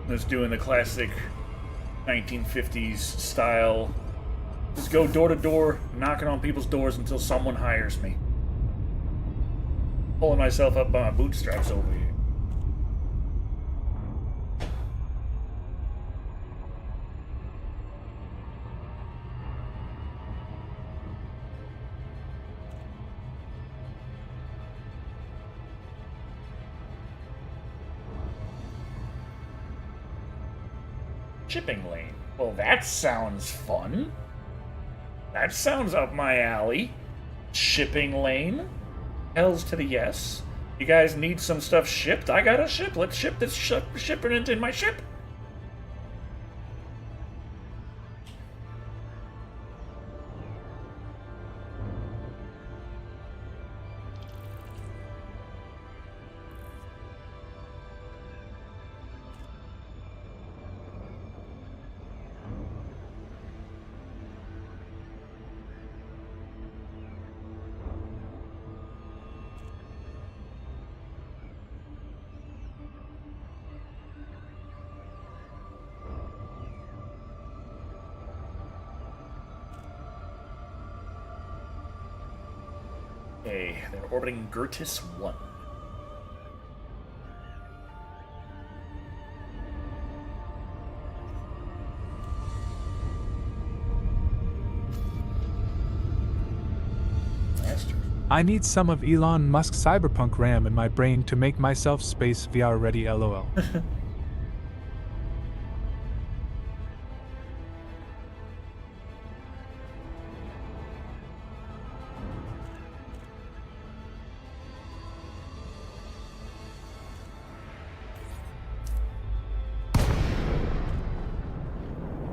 Just doing the classic 1950s style. Just go door to door, knocking on people's doors until someone hires me. Pulling myself up by my bootstraps over here. Shipping lane. Well, that sounds fun. That sounds up my alley. Shipping lane. Hells to the yes. You guys need some stuff shipped? I got a ship. Let's ship this shipment in my ship. Okay, they're orbiting Gertis 1. Master. I need some of Elon Musk's cyberpunk RAM in my brain to make myself space VR ready, lol.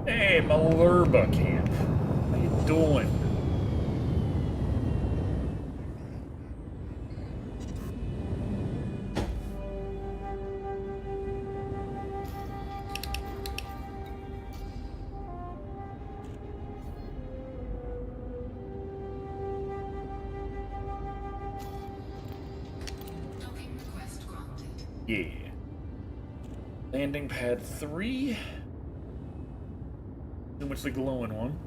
Hey, Malurba Camp. How you doing? Docking request granted. Yeah. Landing pad 3. Too much the glowing one.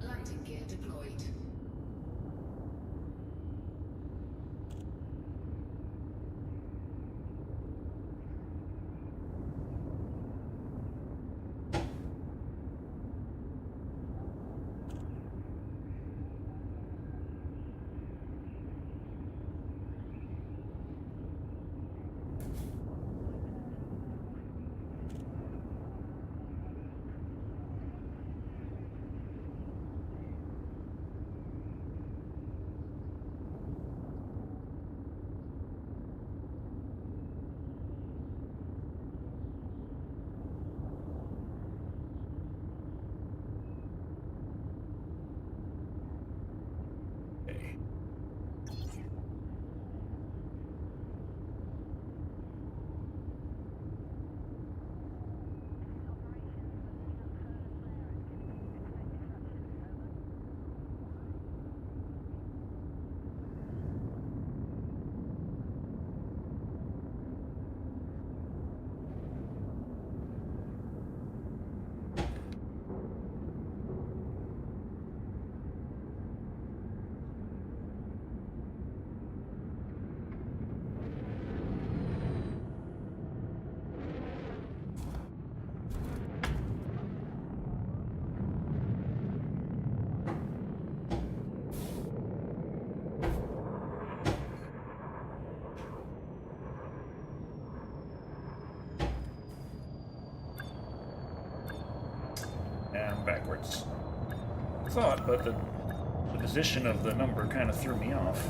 Landing gear deployed. down backwards. Thought, but the position of the number kind of threw me off.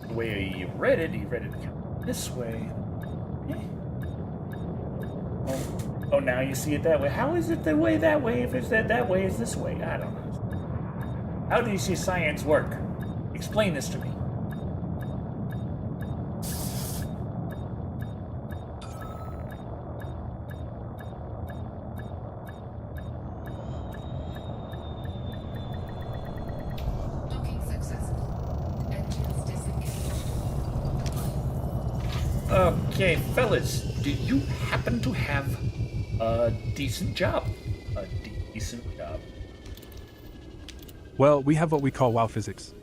The way he read it this way. Oh, now you see it that way. How is it the way that way if it's that way is this way? I don't know. How do you see science work? Explain this to me. Docking successful. Engines disengaged. Okay, fellas, do you happen to have a decent job? A decent job. Well, we have what we call wow physics.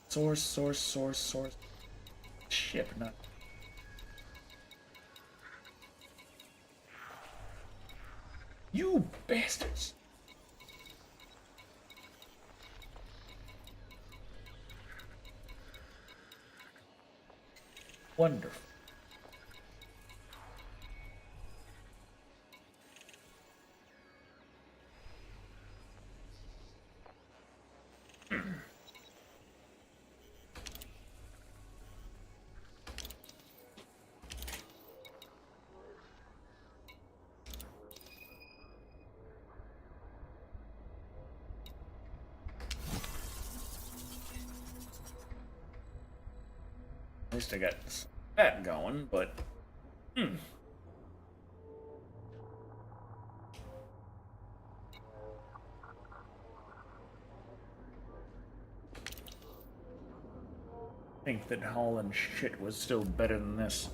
Source. Ship, not. You bastards! Wonderful. At least I got that going, but I think that hauling shit was still better than this.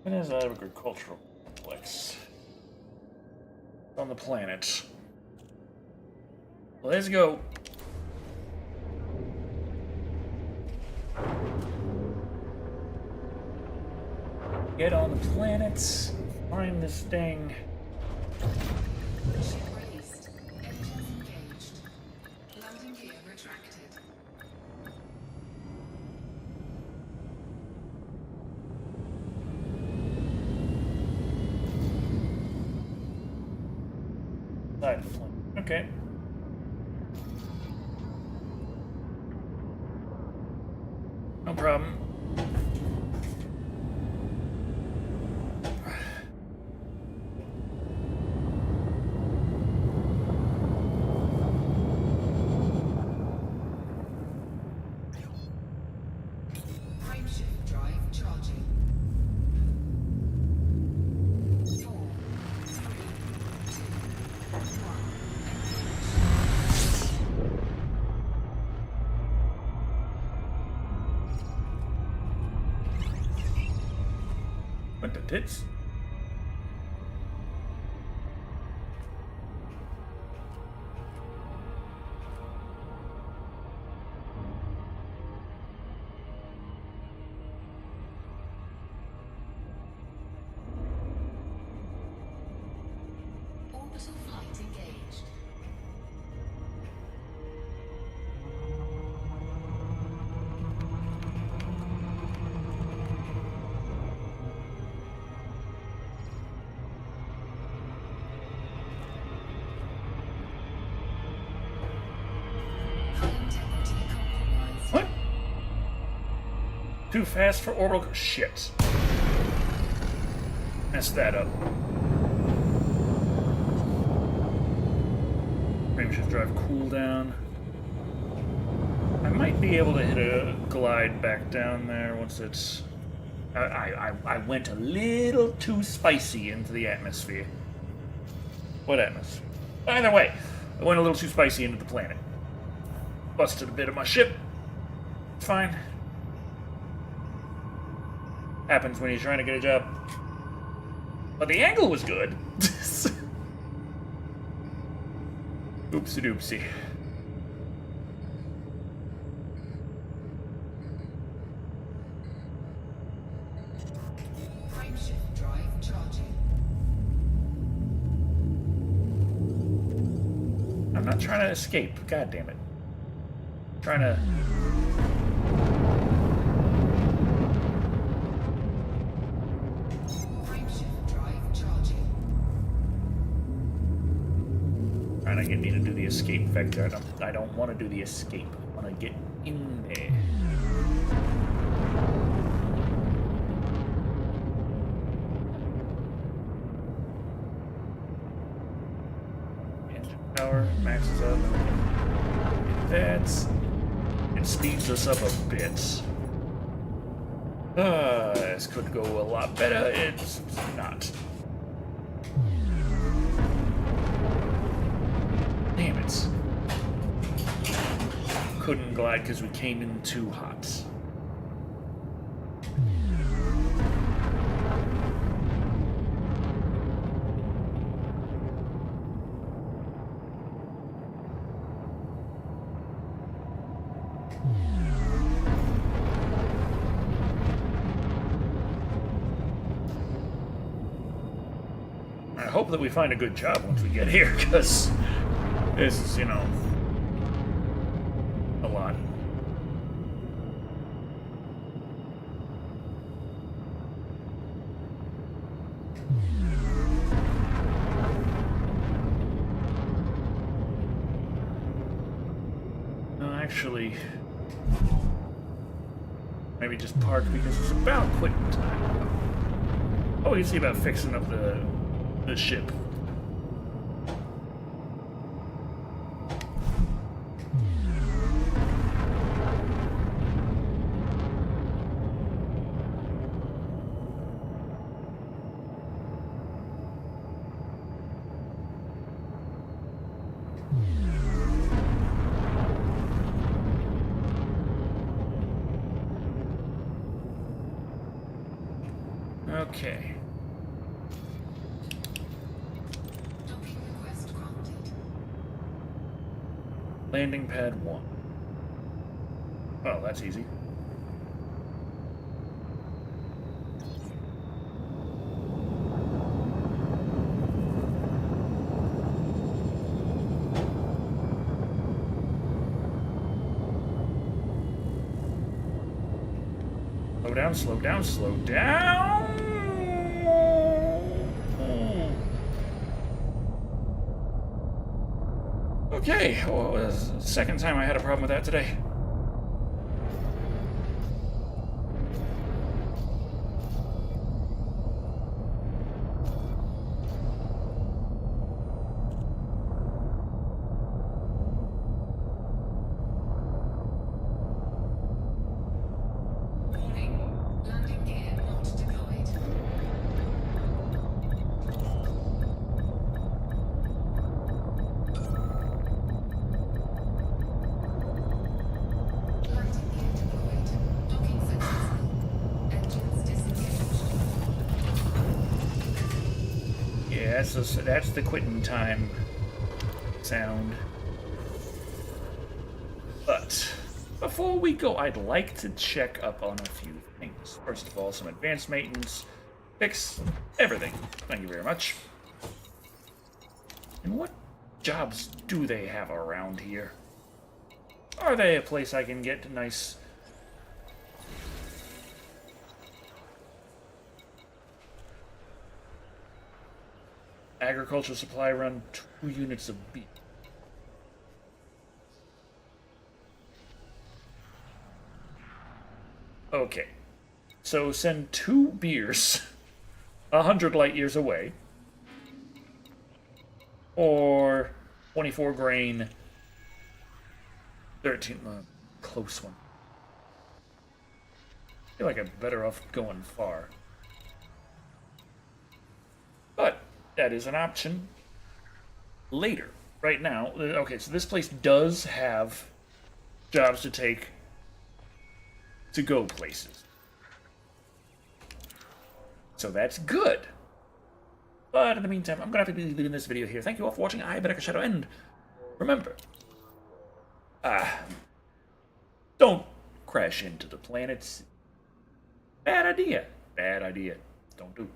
It is an agricultural complex on the planet. Let's go. Get on the planet. Find this thing. Ship released. Engines engaged. Landing gear retracted. Side of the planet. Okay. No problem. Frameshift drive charging. 4, 3, 2, 1. What the tits? Orbital flight engaged. High integrity compromised. What? Too fast for orbital shit. Messed that up. Frameshift drive cooldown. I might be able to hit a glide back down there once it's... I went a little too spicy into the atmosphere. What atmosphere? Either way, I went a little too spicy into the planet. Busted a bit of my ship. It's fine. Happens when you're trying to get a job. But the angle was good. Oopsie doopsie. Frameshift drive charging. I'm not trying to escape. God damn it. I'm trying to... Frameshift drive charging. Trying to get me to do the escape vector. I don't want to do the escape. I want to get in there. Engine power maxes up. That's... It speeds us up a bit. This could go a lot better. It's not. Damn it. Couldn't glide because we came in too hot. I hope that we find a good job once we get here, because this is, you know, a lot. No, actually, maybe just park because it's about quitting time. Oh, you see about fixing up the ship. Okay. Docking request granted. Landing pad 1. Oh, that's easy. Slow down, slow down, slow down! Okay, well, it was the second time I had a problem with that today. Warning. Landing gear not deployed. Landing gear deployed. Docking successful. Engines disengaged. Yeah, that's the quitting time sound. But before we go, I'd like to check up on a few things. First of all, some advanced maintenance, fix everything. Thank you very much. And what jobs do they have around here? Are they a place I can get nice... Agricultural supply run 2 units of beef. Okay. So send 2 beers 100 light years away. Or 24 grain 13 close one. I feel like I'm better off going far. But that is an option later. Right now, okay, so this place does have jobs to take to go places. So that's good. But in the meantime, I'm going to have to be leaving this video here. Thank you all for watching. I've been Shadow, and remember, don't crash into the planets. Bad idea. Bad idea. Don't do.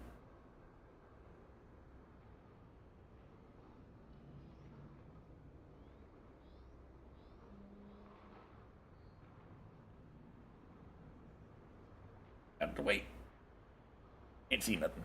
Have to wait. Ain't seen nothing.